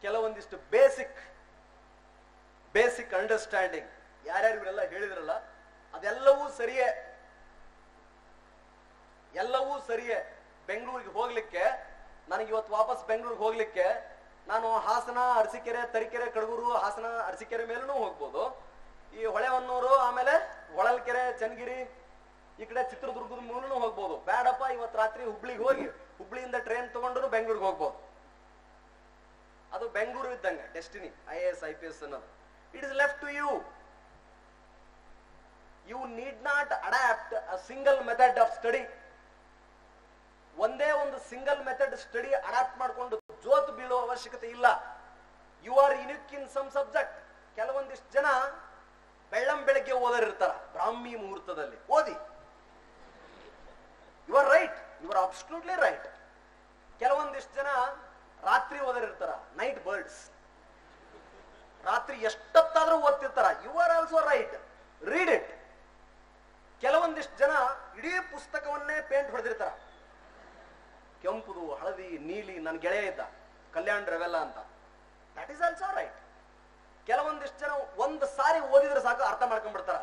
ಕೆಲವೊಂದಿಷ್ಟು ಬೇಸಿಕ್ ಅಂಡರ್ಸ್ಟ್ಯಾಂಡಿಂಗ್ ಯಾರ್ಯಾರು ಇವರೆಲ್ಲ ಹೇಳಿದ್ರಲ್ಲ, ಅದೆಲ್ಲವೂ ಸರಿಯೇ. ಬೆಂಗಳೂರಿಗೆ ಹೋಗ್ಲಿಕ್ಕೆ, ನನಗೆ ಇವತ್ತು ವಾಪಸ್ ಬೆಂಗಳೂರಿಗೆ ಹೋಗ್ಲಿಕ್ಕೆ ನಾನು ಹಾಸನ, ಅರಸೀಕೆರೆ, ತರೀಕೆರೆ, ಕಡಗೂರು, ಹಾಸನ, ಅರಸೀಕೆರೆ ಮೇಲೂ ಹೋಗ್ಬೋದು. ಈ ಹೊಳೆಹೊನ್ನೂರು, ಆಮೇಲೆ ಹೊಳಲ್ಕೆರೆ, ಚನ್ನಗಿರಿ, ಈ ಕಡೆ ಚಿತ್ರದುರ್ಗದ ಮೂಲೂ ಹೋಗ್ಬೋದು. ಬೇಡಪ್ಪ ಇವತ್ತು ರಾತ್ರಿ ಹುಬ್ಳಿಗೆ ಹೋಗಿ ಹುಬ್ಳಿಯಿಂದ ಟ್ರೈನ್ ತಗೊಂಡ್ರು ಬೆಂಗಳೂರಿಗೆ ಹೋಗ್ಬೋದು. ಅದು ಬೆಂಗಳೂರು ಇದ್ದಂಗೆ ಡೆಸ್ಟಿನಿ. IAS IPS ಅನ್ನೋದು it is left to you. You need not adopt a single method of study. ಒಂದೇ ಒಂದು ಸಿಂಗಲ್ ಮೆಥಡ್ ಸ್ಟಡಿ ಅಡಾಪ್ಟ್ ಮಾಡ್ಕೊಂಡು ಜೋತ್ ಬೀಳೋ ಅವಶ್ಯಕತೆ ಇಲ್ಲ. You are unique in some subject. ಕೆಲವೊಂದಿಷ್ಟು ಜನ ಬೆಳಗ್ಗೆ ಓದರಿರ್ತಾರ, ಬ್ರಾಹ್ಮಿ ಮುಹೂರ್ತದಲ್ಲಿ ಓದಿ. You are right, you are absolutely right. ಕೆಲವೊಂದಿಷ್ಟು ಜನ ರಾತ್ರಿ ಓದರಿರ್ತಾರ, ನೈಟ್ ಬರ್ಡ್ಸ್, ರಾತ್ರಿ ಎಷ್ಟೊತ್ತಾದ್ರೂ ಓದ್ತಿರ್ತಾರ. You are also right, read it. ಕೆಲವೊಂದಿಷ್ಟು ಜನ ಇಡೀ ಪುಸ್ತಕವನ್ನೇ ಪೇಂಟ್ ಹೊಡೆದಿರ್ತಾರ, ಕೆಂಪುದು, ಹಳದಿ, ನೀಲಿ, ನನ್ನ ಗೆಳೆಯ ಇದ್ದ ಕಲ್ಯಾಣ್ ರೆವೆಲ್ಲ ಅಂತ. That is also right. ಕೆಲವೊಂದಿಷ್ಟು ಜನ ಒಂದು ಸಾರಿ ಓದಿದ್ರೆ ಸಾಕು ಅರ್ಥ ಮಾಡ್ಕೊಂಡ್ಬಿಡ್ತಾರ,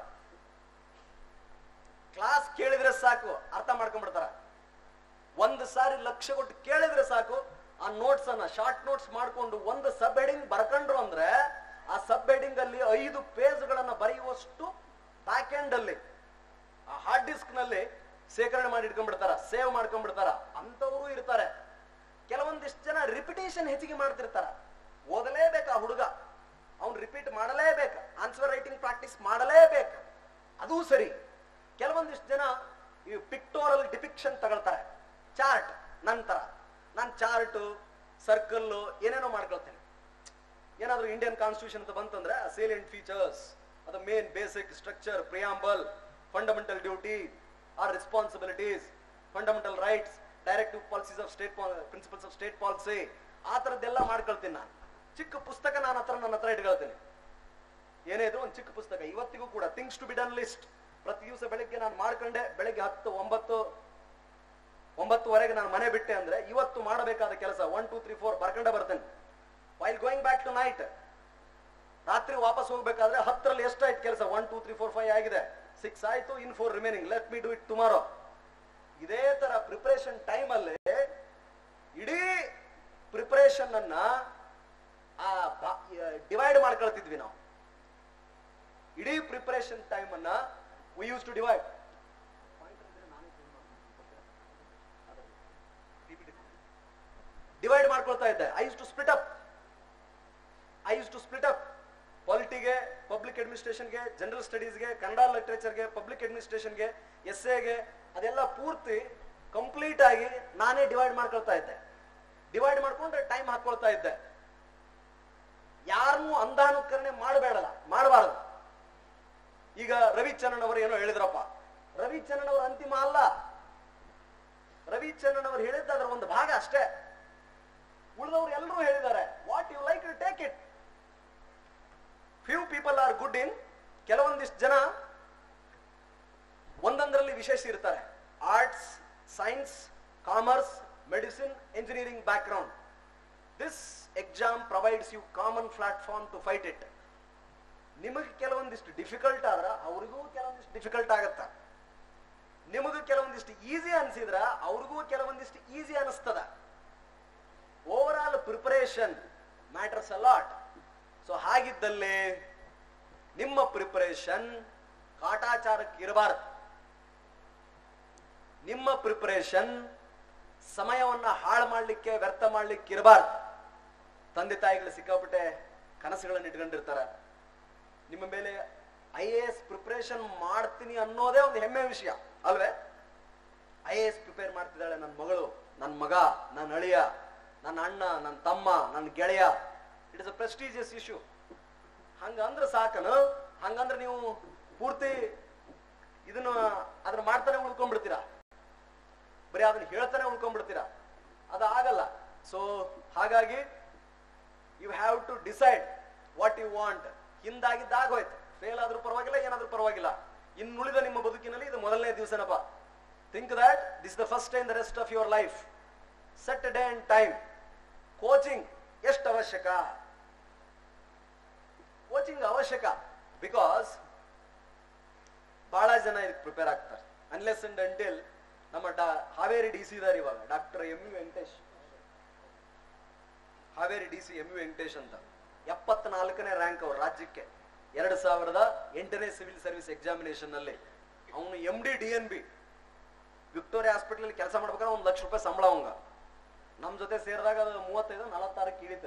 ಕ್ಲಾಸ್ ಕೇಳಿದ್ರೆ ಸಾಕು ಅರ್ಥ ಮಾಡ್ಕೊಂಡ್ಬಿಡ್ತಾರ. ಒಂದು ಸಾರಿ ಲಕ್ಷ ಕೊಟ್ಟು ಕೇಳಿದ್ರೆ ಸಾಕು ಆ ನೋಟ್ಸ್ ಅನ್ನ ಶಾರ್ಟ್ ನೋಟ್ಸ್ ಮಾಡ್ಕೊಂಡು ಒಂದು ಸಬ್ ಹೆಡಿಂಗ್ ಬರ್ಕೊಂಡ್ರು ಅಂದ್ರೆ ಆ ಸಬ್ ಹೆಡಿಂಗ್ ಅಲ್ಲಿ 5 ಪೇಜ್ಗಳನ್ನ ಬರೆಯುವಷ್ಟು ಬ್ಯಾಕ್ ಎಂಡ್ ಅಲ್ಲಿ ಆ ಹಾರ್ಡ್ ಡಿಸ್ಕ್ ನಲ್ಲಿ ಶೇಖರಣೆ ಮಾಡಿ ಇಟ್ಕೊಂಡ್ಬಿಡ್ತಾರ, ಸೇವ್ ಮಾಡ್ಕೊಂಡ್ಬಿಡ್ತಾರ. ಅಂತವರು ಇರ್ತಾರೆ. ಕೆಲವೊಂದಿಷ್ಟು ಜನ ರಿಪಿಟೇಷನ್ ಹೆಚ್ಚಿಗೆ ಮಾಡ್ತಿರ್ತಾರ. ಓದಲೇಬೇಕು ಆ ಹುಡುಗ, ಅವ್ನು ರಿಪೀಟ್ ಮಾಡಲೇಬೇಕು, ಆನ್ಸರ್ ರೈಟಿಂಗ್ ಪ್ರಾಕ್ಟೀಸ್ ಮಾಡಲೇಬೇಕು, ಅದು ಸರಿ. ಕೆಲವೊಂದಿಷ್ಟು ಜನ ಈ ಪಿಕ್ಟೋರಲ್ ಡಿಪಿಕ್ಷನ್ ತಗೊಳ್ತಾರೆ, ಚಾರ್ಟ್. ನಂತರ ನಾನು ಚಾರ್ಟ್ ಸರ್ಕಲ್ ಏನೇನೋ ಮಾಡ್ಕೊಳ್ತೇನೆ. ಏನಾದ್ರೂ ಇಂಡಿಯನ್ ಕಾನ್ಸ್ಟಿಟ್ಯೂಷನ್ ಅಂತ ಬಂತಂದ್ರೆ ಸೇಲಿಯಂಟ್ ಫೀಚರ್ಸ್, ಅದು main basic structure, preamble, fundamental duty or responsibilities, fundamental rights, directive policies of state, principles of state policy, ಆ ತರದ್ದೆಲ್ಲ ಮಾಡ್ಕೊಳ್ತೀನಿ ನಾನು. ಚಿಕ್ಕ ಪುಸ್ತಕ ನನ್ನ ಹತ್ರ ಇಟ್ಕೊಳ್ತೀನಿ. ಏನೇ ಇದ್ರು ಒಂದು ಚಿಕ್ಕ ಪುಸ್ತಕ. ಇವತ್ತಿಗೂ ಕೂಡ things to be done list ಪ್ರತಿ ದಿವಸ ಬೆಳಿಗ್ಗೆ ನಾನು ಮಾಡ್ಕೊಂಡೆ. ಬೆಳಿಗ್ಗೆ 9:09 ನಾನು ಮನೆ ಬಿಟ್ಟೆ ಅಂದ್ರೆ ಇವತ್ತು ಮಾಡಬೇಕಾದ ಕೆಲಸ 1 2 3 4 ಬರ್ಕೊಂಡೆ ಬರ್ತೇನೆ. While going back tonight, ರಾತ್ರಿ ವಾಪಸ್ ಹೋಗ್ಬೇಕಾದ್ರೆ 10ರಲ್ಲಿ ಎಷ್ಟಾಯ್ತು ಕೆಲಸ? 1 2 3 4 5 ಆಗಿದೆ, 6 ಆಯ್ತು, ಇನ್ 4 remaining, let me do it tomorrow. ಇದೇ ತರ ಪ್ರಿಪರೇಷನ್ ಟೈಮ್ ಅಲ್ಲಿ ಇಡೀ ಪ್ರಿಪರೇಷನ್ ಅನ್ನ ಡಿವೈಡ್ ಮಾಡ್ಕೊಳ್ತಿದ್ವಿ ನಾವು. ಇಡೀ ಪ್ರಿಪರೇಷನ್ ಟೈಮ್ ಅನ್ನ we used to divide. Divide ಮಾಡ್ಕೊಳ್ತಾ ಇದ್ದೆ. I use to split up ಪಾಲಿಟಿಗೆ, ಪಬ್ಲಿಕ್ ಅಡ್ಮಿನಿಸ್ಟ್ರೇಷನ್ಗೆ, ಜನರಲ್ ಸ್ಟಡೀಸ್ಗೆ, ಕನ್ನಡ ಲಿಟರೇಚರ್ಗೆ, ಪಬ್ಲಿಕ್ ಅಡ್ಮಿನಿಸ್ಟ್ರೇಷನ್ಗೆ, ಎಸ್ಎಗೆ, ಅದೆಲ್ಲ ಪೂರ್ತಿ ಕಂಪ್ಲೀಟ್ ಆಗಿ ನಾನೇ ಡಿವೈಡ್ ಮಾಡ್ಕೊಳ್ತಾ ಇದ್ದೆ. ಡಿವೈಡ್ ಮಾಡ್ಕೊಂಡ್ರೆ ಟೈಮ್ ಹಾಕೊಳ್ತಾ ಇದ್ದೆ. ಯಾರನ್ನೂ ಅಂಧಾನುಕರಣೆ ಮಾಡಬಾರದು. ಈಗ ರವಿಚಂದ್ರನ್ ಅವರು ಏನೋ ಹೇಳಿದ್ರಪ್ಪ, ರವಿಚಂದ್ರನ್ ಅವರು ಅಂತಿಮ ಅಲ್ಲ. ರವಿಚಂದ್ರನ್ ಅವರು ಹೇಳಿದ್ದ ಅದರ ಒಂದು ಭಾಗ ಅಷ್ಟೇ. ಉಳಿದವರು ಎಲ್ಲರೂ ಹೇಳಿದ್ದಾರೆ. What you like you take it. Few people are good in, ಕೆಲವೊಂದಿಷ್ಟು ಜನ ಒಂದೊಂದರಲ್ಲಿ ವಿಶೇಷ ಇರ್ತಾರೆ. Arts, science, commerce, medicine, engineering background. This exam provides you common platform to fight it. ನಿಮಗೆ ಕೆಲವೊಂದಿಷ್ಟು ಡಿಫಿಕಲ್ಟ್ ಆದ್ರ ಅವ್ರಿಗೂ ಕೆಲವೊಂದಿಷ್ಟು ಡಿಫಿಕಲ್ಟ್ ಆಗತ್ತ. ನಿಮಗೂ ಕೆಲವೊಂದಿಷ್ಟು ಈಸಿ ಅನ್ಸಿದ್ರ ಅವ್ರಿಗೂ ಕೆಲವೊಂದಿಷ್ಟು ಈಸಿ ಅನಿಸ್ತದ. Over all preparation matters a lot. So ಹಾಗಿದ್ದಲ್ಲಿ ನಿಮ್ಮ ಪ್ರಿಪರೇಷನ್ ಕಾಟಾಚಾರಕ್ಕೆ ಇರಬಾರದು. ನಿಮ್ಮ ಪ್ರಿಪರೇಷನ್ ಸಮಯವನ್ನ ಹಾಳು ಮಾಡ್ಲಿಕ್ಕೆ, ವ್ಯರ್ಥ ಮಾಡ್ಲಿಕ್ಕೆ ಇರಬಾರ್ದು. ತಂದೆ ತಾಯಿಗಳು ಸಿಕ್ಕಾಪಟ್ಟೆ ಕನಸುಗಳನ್ನು ಇಟ್ಕೊಂಡಿರ್ತಾರೆ. ನಿಮ್ಮ ಮೇಲೆ IAS ಪ್ರಿಪರೇಷನ್ ಮಾಡ್ತೀನಿ ಅನ್ನೋದೇ ಒಂದು ಹೆಮ್ಮೆ ವಿಷಯ ಅಲ್ವೇ? IAS ಪ್ರಿಪೇರ್ ಮಾಡ್ತಿದ್ದಾಳೆ ನನ್ನ ಮಗಳು, ನನ್ನ ಮಗ, ನನ್ನ ಅಳಿಯ, ನನ್ನ ಅಣ್ಣ, ನನ್ನ ತಮ್ಮ, ನನ್ನ ಗೆಳೆಯ. It is a prestigious issue. ಹಂಗಂದ್ರೆ ಸಾಕನು. ಹಂಗಂದ್ರೆ ನೀವು ಪೂರ್ತಿ ಅದನ್ನ ಮಾಡ್ತಾನೆ ಉಳ್ಕೊಂಡ್ಬಿಡ್ತೀರಾ, ಬರೀ ಅದನ್ನ ಹೇಳ್ತಾನೆ ಉಳ್ಕೊಂಡ್ಬಿಡ್ತೀರಾ. ಅದು ಆಗಲ್ಲ. ಸೊ ಹಾಗಾಗಿ you have to decide what you want. ಹಿಂದಾಗಿದ್ದಾಗೋಯ್ತು, ಫೇಲ್ ಆದ್ರೂ ಪರವಾಗಿಲ್ಲ, ಏನಾದ್ರೂ ಪರವಾಗಿಲ್ಲ. ಇನ್ನುಳಿದ ನಿಮ್ಮ ಬದುಕಿನಲ್ಲಿ ಇದು ಮೊದಲನೇ ದಿವಸನಪ್ಪ. Think that this the first day in the rest of your life. Set day and time. Coaching ಎಷ್ಟು ಅವಶ್ಯಕ? ಕೋಚಿಂಗ್ ಅವಶ್ಯಕ. ಬಿಕಾಸ್ ಬಹಳ ಜನ ಇದಕ್ಕೆ ಪ್ರಿಪೇರ್ ಆಗ್ತಾರೆ. ಅನ್ಲೆಸ್ ಅಂಡ್ ಅಂಟಿಲ್ ನಮ್ಮ ಹಾವೇರಿ DC ಇದಾರೆ ಇವಾಗ, doctor MU Venkatesh, Haveri DC MU Venkatesh ಅಂತ 74ನೇ ರ್ಯಾಂಕ್ ಅವರು ರಾಜ್ಯಕ್ಕೆ 2008ನೇ ಸಿವಿಲ್ ಸರ್ವಿಸ್ ಎಕ್ಸಾಮಿನೇಷನ್ ನಲ್ಲಿ. ಅವನು MD DNB ವಿಕ್ಟೋರಿಯಾ ಹಾಸ್ಪಿಟಲ್ ಕೆಲಸ ಮಾಡ್ಬೇಕಾದ್ರೆ ₹1 ಲಕ್ಷ ಸಂಬಳ. ಅವಂಗ ನಮ್ ಜೊತೆ ಸೇರಿದಾಗ ಅದು 35-46 ಇಳಿತ.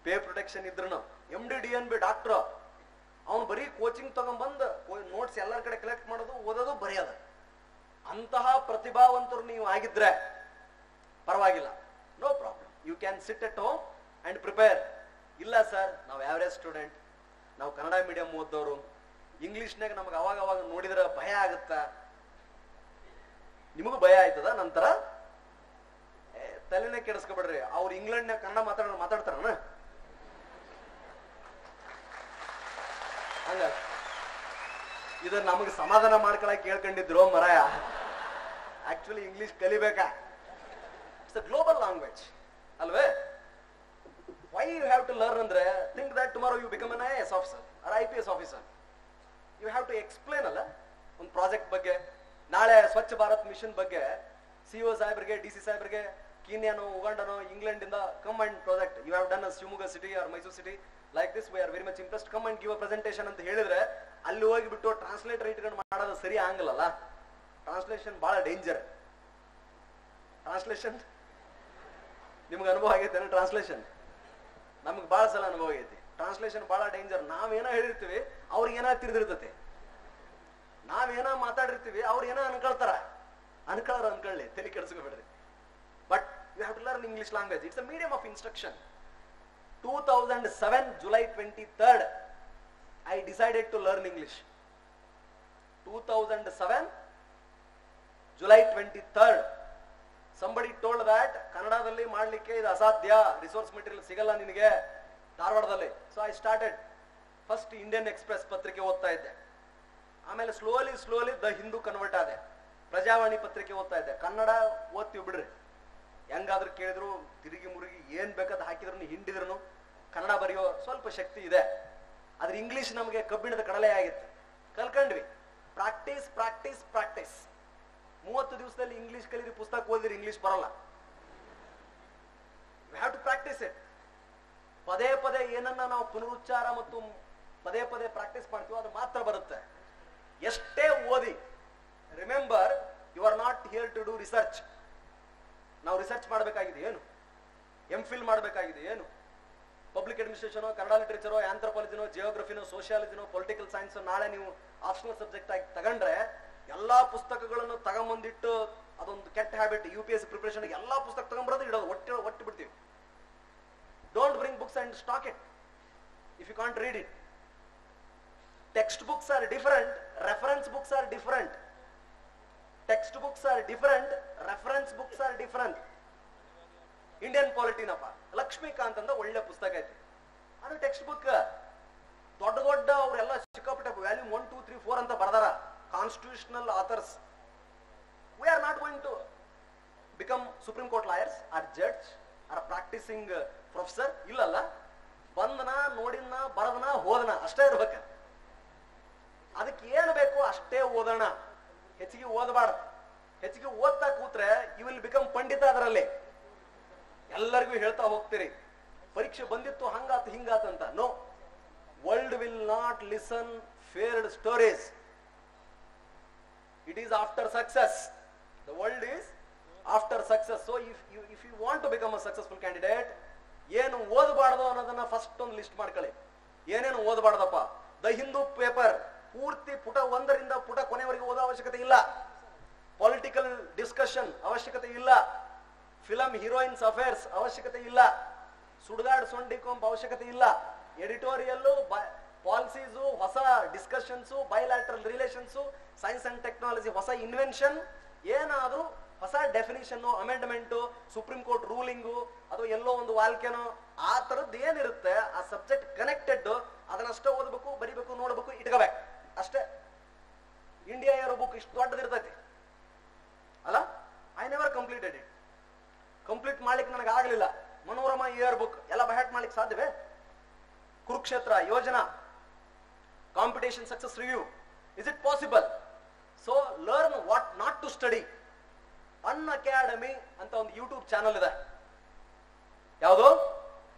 ಪೇ ಪ್ರೊಟೆಕ್ಷನ್ ಇದ್ರು. MD DNB doctor. ಅವನು ಬರೀ ಕೋಚಿಂಗ್ ತಗೊಂಡ್ಬಂದು ನೋಟ್ಸ್ ಎಲ್ಲರ ಕಡೆ ಕಲೆಕ್ಟ್ ಮಾಡೋದು, ಓದೋದು, ಬರೆಯೋದು. ಅಂತಹ ಪ್ರತಿಭಾವಂತರು ನೀವು ಆಗಿದ್ರೆ ಪರವಾಗಿಲ್ಲ, no problem. You can sit at home and prepare. ಇಲ್ಲ ಸರ್, ನಾವು ಆವರೇಜ್ ಸ್ಟೂಡೆಂಟ್, ನಾವು ಕನ್ನಡ ಮೀಡಿಯಂ ಓದೋರು, ಇಂಗ್ಲಿಷ್ನಾಗ ನಮಗೆ ಅವಾಗ ನೋಡಿದ್ರೆ ಭಯ ಆಗುತ್ತ. ನಿಮಗೂ ಭಯ ಆಯ್ತದ? ನಂತರ ತಲೆನೇ ಕೆಡಿಸ್ಕೊಬೇಡ್ರಿ. ಅವ್ರು ಇಂಗ್ಲೆಂಡ್ನಾಗ ಕನ್ನಡ ಮಾತಾಡ್ತಾರಣ ಹಂಗ. ಇದು ನಮಗೆ ಸಮಾಧಾನ ಮಾಡ್ಕೊಳಕ್ ಕೇಳ್ಕೊಂಡಿದ್ರು ಮರಾಯ. ಆಕ್ಚುಲಿ ಇಂಗ್ಲಿಷ್ ಕಲಿಬೇಕಾ? ಇಟ್ಸ್ ಅ ಗ್ಲೋಬಲ್ ಲ್ಯಾಂಗ್ವೇಜ್ ಅಲ್ವೇ. Why you have to learn ಅಂದ್ರೆ, think that tomorrow you become an IAS officer or IPS officer. You have to explain ಅಲ್ಲ ಒಂದು ಪ್ರಾಜೆಕ್ಟ್ ಬಗ್ಗೆ. ನಾಳೆ ಸ್ವಚ್ಛ ಭಾರತ್ ಮಿಷನ್ ಬಗ್ಗೆ CO ಸಾಹೇಬ್ರಿಗೆ, DC ಸಾಹೇಬ್ರಿಗೆ, ಕೀನ್ಯಾನೋ, ಉಗಾಂಡನೋ, ಇಂಗ್ಲೆಂಡ್ ಇಂದ come and project you have done a Shivamogga city or Mysuru city like this, we are very much impressed, come and give a presentation ಅಂತ ಹೇಳಿದ್ರೆ ಅಲ್ಲಿ ಹೋಗಿಬಿಟ್ಟು ಟ್ರಾನ್ಸ್ಲೇಟರ್ ಇಟ್ಕೊಂಡು ಮಾಡೋದು ಸರಿ ಆಗಲ್ಲ. ಟ್ರಾನ್ಸ್ಲೇಷನ್ ಬಹಳ ಡೇಂಜರ್. ಟ್ರಾನ್ಸ್ಲೇಷನ್ ನಿಮ್ಗೆ ಅನುಭವ ಆಗೈತೆ? ಟ್ರಾನ್ಸ್ಲೇಷನ್ ನಮ್ಗೆ ಬಹಳ ಸಲ ಅನುಭವ ಆಗೈತಿ. ಟ್ರಾನ್ಸ್ಲೇಷನ್ ಬಹಳ ಡೇಂಜರ್. ನಾವೇನೋ ಹೇಳಿರ್ತೀವಿ, ಅವ್ರಿಗೆ ಏನೋ ತಿಳಿದಿರ್ತೈತಿ. ನಾವೇನೋ ಮಾತಾಡಿರ್ತೀವಿ, ಅವ್ರು ಏನೋ ಅನ್ಕೊಳ್ತಾರ. ಅನ್ಕೊಳ್ಳಿ, ತಲೆ ಕೆಡಿಸ್ಕೊಬೇಡ್ರಿ. But you have to learn English language. It's a medium of instruction. 2007 July 23rd I decided to learn English. 2007 July 23rd somebody told that ಕನ್ನಡದಲ್ಲಿ ಮಾಡ್ಲಿಕ್ಕೆ ಇದು ಅಸಾಧ್ಯ, ರಿಸೋರ್ಸ್ ಮೆಟೀರಿಯಲ್ ಸಿಗಲ್ಲ ನಿನಗೆ ಧಾರವಾಡದಲ್ಲಿ. So I started. First Indian express ಪತ್ರಿಕೆ ಓದ್ತಾ ಇದ್ದೆ. ಆಮೇಲೆ ಸ್ಲೋಲಿ ದ ಹಿಂದೂ ಕನ್ವರ್ಟ್ ಆದೆ. ಪ್ರಜಾವಾಣಿ ಪತ್ರಿಕೆ ಓದ್ತಾ ಇದ್ದೆ. ಕನ್ನಡ ಓದ್ತೀವಿ ಬಿಡ್ರಿ, ಹೆಂಗಾದ್ರೂ ಕೇಳಿದ್ರು ತಿರುಗಿ ಮುರುಗಿ ಏನ್ ಬೇಕಾದ ಹಾಕಿದ್ರು ಹಿಂಡಿದ್ರು ಕನ್ನಡ ಬರೆಯೋ ಸ್ವಲ್ಪ ಶಕ್ತಿ ಇದೆ. ಆದ್ರೆ ಇಂಗ್ಲಿಷ್ ನಮಗೆ ಕಬ್ಬಿಣದ ಕಡಲೆ ಆಗಿತ್ತು. ಕಲ್ಕೊಂಡ್ವಿ. Practice practice practice. 30 ದಿವಸದಲ್ಲಿ ಇಂಗ್ಲಿಷ್ ಕಲೀರಿ, ಪುಸ್ತಕ ಓದಿರಿ, ಇಂಗ್ಲಿಷ್ ಬರಲ್ಲ. You have to practice it. ಪದೇ ಪದೇ ಏನನ್ನ ನಾವು ಪುನರುಚ್ಚಾರ ಮತ್ತು ಪದೇ ಪದೇ ಪ್ರಾಕ್ಟೀಸ್ ಮಾಡ್ತೀವೋ ಅದು ಮಾತ್ರ ಬರುತ್ತೆ. ಎಷ್ಟೇ ಓದಿ, remember you are not here to do research. ನಾವು ರಿಸರ್ಚ್ ಮಾಡಬೇಕಾಗಿದೆ ಏನು? MPhil ಮಾಡಬೇಕಾಗಿದೆ ಏನು? ಪಬ್ಲಿಕ್ ಅಡ್ಮಿನಿಸ್ಟ್ರೇಷನೋ, ಕನ್ನಡ ಲಿಟರೇಚರೋ, ಆಂಥ್ರೋಪಾಲಜಿನೋ, ಜಿಯೋಗ್ರಫಿನೋ, ಸೋಷಿಯಾಲಜಿನೋ, ಪೊಲಿಟಿಕಲ್ ಸೈನ್ಸ್ ನಾಳೆ ನೀವು ಆಪ್ಷನಲ್ ಸಬ್ಜೆಕ್ಟ್ ಆಗಿ ತಗೊಂಡ್ರೆ ಎಲ್ಲಾ ಪುಸ್ತಕಗಳನ್ನು ತಗೊಂಬಂದಿಟ್ಟು, ಅದೊಂದು ಕೆಟ್ಟ ಹ್ಯಾಬಿಟ್. UPSC ಪ್ರಿಪರೇಷನ್ ಎಲ್ಲಾ ಪುಸ್ತಕ ತಗೊಂಡ್ಬರೋದು ಇಡೋದು, ಒಟ್ಟು ಬಿಡ್ತೀವಿ. Don't bring books and stack it if you can't read it. Text books are different, reference books are different. Text books are different, reference books are different. Indian ಪಾಲಿಟಿನಪ್ಪ ಲಕ್ಷ್ಮೀಕಾಂತ್ ಅಂತ ಒಳ್ಳೆ ಪುಸ್ತಕ ಐತಿ, ಅದು ಟೆಕ್ಸ್ಟ್ ಬುಕ್. ದೊಡ್ಡ ಅವರೆಲ್ಲ ಸಿಕ್ಕಾಪಟ್ಟೆ ವ್ಯಾಲ್ಯೂಮ್ 1, 2, 3, 4 ಅಂತ ಬರ್ದಾರ. Constitutional authors. We are not going to become supreme court lawyers or judge or practicing professor. ಇಲ್ಲಲ್ಲ, ಬಂದನ, ನೋಡಿನ, ಬರದನ, ಹೋದನ ಅಷ್ಟೇ ಇರ್ಬೇಕ. ಅದಕ್ಕೆ ಏನು ಬೇಕು ಅಷ್ಟೇ ಓದೋಣ. ಹೆಚ್ಚಿಗೆ ಓದಬಾರ್ದು. ಹೆಚ್ಚಿಗೆ ಓದ್ತಾ ಕೂತ್ರೆ ಯು ವಿಲ್ ಬಿಕಮ್ ಪಂಡಿತ. ಅದರಲ್ಲಿ ಎಲ್ಲರಿಗೂ ಹೇಳ್ತಾ ಹೋಗ್ತೀರಿ ಪರೀಕ್ಷೆ ಬಂದಿತ್ತು ಹಂಗಾತ್ ಹಿಂಗಾತ್ ಅಂತ. No, world will not listen failed stories. It is after success. The world is after success. So if you want to become a successful candidate, ಏನು ಓದಬಾರ್ದು ಅನ್ನೋದನ್ನ ಫಸ್ಟ್ ಒಂದು ಲಿಸ್ಟ್ ಮಾಡ್ಕೊಳ್ಳಿ. ಏನೇನು ಓದಬಾರ್ದಪ್ಪ? ದ ಹಿಂದೂ ಪೇಪರ್ ಪೂರ್ತಿ ಪುಟ 1ರಿಂದ ಪುಟ ಕೊನೆವರೆಗೆ ಓದೋ ಅವಶ್ಯಕತೆ ಇಲ್ಲ. ಪೊಲಿಟಿಕಲ್ ಡಿಸ್ಕಷನ್ ಅವಶ್ಯಕತೆ ಇಲ್ಲ. ಫಿಲಂ ಹೀರೋಯಿನ್ಸ್ ಅಫೇರ್ಸ್ ಅವಶ್ಯಕತೆ ಇಲ್ಲ. ಸುಡ್ಗಾಡ್ ಸೊಂಡಿ ಕೊಂಬ್ ಅವಶ್ಯಕತೆ ಇಲ್ಲ. ಎಡಿಟೋರಿಯಲ್ಲು, ಪಾಲಿಸೀಸು, ಹೊಸ discussions, bilateral relations, science and technology, ಹೊಸ ಇನ್ವೆನ್ಷನ್, ಏನಾದ್ರೂ ಹೊಸ definition, amendment, supreme court ruling, ಅದು ಎಲ್ಲೋ ಒಂದು ವಾಲ್ಕೆನೋ, ಆ ತರದ್ದು ಏನಿರುತ್ತೆ ಆ ಸಬ್ಜೆಕ್ಟ್ ಕನೆಕ್ಟೆಡ್, ಅದನ್ನಷ್ಟೇ ಓದಬೇಕು, ಬರಿಬೇಕು, ನೋಡ್ಬೇಕು, ಇಟ್ಕೋಬೇಕು ಅಷ್ಟೇ. ಇಂಡಿಯಾ ಏರೋ ಬುಕ್ ಇಷ್ಟು ದೊಡ್ಡದಿರ್ತೈತಿ ಅಲ್ಲ. I never completed it. Complete ಮಾಡ್ಲಿಕ್ಕೆ ನನಗೆ ಆಗಲಿಲ್ಲ. ಮನೋರಮಾ ಇಯರ್ ಬುಕ್ ಎಲ್ಲ ಬಹ್ಯಾಟ್ ಮಾಡ್ಲಿಕ್ಕೆ ಸಾಧ್ಯವೇ? Kurukshetra Yojana, competition success review, is it possible? So learn what not to study. Unacademy ಅಂತ ಒಂದು ಯೂಟ್ಯೂಬ್ ಚಾನಲ್ ಇದೆ. ಯಾವುದು?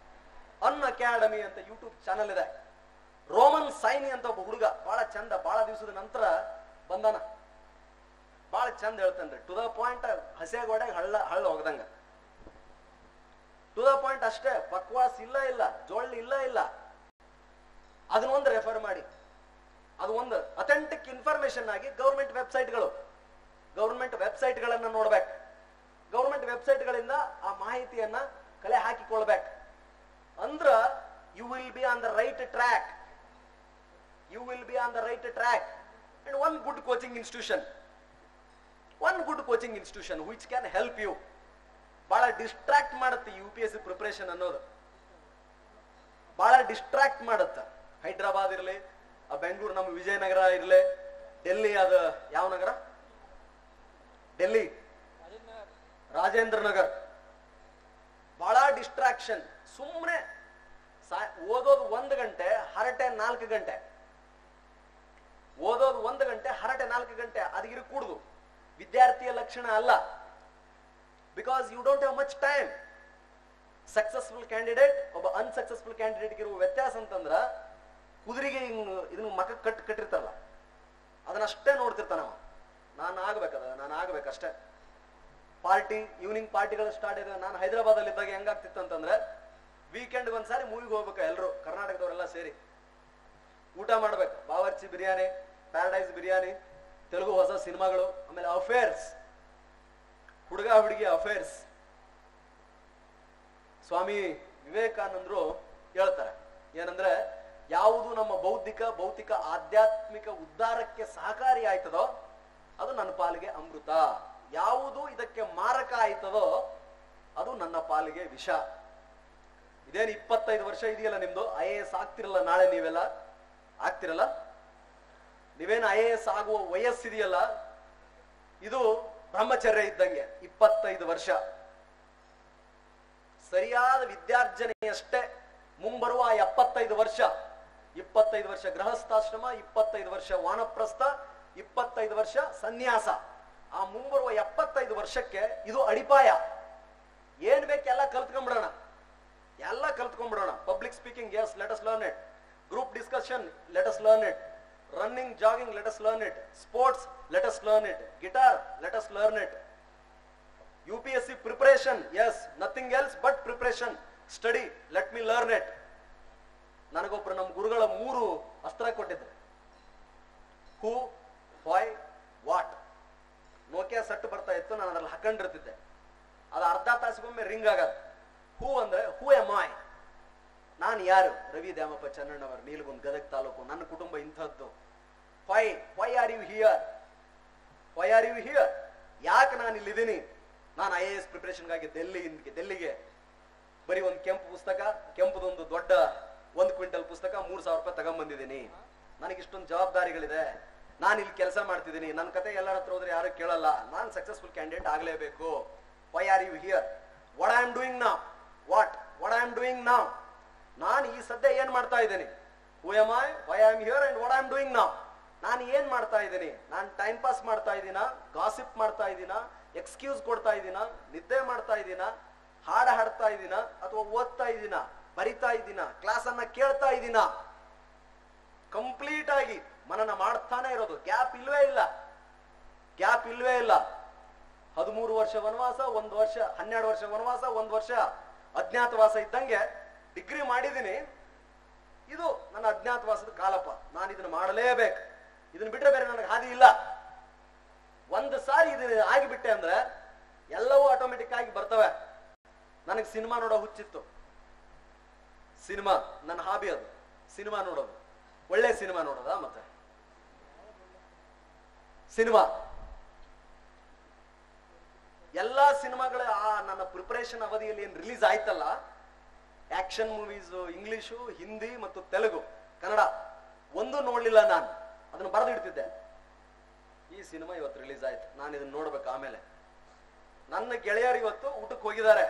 ಅನ್ ಅಕಾಡೆಮಿ ಅಂತ ಯೂಟ್ಯೂಬ್ ಚಾನಲ್ ಇದೆ. ರೋಮನ್ ಸೈನಿ ಅಂತ ಒಬ್ಬ ಹುಡುಗ, ಬಹಳ ಚಂದ, ಬಹಳ ದಿವಸದ ನಂತರ ಬಂದಾನ. ಬಹಳ ಚಂದ ಹೇಳ್ತಾನ್ರಿ. ಟು ದ ಪಾಯಿಂಟ್, ಹಸೆ ಗೋಡೆಗೆ ಹಳ್ಳ ಹೋಗದಂಗ. ಟು ದ ಪಾಯಿಂಟ್ ಅಷ್ಟೇ. ಬಕ್ವಾಸ್ ಇಲ್ಲ, ಜೋಳ್ಳಿ ಇಲ್ಲ. ಅದನ್ನೊಂದು ರೆಫರ್ ಮಾಡಿ. ಅದು ಒಂದು ಅಥೆಂಟಿಕ್ ಇನ್ಫಾರ್ಮೇಶನ್ ಆಗಿ ಗೌರ್ಮೆಂಟ್ ವೆಬ್ಸೈಟ್ಗಳನ್ನ ನೋಡ್ಬೇಕು. ಗೌರ್ಮೆಂಟ್ ವೆಬ್ಸೈಟ್ಗಳಿಂದ ಆ ಮಾಹಿತಿಯನ್ನ ಕಲೆ ಹಾಕಿಕೊಳ್ಬೇಕು. ಅಂದ್ರ you will be on the right track. And one good coaching institution which can help you. ಬಹಳ ಡಿಸ್ಟ್ರಾಕ್ಟ್ ಮಾಡುತ್ತೆ UPSC ಪ್ರಿಪರೇಷನ್ ಅನ್ನೋದು. ಬಹಳ ಡಿಸ್ಟ್ರಾಕ್ಟ್ ಮಾಡುತ್ತೆ. ಹೈದರಾಬಾದ್ ಇರಲಿ, ಬೆಂಗಳೂರು ನಮ್ಮ ವಿಜಯನಗರ ಇರಲಿ, ಡೆಲ್ಲಿ, ಅದು ಯಾವ ನಗರ? ಡೆಲ್ಲಿ ರಾಜೇಂದ್ರ ನಗರ್, ಬಹಳ ಡಿಸ್ಟ್ರಾಕ್ಷನ್. ಸುಮ್ಮನೆ ಓದೋದು 1 ಗಂಟೆ, ಹರಟೆ 4 ಗಂಟೆ. ಓದೋದು 1 ಗಂಟೆ, ಹರಟೆ 4 ಗಂಟೆ. ಅದಗಿರಿ ಕೂಡುದು ವಿದ್ಯಾರ್ಥಿಯ ಲಕ್ಷಣ ಅಲ್ಲ. Because you don't have much time. Successful candidate ಒಬ್ಬ ಅನ್ಸಕ್ಸಸ್ಫುಲ್ ಕ್ಯಾಂಡಿಡೇಟ್ ಇರುವ ವ್ಯತ್ಯಾಸ ಅಂತಂದ್ರ, ಕುದುರೆಗೆ ಇದನ್ನ ಮಕ್ಕ ಕಟ್ಟಿರ್ತಾರಲ್ಲ, ಅದನ್ನಷ್ಟೇ ನೋಡ್ತಿರ್ತಾನವ. ನಾನು ಆಗ್ಬೇಕಷ್ಟೇ. ಪಾರ್ಟಿ, ಈವ್ನಿಂಗ್ ಪಾರ್ಟಿಗಳು ಸ್ಟಾರ್ಟ್ ಇದೆ. ನಾನು ಹೈದರಾಬಾದ್ ಅಲ್ಲಿ ಇದ್ದಾಗ ಹೆಂಗಾಗ್ತಿತ್ತು ಅಂತಂದ್ರೆ, ವೀಕೆಂಡ್ ಒಂದ್ಸಾರಿ ಮೂವಿಗೆ ಹೋಗ್ಬೇಕು ಎಲ್ರು, ಕರ್ನಾಟಕದವರೆಲ್ಲ ಸೇರಿ ಊಟ ಮಾಡ್ಬೇಕು. ಬಾವರ್ಚಿ ಬಿರಿಯಾನಿ, ಪ್ಯಾರಡೈಸ್ ಬಿರಿಯಾನಿ, ತೆಲುಗು ಹೊಸ ಸಿನಿಮಾಗಳು, ಆಮೇಲೆ ಅಫೇರ್ಸ್, ಹುಡುಗ ಹುಡುಗಿ ಅಫೇರ್ಸ್. ಸ್ವಾಮಿ ವಿವೇಕಾನಂದರು ಹೇಳ್ತಾರೆ ಏನಂದ್ರೆ, ಯಾವುದು ನಮ್ಮ ಭೌತಿಕ ಆಧ್ಯಾತ್ಮಿಕ ಉದ್ಧಾರಕ್ಕೆ ಸಹಕಾರಿ ಆಯ್ತದೋ ಅದು ನನ್ನ ಪಾಲಿಗೆ ಅಮೃತ, ಯಾವುದು ಇದಕ್ಕೆ ಮಾರಕ ಆಯ್ತದೋ ಅದು ನನ್ನ ಪಾಲಿಗೆ ವಿಷ. ಇದೇನು 25 ವರ್ಷ ಇದೆಯಲ್ಲ ನಿಮ್ದು, IAS ಆಗ್ತಿರಲ್ಲ ನಾಳೆ, ನೀವೆಲ್ಲ ಆಗ್ತಿರಲ್ಲ, ನೀವೇನು IAS ಆಗುವ ವಯಸ್ಸಿದೆಯಲ್ಲ, ಇದು ಬ್ರಹ್ಮಚರ್ಯ ಇದ್ದಂಗೆ. 25 ವರ್ಷ ಸರಿಯಾದ ವಿದ್ಯಾರ್ಜನೆಯಷ್ಟೇ. ಮುಂಬರುವ 75 ವರ್ಷ, 25 ವರ್ಷ ಗೃಹಸ್ಥಾಶ್ರಮ, 25 ವರ್ಷ ವಾನಪ್ರಸ್ಥ, 25 ವರ್ಷ ಸನ್ಯಾಸ. ಆ ಮುಂಬರುವ 75 ವರ್ಷಕ್ಕೆ ಇದು ಅಡಿಪಾಯ. ಏನ್ ಬೇಕು ಎಲ್ಲ ಕಲ್ತ್ಕೊಂಡ್ಬಿಡೋಣ, public speaking, yes, let us learn it. Group discussion, let us learn it. Running, jogging, let us learn it. Sports, let us learn it. Guitar, let us learn it. UPSC preparation, yes, nothing else but preparation. Study, let me learn it. ನನಗೊಬ್ರು ನಮ್ಮ ಗುರುಗಳ 3 ಅಸ್ತ್ರ ಕೊಟ್ಟಿದ್ರು. ಹೂ, Y, what. Nokia set ಬರ್ತಾ ಇತ್ತು, ನಾನು ಅದ್ರಲ್ಲಿ ಹಾಕೊಂಡಿರ್ತಿದ್ದೆ. ಅದು ಅರ್ಧ ತಾಸಿಗೊಮ್ಮೆ ರಿಂಗ್ ಆಗದು. ಹೂ ಅಂದ್ರೆ ಹೂ ಎಮ್ ಐ, ನಾನು ಯಾರು? ರವಿ ದ್ಯಾಮಪ್ಪ ಚನ್ನಣ್ಣವರು, ನೀಲಗುಂದ್, ಗದಗ ತಾಲೂಕು, ನನ್ನ ಕುಟುಂಬ ಇಂಥದ್ದು. ವೈ ಆರ್ ಯು ಹಿಯರ್, ಯಾಕೆ ನಾನು ಇಲ್ಲಿದ್ದೀನಿ? ನಾನು IAS ಪ್ರಿಪರೇಷನ್ಗಾಗಿ ಡೆಲ್ಲಿಗೆ ಬರೀ ಒಂದು ಕೆಂಪು ಪುಸ್ತಕ, ಕೆಂಪುದೊಂದು ದೊಡ್ಡ 1 ಕ್ವಿಂಟಲ್ ಪುಸ್ತಕ, 3,000 ರೂಪಾಯಿ ತಗೊಂಡ್ಬಂದಿದ್ದೀನಿ. ನನಗೆ ಇಷ್ಟೊಂದು ಜವಾಬ್ದಾರಿಗಳಿದೆ, ನಾನು ಇಲ್ಲಿ ಕೆಲಸ ಮಾಡ್ತಿದ್ದೀನಿ. ನನ್ನ ಕತೆ ಎಲ್ಲರ ಹತ್ರ ಹೋದ್ರೆ ಯಾರು ಕೇಳಲ್ಲ. ನಾನು ಸಕ್ಸಸ್ಫುಲ್ ಕ್ಯಾಂಡಿಡೇಟ್ ಆಗಲೇಬೇಕು. Why are you here? What I am doing now? What I am doing now? ನಾನು ಈ ಸದ್ಯ ಏನ್ ಮಾಡ್ತಾ ಇದ್ದೀನಿ? Who am I, why I am here and what I am doing now? ನಾನು ಏನ್ ಮಾಡ್ತಾ ಇದ್ದೀನಿ? ನಾನು ಟೈಮ್ ಪಾಸ್ ಮಾಡ್ತಾ ಇದ್ದೀನಾ? ಗಾಸಿಪ್ ಮಾಡ್ತಾ ಇದ್ದೀನಾ? ಎಕ್ಸ್ಕ್ಯೂಸ್ ಕೊಡ್ತಾ ಇದ್ದೀನಾ? ನಿದ್ದೆ ಮಾಡ್ತಾ ಇದ್ದೀನಾ? ಹಾಡ್ತಾ ಇದ್ದೀನಾ? ಅಥವಾ ಓದ್ತಾ ಇದ್ದೀನಾ? ಬರಿತಾ ಇದ್ದೀನಾ? ಕ್ಲಾಸ್ ಅನ್ನ ಕೇಳ್ತಾ ಇದ್ದೀನಾ? ಕಂಪ್ಲೀಟ್ ಆಗಿ ಮನನ ಮಾಡ್ತಾನೆ ಇರೋದು. ಗ್ಯಾಪ್ ಇಲ್ವೇ ಇಲ್ಲ. 13 ವರ್ಷ ವನವಾಸ, 1 ವರ್ಷ, 12 ವರ್ಷ ವನವಾಸ, 1 ವರ್ಷ ಅಜ್ಞಾತವಾಸ ಇದ್ದಂಗೆ ಡಿಗ್ರಿ ಮಾಡಿದ್ದೀನಿ. ಇದು ನನ್ನ ಅಜ್ಞಾತವಾಸದ ಕಾಲಪ್ಪ. ನಾನು ಇದನ್ನ ಮಾಡಲೇಬೇಕು. ಇದನ್ನ ಬಿಟ್ರೆ ಬೇರೆ ನನಗೆ ಹಾದಿ ಇಲ್ಲ. ಒಂದು ಸಾರಿ ಇದನ್ನ ಆಗಿಬಿಟ್ಟೆ ಅಂದ್ರೆ ಎಲ್ಲವೂ ಆಟೋಮೆಟಿಕ್ ಆಗಿ ಬರ್ತವೆ. ನನಗೆ ಸಿನಿಮಾ ನೋಡೋ ಹುಚ್ಚಿತ್ತು. ಸಿನಿಮಾ ನನ್ನ ಹಾಬಿ, ಅದು ಸಿನಿಮಾ ನೋಡೋದು. ಒಳ್ಳೆ ಸಿನಿಮಾ ನೋಡೋದ? ಮತ್ತೆ ಸಿನಿಮಾ, ಎಲ್ಲಾ ಸಿನಿಮಾಗಳ ನನ್ನ ಪ್ರಿಪರೇಷನ್ ಅವಧಿಯಲ್ಲಿ ಏನ್ ರಿಲೀಸ್ ಆಯ್ತಲ್ಲ, ಆಕ್ಷನ್ ಮೂವೀಸ್, ಇಂಗ್ಲಿಷು, ಹಿಂದಿ ಮತ್ತು ತೆಲುಗು, ಕನ್ನಡ ಒಂದು ನೋಡ್ಲಿಲ್ಲ. ನಾನು ಅದನ್ನು ಬರೆದಿಡ್ತಿದ್ದೆ. ಈ ಸಿನಿಮಾ ಇವತ್ತು ರಿಲೀಸ್ ಆಯ್ತು, ನಾನು ಇದನ್ನ ನೋಡ್ಬೇಕು. ಆಮೇಲೆ ನನ್ನ ಗೆಳೆಯರು ಇವತ್ತು ಊಟಕ್ಕೆ ಹೋಗಿದ್ದಾರೆ.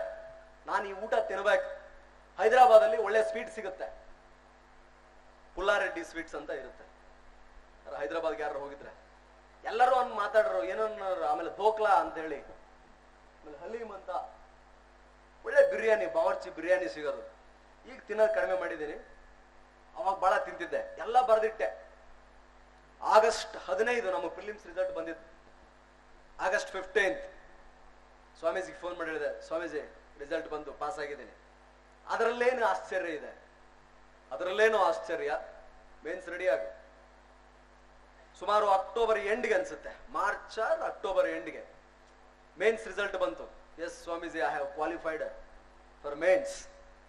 ನಾನು ಈ ಊಟ ತಿನ್ಬೇಕು. ಹೈದರಾಬಾದಲ್ಲಿ ಒಳ್ಳೆ ಸ್ವೀಟ್ ಸಿಗುತ್ತೆ, ಪುಲ್ಲಾರೆಡ್ಡಿ ಸ್ವೀಟ್ಸ್ ಅಂತ ಇರುತ್ತೆ. ಹೈದರಾಬಾದ್ಗೆ ಯಾರು ಹೋಗಿದ್ರೆ ಎಲ್ಲರೂ ಅನ್ ಮಾತಾಡ್ರು, ಏನನ್ನೋರು. ಆಮೇಲೆ ಧೋಕ್ಲಾ ಅಂತ ಹೇಳಿ, ಆಮೇಲೆ ಹಲೀಮ್ ಅಂತ ಒಳ್ಳೆ ಬಿರಿಯಾನಿ, ಬಾವರ್ಚಿ ಬಿರಿಯಾನಿ ಸಿಗೋದು. ಈಗ ತಿನ್ನೋದು ಕಡಿಮೆ ಮಾಡಿದ್ದೀನಿ. ಅವಾಗ ಬಹಳ ತಿಂತಿದ್ದೆ. ಎಲ್ಲ ಬರೆದಿಟ್ಟೆ. ಆಗಸ್ಟ್ 15 ನಮ್ಮ ಪ್ರಿಲಿಮ್ಸ್ ರಿಸಲ್ಟ್ ಬಂದಿತ್ತು. ಆಗಸ್ಟ್ 15 ಸ್ವಾಮೀಜಿಗೆ ಫೋನ್ ಮಾಡಿ ಹೇಳಿದೆ, ಸ್ವಾಮೀಜಿ ರಿಸಲ್ಟ್ ಬಂದು ಪಾಸ್ ಆಗಿದ್ದೀನಿ. ಅದರಲ್ಲೇನು ಆಶ್ಚರ್ಯ, ಮೇನ್ಸ್ ರೆಡಿ ಆಗ ಸುಮಾರು ಅಕ್ಟೋಬರ್ ಎಂಡ್ಗೆ ಅನ್ಸುತ್ತೆ, ಮಾರ್ಚ್ ಅಕ್ಟೋಬರ್ ಎಂಡ್ಗೆ ಮೇನ್ಸ್ ರಿಸಲ್ಟ್ ಬಂತು. Yes Swamiji, I have qualified for mains.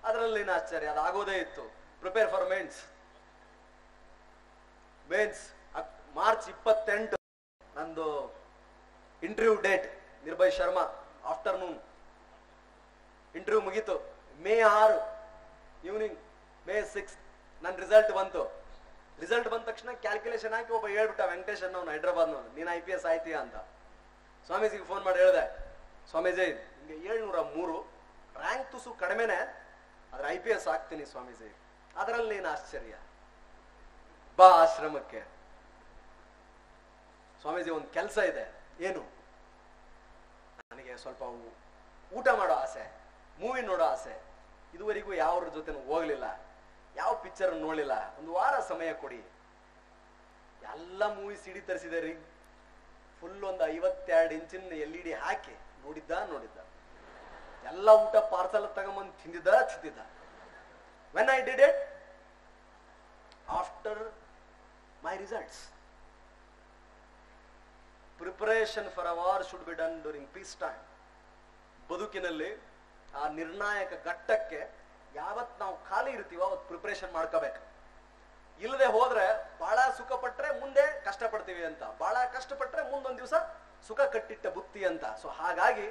ಅದರಲ್ಲೇನು ಆಶ್ಚರ್ಯ, ಅದಾಗೋದೇ ಇತ್ತು. Prepare for mains. ಮಾರ್ಚ್ 28 ನಂದು interview date. Nirbhay Sharma afternoon interview ಮುಗೀತು. ಮೇ 6 ಈವ್ನಿಂಗ್, ಮೇ 6 ನನ್ನ ರಿಸಲ್ಟ್ ಬಂತು. ರಿಸಲ್ಟ್ ಬಂದ ತಕ್ಷಣ ಕ್ಯಾಲ್ಕುಲೇಷನ್ ಹಾಕಿ ಒಬ್ಬ ಹೇಳ್ಬಿಟ್ಟ, ವೆಂಕಟೇಶ್ ಅನ್ನೋನು, ಹೈದ್ರಾಬಾದ್ನವನು, ನೀನು IPS ಆಯ್ತೀಯಾ ಅಂತ. ಸ್ವಾಮೀಜಿಗೆ ಫೋನ್ ಮಾಡಿ ಹೇಳಿದೆ, ಸ್ವಾಮೀಜಿ ಹಿಂಗೆ 703 ರ್ಯಾಂಕ್ ತುಸು ಕಡಿಮೆನೆ, ಆದ್ರೆ IPS ಆಗ್ತೀನಿ ಸ್ವಾಮೀಜಿ. ಅದರಲ್ಲೇನು ಆಶ್ಚರ್ಯ, ಬಾ ಆಶ್ರಮಕ್ಕೆ. ಸ್ವಾಮೀಜಿ ಒಂದು ಕೆಲಸ ಇದೆ. ಏನು? ನನಗೆ ಸ್ವಲ್ಪ ಊಟ ಮಾಡೋ ಆಸೆ, ಮೂವಿ ನೋಡೋ ಆಸೆ. ಇದುವರೆಗೂ ಯಾವ್ರ ಜೊತೆ ಹೋಗ್ಲಿಲ್ಲ, ಯಾವ ಪಿಕ್ಚರ್ ನೋಡ್ಲಿಲ್ಲ, ಒಂದು ವಾರ ಸಮಯ ಕೊಡಿ. ಎಲ್ಲ ಮೂವಿ ಸಿಡಿ ತರಿಸಿದೆ ರೀ, ಫುಲ್ ಒಂದು 52 ಇಂಚಿನ LED ಹಾಕಿ ನೋಡಿದ್ದ. ಎಲ್ಲ ಊಟ ಪಾರ್ಸಲ್ ತಗೊಂಬಂದು ತಿಂದಿದ್ದ. When I did it after my results. Preparation for a war should be done during peace time. ಬದುಕಿನಲ್ಲಿ ಆ ನಿರ್ಣಾಯಕ ಘಟ್ಟಕ್ಕೆ ಯಾವತ್ ನಾವು ಖಾಲಿ ಇರ್ತೀವೋ ಅವತ್ತು ಪ್ರಿಪರೇಷನ್ ಮಾಡ್ಕೋಬೇಕು. ಇಲ್ಲದೆ ಹೋದ್ರೆ ಬಹಳ ಸುಖ ಪಟ್ರೆ ಮುಂದೆ ಕಷ್ಟಪಡ್ತೀವಿ ಅಂತ, ಬಹಳ ಕಷ್ಟಪಟ್ರೆ ಮುಂದೊಂದ್ ದಿವಸ ಸುಖ ಕಟ್ಟಿಟ್ಟ ಬುತ್ತಿ ಅಂತ. ಸೊ ಹಾಗಾಗಿ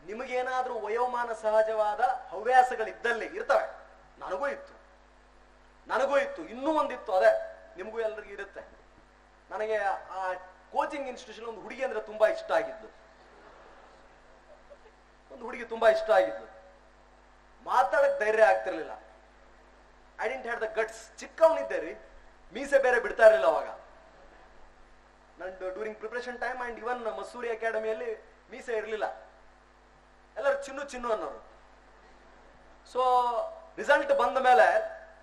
ನಿಮಗೇನಾದ್ರೂ ವಯೋಮಾನ ಸಹಜವಾದ ಹವ್ಯಾಸಗಳಿದ್ದಲ್ಲಿ ಇರ್ತವೆ. ನನಗೂ ಇತ್ತು, ಇನ್ನೂ ಒಂದಿತ್ತು, ಅದೇ ನಿಮಗೂ ಎಲ್ರಿಗೂ ಇರುತ್ತೆ. ನನಗೆ ಆ ಕೋಚಿಂಗ್ ಇನ್ಸ್ಟಿಟ್ಯೂಷನ್ ಒಂದು ಹುಡುಗಿ ಅಂದ್ರೆ ತುಂಬಾ ಇಷ್ಟ ಆಗಿದ್ದು. ಮಾತಾಡಕ್ ಧೈರ್ಯ ಆಗ್ತಿರ್ಲಿಲ್ಲ. I didn't have the guts. ಚಿಕ್ಕವನಿದ್ದೆ ರೀ, ಮೀಸೆ ಬೇರೆ ಬಿಡ್ತಾ ಇರಲಿಲ್ಲ ಅವಾಗ. ನಂದು during preparation time and even Mussoorie ಅಕಾಡೆಮಿಯಲ್ಲಿ ಮೀಸೆ ಇರಲಿಲ್ಲ. ಎಲ್ಲರೂ ಚಿನ್ನು ಅನ್ನೋರು. ಸೊ ರಿಸಲ್ಟ್ ಬಂದ ಮೇಲೆ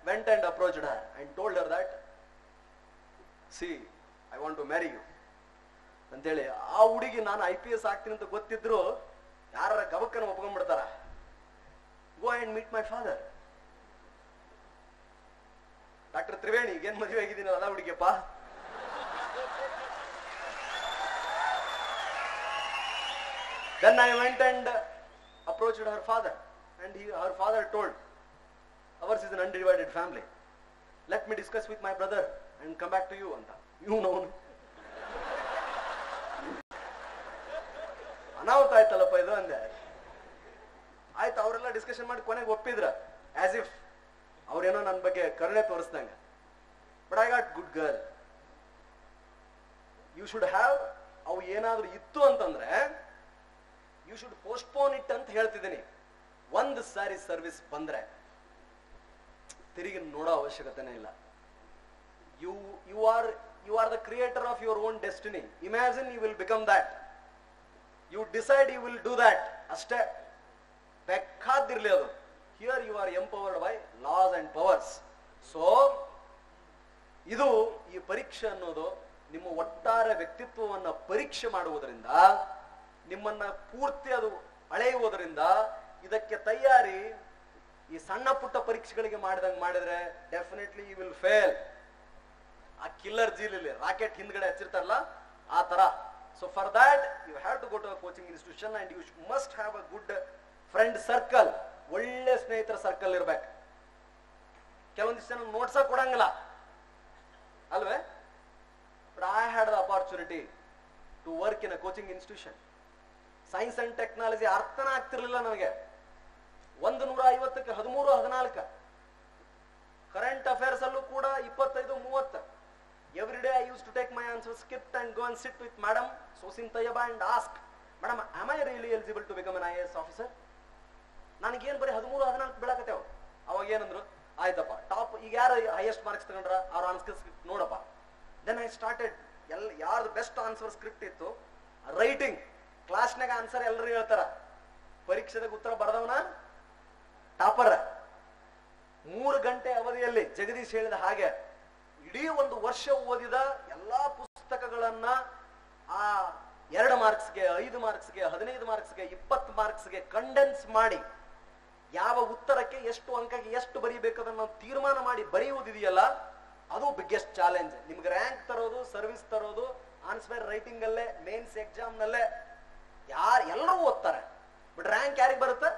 went and approached her and told her that see I want to marry you ಅಂತೇಳಿ. ಆ ಹುಡುಗಿ ನಾನು IPS ಆಗ್ತೀನಿ ಅಂತ ಗೊತ್ತಿದ್ರು ಯಾರ ಗಬಕ್ಕನ್ನು ಒಪ್ಕೊಂಡ್ಬಿಡ್ತಾರ. Go and meet my father. Doctor Triveni, ಏನ್ ಮದುವೆ ಆಗಿದ್ದೀನಿ ಅದ ಹುಡುಗಿಯಪ್ಪ. Then I went and approached her father and her father told, ours is an undivided family. Let me discuss with my brother and come back to you anta. You know. ಅನಾಹುತ ಆಯ್ತಲ್ಲಪ್ಪ ಇದು ಅಂದೆ. ಆಯ್ತು, ಅವರೆಲ್ಲ discussion ಮಾಡಿ ಕೊನೆಗೆ ಒಪ್ಪಿದ್ರ, as if ಅವ್ರೇನೋ ನನ್ನ ಬಗ್ಗೆ ಕರುಣೆ ತೋರಿಸ್ದಂಗ. But I got good girl. You should have, ಅವು ಏನಾದ್ರೂ ಇತ್ತು ಅಂತಂದ್ರೆ ಯು ಶುಡ್ ಪೋಸ್ಟ್ಪೋನ್ ಇಟ್ ಅಂತ ಹೇಳ್ತಿದ್ದೀನಿ. ಒಂದು ಸಾರಿ ಸರ್ವಿಸ್ ಬಂದ್ರೆ ತಿರುಗಿ ನೋಡೋ ಅವಶ್ಯಕತೆನೇ ಇಲ್ಲ. You are the creator of your own destiny. Imagine you will become that. You decide you will do that ಅಷ್ಟೇ. ಬೇಕಾದಿರ್ಲಿ ಅದು. Here you are empowered by laws and powers. So ಇದು ಈ ಪರೀಕ್ಷೆ ಅನ್ನೋದು ನಿಮ್ಮ ಒಟ್ಟಾರೆ ವ್ಯಕ್ತಿತ್ವವನ್ನ ಪರೀಕ್ಷೆ ಮಾಡುವುದರಿಂದ, ನಿಮ್ಮನ್ನ ಪೂರ್ತಿ ಅದು ಅಳೆಯುವುದರಿಂದ, ಇದಕ್ಕೆ ತಯಾರಿ ಈ ಸಣ್ಣ ಪುಟ್ಟ ಪರೀಕ್ಷೆಗಳಿಗೆ ಮಾಡಿದ್ರೆ ಡೆಫಿನೆಟ್ಲಿ ಯು ವಿಲ್ ಫೇಲ್. ಆ ಕಿಲ್ಲರ್ ಜೀಲಲ್ಲಿ ರಾಕೆಟ್ ಹಿಂದ್ಗಡೆ ಹಚ್ಚಿರ್ತಾರಲ್ಲ ಆ ತರ. So for that you have to go to a coaching institution and you must have a good friend circle. ಒಳ್ಳೆ ಸ್ನೇಹಿತರ ಸರ್ಕಲ್ ಇರ್ಬೇಕು. ಕೆಲವೊಂದಿಷ್ಟು ಜನ ನೋಟ್ಸ ಕೊಡಂಗಿಲ್ಲ ಅಲ್ವೇ. But I had the opportunity to work in a coaching institution. Science and technology ಅರ್ಥನ ಆಗ್ತಿರ್ಲಿಲ್ಲ ನನಗೆ. 150ಕ್ಕೆ 13, 14. ಕರೆಂಟ್ ಅಫೇರ್ಸ್ ಅಲ್ಲೂ ಕೂಡ 25, 30. Every day I used to take my answer script and go and sit with Madam Sosin Tayyaba and ask, Madam, am I really eligible to become an IAS officer? ನನಗೇನು ಬರೀ 13, 14 ಬೆಳಕತ್ತೇವ್. ಅವಾಗ ಏನಂದ್ರು, ಆಯ್ತಪ್ಪ top ಈಗ ಯಾರು highest marks ತಗೊಂಡ್ರ ಅವ್ರ answer script ನೋಡಪ್ಪ. Then I started. ಯಾರ್ದು ಬೆಸ್ಟ್ ಆನ್ಸರ್ ಸ್ಕ್ರಿಪ್ಟ್ ಇತ್ತು ರೈಟಿಂಗ್. ಕ್ಲಾಸ್ನಾಗ ಆನ್ಸರ್ ಎಲ್ಲರೂ ಹೇಳ್ತಾರ, ಪರೀಕ್ಷೆದಾಗ ಉತ್ತರ ಬರೆದವನ ಟಾಪರ್. 3 ಗಂಟೆ ಅವಧಿಯಲ್ಲಿ ಜಗದೀಶ್ ಹೇಳಿದ ಹಾಗೆ ಇಡೀ ಒಂದು ವರ್ಷ ಓದಿದ ಎಲ್ಲಾ ಪುಸ್ತಕಗಳನ್ನ ಆ 2 ಮಾರ್ಕ್ಸ್ಗೆ, 5 ಮಾರ್ಕ್ಸ್ಗೆ, 15 ಮಾರ್ಕ್ಸ್ಗೆ, 20 ಮಾರ್ಕ್ಸ್ಗೆ ಕಂಡೆನ್ಸ್ ಮಾಡಿ ಯಾವ ಉತ್ತರಕ್ಕೆ ಎಷ್ಟು ಅಂಕಕ್ಕೆ ಎಷ್ಟು ಬರೀಬೇಕದನ್ನ ತೀರ್ಮಾನ ಮಾಡಿ ಬರೆಯುವುದಿದೆಯಲ್ಲ, ಅದು ಬಿಗ್ಗೆಸ್ಟ್ ಚಾಲೆಂಜ್. ನಿಮ್ಗೆ ರ್ಯಾಂಕ್ ತರೋದು, ಸರ್ವಿಸ್ ತರೋದು, ಆನ್ಸರ್ ರೈಟಿಂಗ್ ಅಲ್ಲೇ, ಮೇನ್ಸ್ ಎಕ್ಸಾಮ್ ನಲ್ಲೇ ಎಲ್ಲರೂ ಓದ್ತಾರೆ. ಬಟ್ ರ್ಯಾಂಕ್ ಯಾರಿಗೆ ಬರುತ್ತೆ?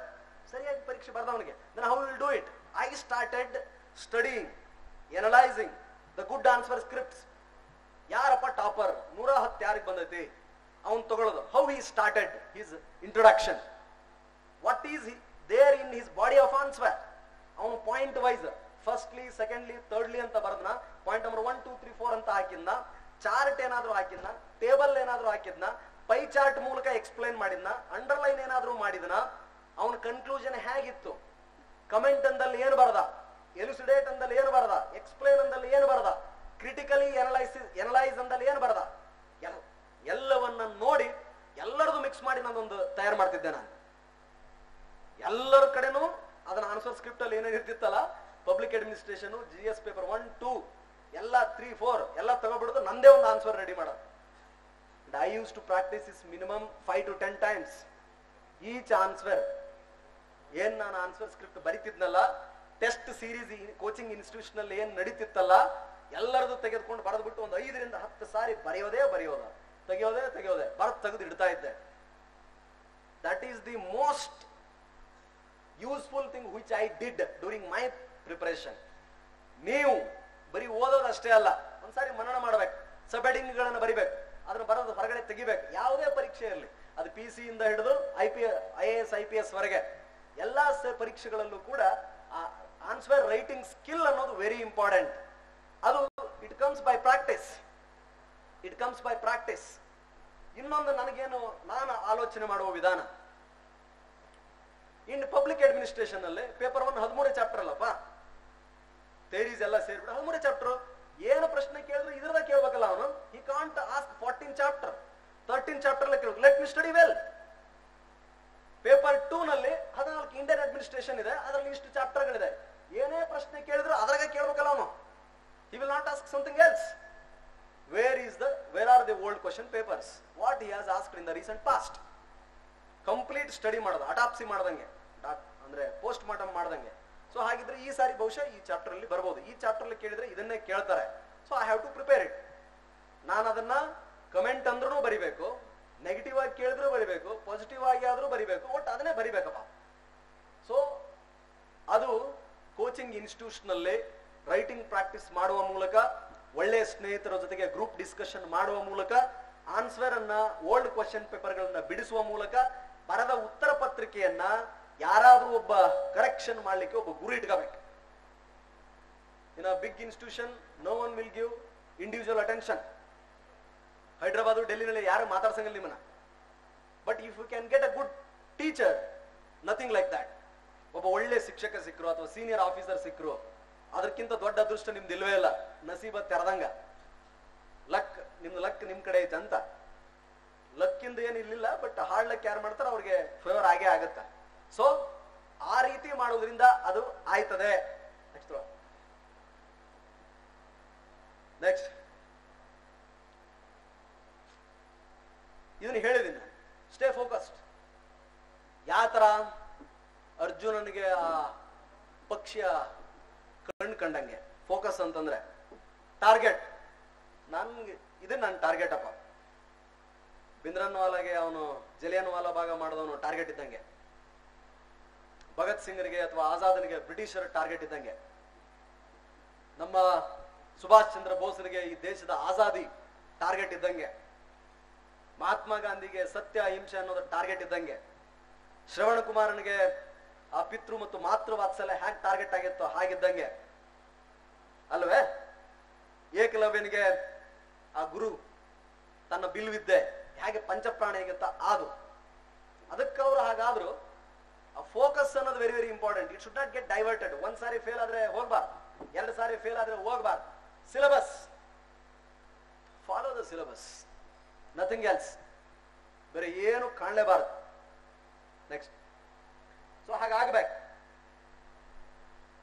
ಸರಿಯಾಗಿ ಪರೀಕ್ಷೆ ಬರ್ದವನಿಗೆ. then how will do it? I started studying, analyzing the good answer scripts. ಯಾರಪ್ಪ ಟಾಪರ್ 110 ಯಾರಿಗೆ ಬಂದೈತಿ ಅವನು ತಗೊಳ್ಳೋದು. how he started his introduction, what is there in his body of answer. ಅವನು point wise firstly, secondly, thirdly ಅಂತ ಬರದ್ನ point number 1, 2, 3, 4 ಅಂತ ಹಾಕಿದ್ನ, chart ಏನಾದ್ರೂ ಹಾಕಿದ್ನ, ಟೇಬಲ್ ಏನಾದ್ರೂ ಹಾಕಿದ್ನ, ಪೈ ಚಾರ್ಟ್ ಮೂಲಕ ಎಕ್ಸ್ಪ್ಲೈನ್ ಮಾಡಿದ್ನ, ಅಂಡರ್ಲೈನ್ ಏನಾದ್ರೂ ಮಾಡಿದ್ನ, ಅವನ ಕನ್ಕ್ಲೂಷನ್ ಹೇಗಿತ್ತು, ಕಮೆಂಟ್ ಅಂದಲ್ಲಿ ಏನು ಬರದ, ಎಲುಸಿಡೇಟ್ ಅಂದಲ್ಲಿ ಏನು ಬರದ, ಎಕ್ಸ್ಪ್ಲೇನ್ ಅಂದಲ್ಲಿ ಏನು ಬರದ, ಕ್ರಿಟಿಕಲಿ ಎನಲೈಸ್ ಅಂದಲ್ಲಿ ಏನು ಬರದ, ಎಲ್ಲವನ್ನ ನೋಡಿ ಎಲ್ಲರದು ಮಿಕ್ಸ್ ಮಾಡಿ ನಾನೊಂದು ತಯಾರು ಮಾಡ್ತಿದ್ದೆ. ನಾನು ಎಲ್ಲರ ಕಡೆನೂ ಅದನ್ನ ಆನ್ಸರ್ ಸ್ಕ್ರಿಪ್ಟ್ ಅಲ್ಲಿ ಏನೇನು ಇರ್ತಿತ್ತಲ್ಲ, ಪಬ್ಲಿಕ್ ಅಡ್ಮಿನಿಸ್ಟ್ರೇಷನ್, GS ಪೇಪರ್ 1, 2 ಎಲ್ಲ 3, 4 ಎಲ್ಲ ತಗೊಬಿಡೋದು, ನಂದೇ ಒಂದು ಆನ್ಸರ್ ರೆಡಿ ಮಾಡೋದು. I used to practice this minimum 5 to 10 times. Each answer, ಏನ್ ನಾನು ಆನ್ಸರ್ ಸ್ಕ್ರಿಪ್ಟ್ ಬರಿತಿದ್ನಲ್ಲ, ಟೆಸ್ಟ್ ಸೀರೀಸ್ ಕೋಚಿಂಗ್ ಇನ್ಸ್ಟಿಟ್ಯೂಷನ್ ಅಲ್ಲಿ ಏನ್ ನಡೀತಿತ್ತಲ್ಲ, ಎಲ್ಲರದು ತೆಗೆದುಕೊಂಡು ಬರೆದ್ಬಿಟ್ಟು ಒಂದು 5 ರಿಂದ 10 ಸಾರಿ ಬರೆಯೋದೇ ತೆಗೆಯೋದೇ ತೆಗೆದು ಇಡ್ತಾ ಇದ್ದೆ. That is the most useful thing which I did during my preparation. ನೀವು ಬರೀ ಓದೋದಷ್ಟೇ ಅಲ್ಲ, ಒಂದ್ಸಾರಿ ಮನನ ಮಾಡ್ಬೇಕು, ಸಬ್ ಹೆಡಿಂಗ್ಗಳನ್ನು ಬರಿಬೇಕು, ಅದನ್ನ ಬರೋದು ಹೊರಗಡೆ ತೆಗಿಬೇಕು. ಯಾವುದೇ ಪರೀಕ್ಷೆ ಇರಲಿ, ಅದು PC ಇಂದ ಹಿಡಿದು IAS IPS ವರೆಗೆ ಎಲ್ಲಾ ಪರೀಕ್ಷೆಗಳಲ್ಲೂ ಕೂಡ ಆನ್ಸರ್ ರೈಟಿಂಗ್ ಸ್ಕಿಲ್ ಅನ್ನೋದು ವೆರಿ ಇಂಪಾರ್ಟೆಂಟ್. ಅದು ಇಟ್ ಕಮ್ಸ್ ಬೈ ಪ್ರಾಕ್ಟೀಸ್. ಇನ್ನೊಂದು ನನಗೇನು ನಾನು ಆಲೋಚನೆ ಮಾಡುವ ವಿಧಾನ, ಇನ್ ಪಬ್ಲಿಕ್ ಅಡ್ಮಿನಿಸ್ಟ್ರೇಷನ್ ಅಲ್ಲಿ ಪೇಪರ್ 1 13 ಚಾಪ್ಟರ್ ಅಲ್ಲಪ್ಪ, ಥೇರೀಸ್ ಎಲ್ಲ ಸೇರ್ಬಿಟ್ಟು 13 ಚಾಪ್ಟರ್. ಏನು ಪ್ರಶ್ನೆ ಕೇಳಿದ್ರು ಇದ್ರದ ಕೇಳ್ಬೇಕಲ್ಲ ಅವನು. He can't ask 14 chapter 13 chapter ಕೇಳಬೇಕು. Let me study well. Paper 2 ನಲ್ಲಿ 14 ಇಂಡಿಯನ್ ಅಡ್ಮಿನಿಸ್ಟ್ರೇಷನ್ ಇದೆ, ಅದರಲ್ಲಿ ಇಷ್ಟು ಚಾಪ್ಟರ್ಗಳಿದೆ. ಏನೇ ಪ್ರಶ್ನೆ ಕೇಳಿದ್ರು ಅದ್ರಾಗ ಕೇಳ್ಬೇಕಲ್ಲ ಅವನು. He will not ask something else. Where are the old question papers, what he has asked in the recent past. Complete study ಮಾಡೋದು, ಅಟಾಪ್ಸಿ ಮಾಡ್ದಂಗೆ, ಅಂದ್ರೆ ಪೋಸ್ಟ್ ಮಾರ್ಟಮ್ ಮಾಡ್ದಂಗೆ. ಸೊ ಹಾಗಿದ್ರೆ ಈ ಸಾರಿ ಬಹುಶಃ ಈ ಚಾಪ್ಟರ್ ಅಲ್ಲಿ ಬರ್ಬೋದು, ಈ ಚಾಪ್ಟರ್ ಅಲ್ಲಿ ಕೇಳಿದ್ರೆ ಇದನ್ನೇ ಕೇಳ್ತಾರೆ. So I have to prepare it. ನಾನು ಅದನ್ನ ಕಮೆಂಟ್ ಅಂದ್ರೂ ಬರಿಬೇಕು, ನೆಗೆಟಿವ್ ಆಗಿ ಕೇಳಿದ್ರು ಬರಿಬೇಕು, ಪಾಸಿಟಿವ್ ಆಗಿ ಆದ್ರೂ ಬರಿಬೇಕು, ಒಟ್ಟು ಅದನ್ನೇ ಬರಿಬೇಕಪ್ಪ. ಸೊ ಅದು ಕೋಚಿಂಗ್ ಇನ್ಸ್ಟಿಟ್ಯೂಷನ್ ಅಲ್ಲಿ ರೈಟಿಂಗ್ ಪ್ರಾಕ್ಟೀಸ್ ಮಾಡುವ ಮೂಲಕ, ಒಳ್ಳೆಯ ಸ್ನೇಹಿತರ ಜೊತೆಗೆ ಗ್ರೂಪ್ ಡಿಸ್ಕಷನ್ ಮಾಡುವ ಮೂಲಕ, ಆನ್ಸರ್ ಅನ್ನ ಓಲ್ಡ್ ಕ್ವಶನ್ ಪೇಪರ್ ಗಳನ್ನ ಬಿಡಿಸುವ ಮೂಲಕ, ಬರದ ಉತ್ತರ ಪತ್ರಿಕೆಯನ್ನ ಯಾರಾದ್ರೂ ಒಬ್ಬ ಕರೆಕ್ಷನ್ ಮಾಡ್ಲಿಕ್ಕೆ ಒಬ್ಬ ಗುರು ಇಟ್ಕೋಬೇಕು. In a big institution no one will give individual attention. Hyderabad ಡೆಲ್ಲಿನಲ್ಲಿ ಯಾರು ಮಾತಾಡ್ಸಂಗಿಲ್ಲ ನಿಮ್ಮನ್ನ. But if you can get a good teacher, nothing like that. ಒಬ್ಬ ಒಳ್ಳೆ ಶಿಕ್ಷಕ ಸಿಕ್ಕರು ಅಥವಾ ಸೀನಿಯರ್ ಆಫೀಸರ್ ಸಿಕ್ಕರು, ಅದಕ್ಕಿಂತ ದೊಡ್ಡ ಅದೃಷ್ಟ ನಿಮ್ದು ಇಲ್ವೇ ಇಲ್ಲ. ನಸೀಬ ತೆರೆದಂಗ, ನಿಮ್ದು ಲಕ್ ನಿಮ್ ಕಡೆ ಐತೆ ಅಂತ. ಲಕ್ಕಿಂದ ಏನು ಇರ್ಲಿಲ್ಲ, ಬಟ್ ಹಾರ್ಡ್ ಲಕ್ ಯಾರು ಮಾಡ್ತಾರ ಅವ್ರಿಗೆ ಫೇವರ್ ಆಗೇ ಆಗತ್ತೆ. ಸೊ ಆ ರೀತಿ ಮಾಡೋದ್ರಿಂದ ಅದು ಆಯ್ತದೆ. ನೆಕ್ಸ್ಟ್ ಇದನ್ನ ಹೇಳಿದ್ದೀನಿ, ಸ್ಟೇ ಫೋಕಸ್ಡ್. ಯಾವ ತರ ಅರ್ಜುನನಿಗೆ ಆ ಪಕ್ಷಿಯ ಕಂಡಂಗೆ ಫೋಕಸ್ ಅಂತಂದ್ರೆ ಟಾರ್ಗೆಟ್. ಇದು ನನ್ನ ಟಾರ್ಗೆಟ್ ಅಪ್ಪ. ಬಿಂದ್ರನ್ವಾಲಾಗೆ ಅವನು ಜಲಿಯನ್ ವಾಲಾ ಬಾಗ ಮಾಡಿದವನು ಟಾರ್ಗೆಟ್ ಇದ್ದಂಗೆ, ಭಗತ್ ಸಿಂಗ್ರಿಗೆ ಅಥವಾ ಆಜಾದನಿಗೆ ಬ್ರಿಟಿಷರ ಟಾರ್ಗೆಟ್ ಇದ್ದಂಗೆ, ನಮ್ಮ ಸುಭಾಷ್ ಚಂದ್ರ ಬೋಸ್ರಿಗೆ ಈ ದೇಶದ ಆಜಾದಿ ಟಾರ್ಗೆಟ್ ಇದ್ದಂಗೆ, ಮಹಾತ್ಮ ಗಾಂಧಿಗೆ ಸತ್ಯ ಅಹಿಂಸೆ ಅನ್ನೋದು ಟಾರ್ಗೆಟ್ ಇದ್ದಂಗೆ, ಶ್ರವಣ ಕುಮಾರನಿಗೆ ಆ ಪಿತೃ ಮತ್ತು ಮಾತೃ ವಾತ್ಸಲ್ಯ ಹ್ಯಾಕ್ ಟಾರ್ಗೆಟ್ ಆಗಿತ್ತೋ ಹಾಗಿದ್ದಂಗೆ ಅಲ್ವೇ. ಏಕಲವ್ಯನಿಗೆ ಆ ಗುರು ತನ್ನ ಬಿಲ್ವಿದ್ದೆ ಹೇಗೆ ಪಂಚಪ್ರಾಣ ಹೇಗಿತ್ತ ಅದು, ಅದಕ್ಕೆ ಅವರು ಹಾಗಾದ್ರು ಆ ಫೋಕಸ್ ಅನ್ನೋದು very very important. It should not get diverted. ಒಂದ್ ಸಾರಿ ಫೇಲ್ ಆದ್ರೆ ಹೋಗ್ಬಾರ್ದು, 2 ಸಾರಿ ಫೇಲ್ ಆದ್ರೆ ಹೋಗ್ಬಾರ್ದು. Syllabus, follow the syllabus, nothing else. ಬೇರೆ ಏನು ಕಾಣಲೇಬಾರ್ದು. Next, so ಹಾಗಾಗ್ಬೇಕು.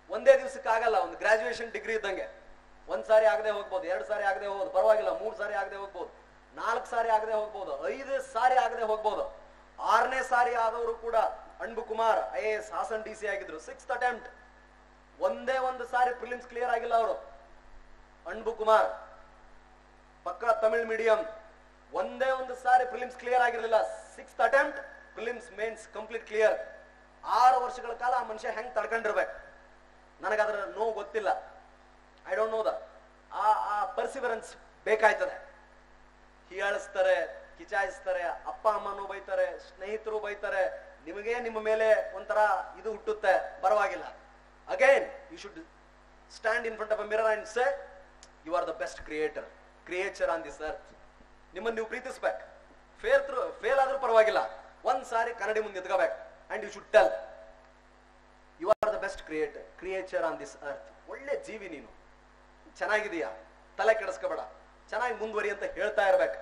ಒಂದೇ ದಿವಸಕ್ಕೆ ಆಗಲ್ಲ. ಒಂದು ಗ್ರಾಜುಯೇಷನ್ ಡಿಗ್ರಿ ಇದ್ದಂಗೆ, 1 ಸಾರಿ ಆಗದೆ ಹೋಗ್ಬೋದು, 2 ಸಾರಿ ಆಗದೆ ಹೋಗ್ಬೋದು, ಪರವಾಗಿಲ್ಲ. 3 ಸಾರಿ ಆಗದೆ ಹೋಗ್ಬೋದು, 4 ಸಾರಿ ಆಗದೆ ಹೋಗ್ಬೋದು, 5 ಸಾರಿ ಆಗದೆ ಹೋಗ್ಬೋದು. 6ನೇ ಸಾರಿ ಆದವರು ಕೂಡ ಅನ್ಬು ಕುಮಾರ್ IAS ಹಾಸನ್ DC ಆಗಿದ್ರು. 6th ಅಟೆಂಪ್ಟ್, ಒಂದೇ ಒಂದು ಸಾರಿ ಪ್ರಿಲಿಮ್ಸ್ ಕ್ಲಿಯರ್ ಆಗಿಲ್ಲ ಅವರು. ಅನ್ಬು ಕುಮಾರ್ ಪಕ್ಕಾ ತಮಿಳ್ ಮೀಡಿಯಂ, ಒಂದೇ ಒಂದು ಸಾರಿ ಪ್ರಿಲಿಮ್ಸ್ ಕ್ಲಿಯರ್ ಆಗಿರ್ಲಿಲ್ಲ. 6th attempt prelims mains complete clear. 6 ವರ್ಷಗಳ ಕಾಲ ಆ ಮನುಷ್ಯ ಹೆಂಗ್ ತಡ್ಕೊಂಡಿರ್ಬೇಕು ನನಗದ್ರ ನೋವು ಗೊತ್ತಿಲ್ಲ. I don't know that. ಆ ಪರ್ಸಿವರೆನ್ಸ್ ಬೇಕಾಯ್ತದೆ. ಹೀಯಾಳಿಸ್ತಾರೆ, ಕಿಚಾಯಿಸ್ತಾರೆ, ಅಪ್ಪ ಅಮ್ಮನೂ ಬೈತಾರೆ, ಸ್ನೇಹಿತರು ಬೈತಾರೆ, ನಿಮಗೆ ನಿಮ್ಮ ಮೇಲೆ ಒಂಥರ ಇದು ಹುಟ್ಟುತ್ತೆ, ಪರವಾಗಿಲ್ಲ. Again you should stand in front of a mirror and say you are the best creature on this earth. ನಿಮ್ಮನ್ನು ನೀವು ಪ್ರೀತಿಸ್ಬೇಕು. ಫೇಲ್ ಆದ್ರೂ ಪರವಾಗಿಲ್ಲ, 1 ಸಾರಿ ಕನ್ನಡಿ ಮುಂದೆ ಎತ್ಕೋಬೇಕು. And you should tell you are the best creature on this earth. ಒಳ್ಳೆ ಜೀವಿ ನೀನು, ಚೆನ್ನಾಗಿದೀಯಾ, ತಲೆ ಕೆಡಿಸ್ಕೋಬೇಡ, ಚೆನ್ನಾಗಿ ಮುಂದುವರಿ ಅಂತ ಹೇಳ್ತಾ ಇರ್ಬೇಕು.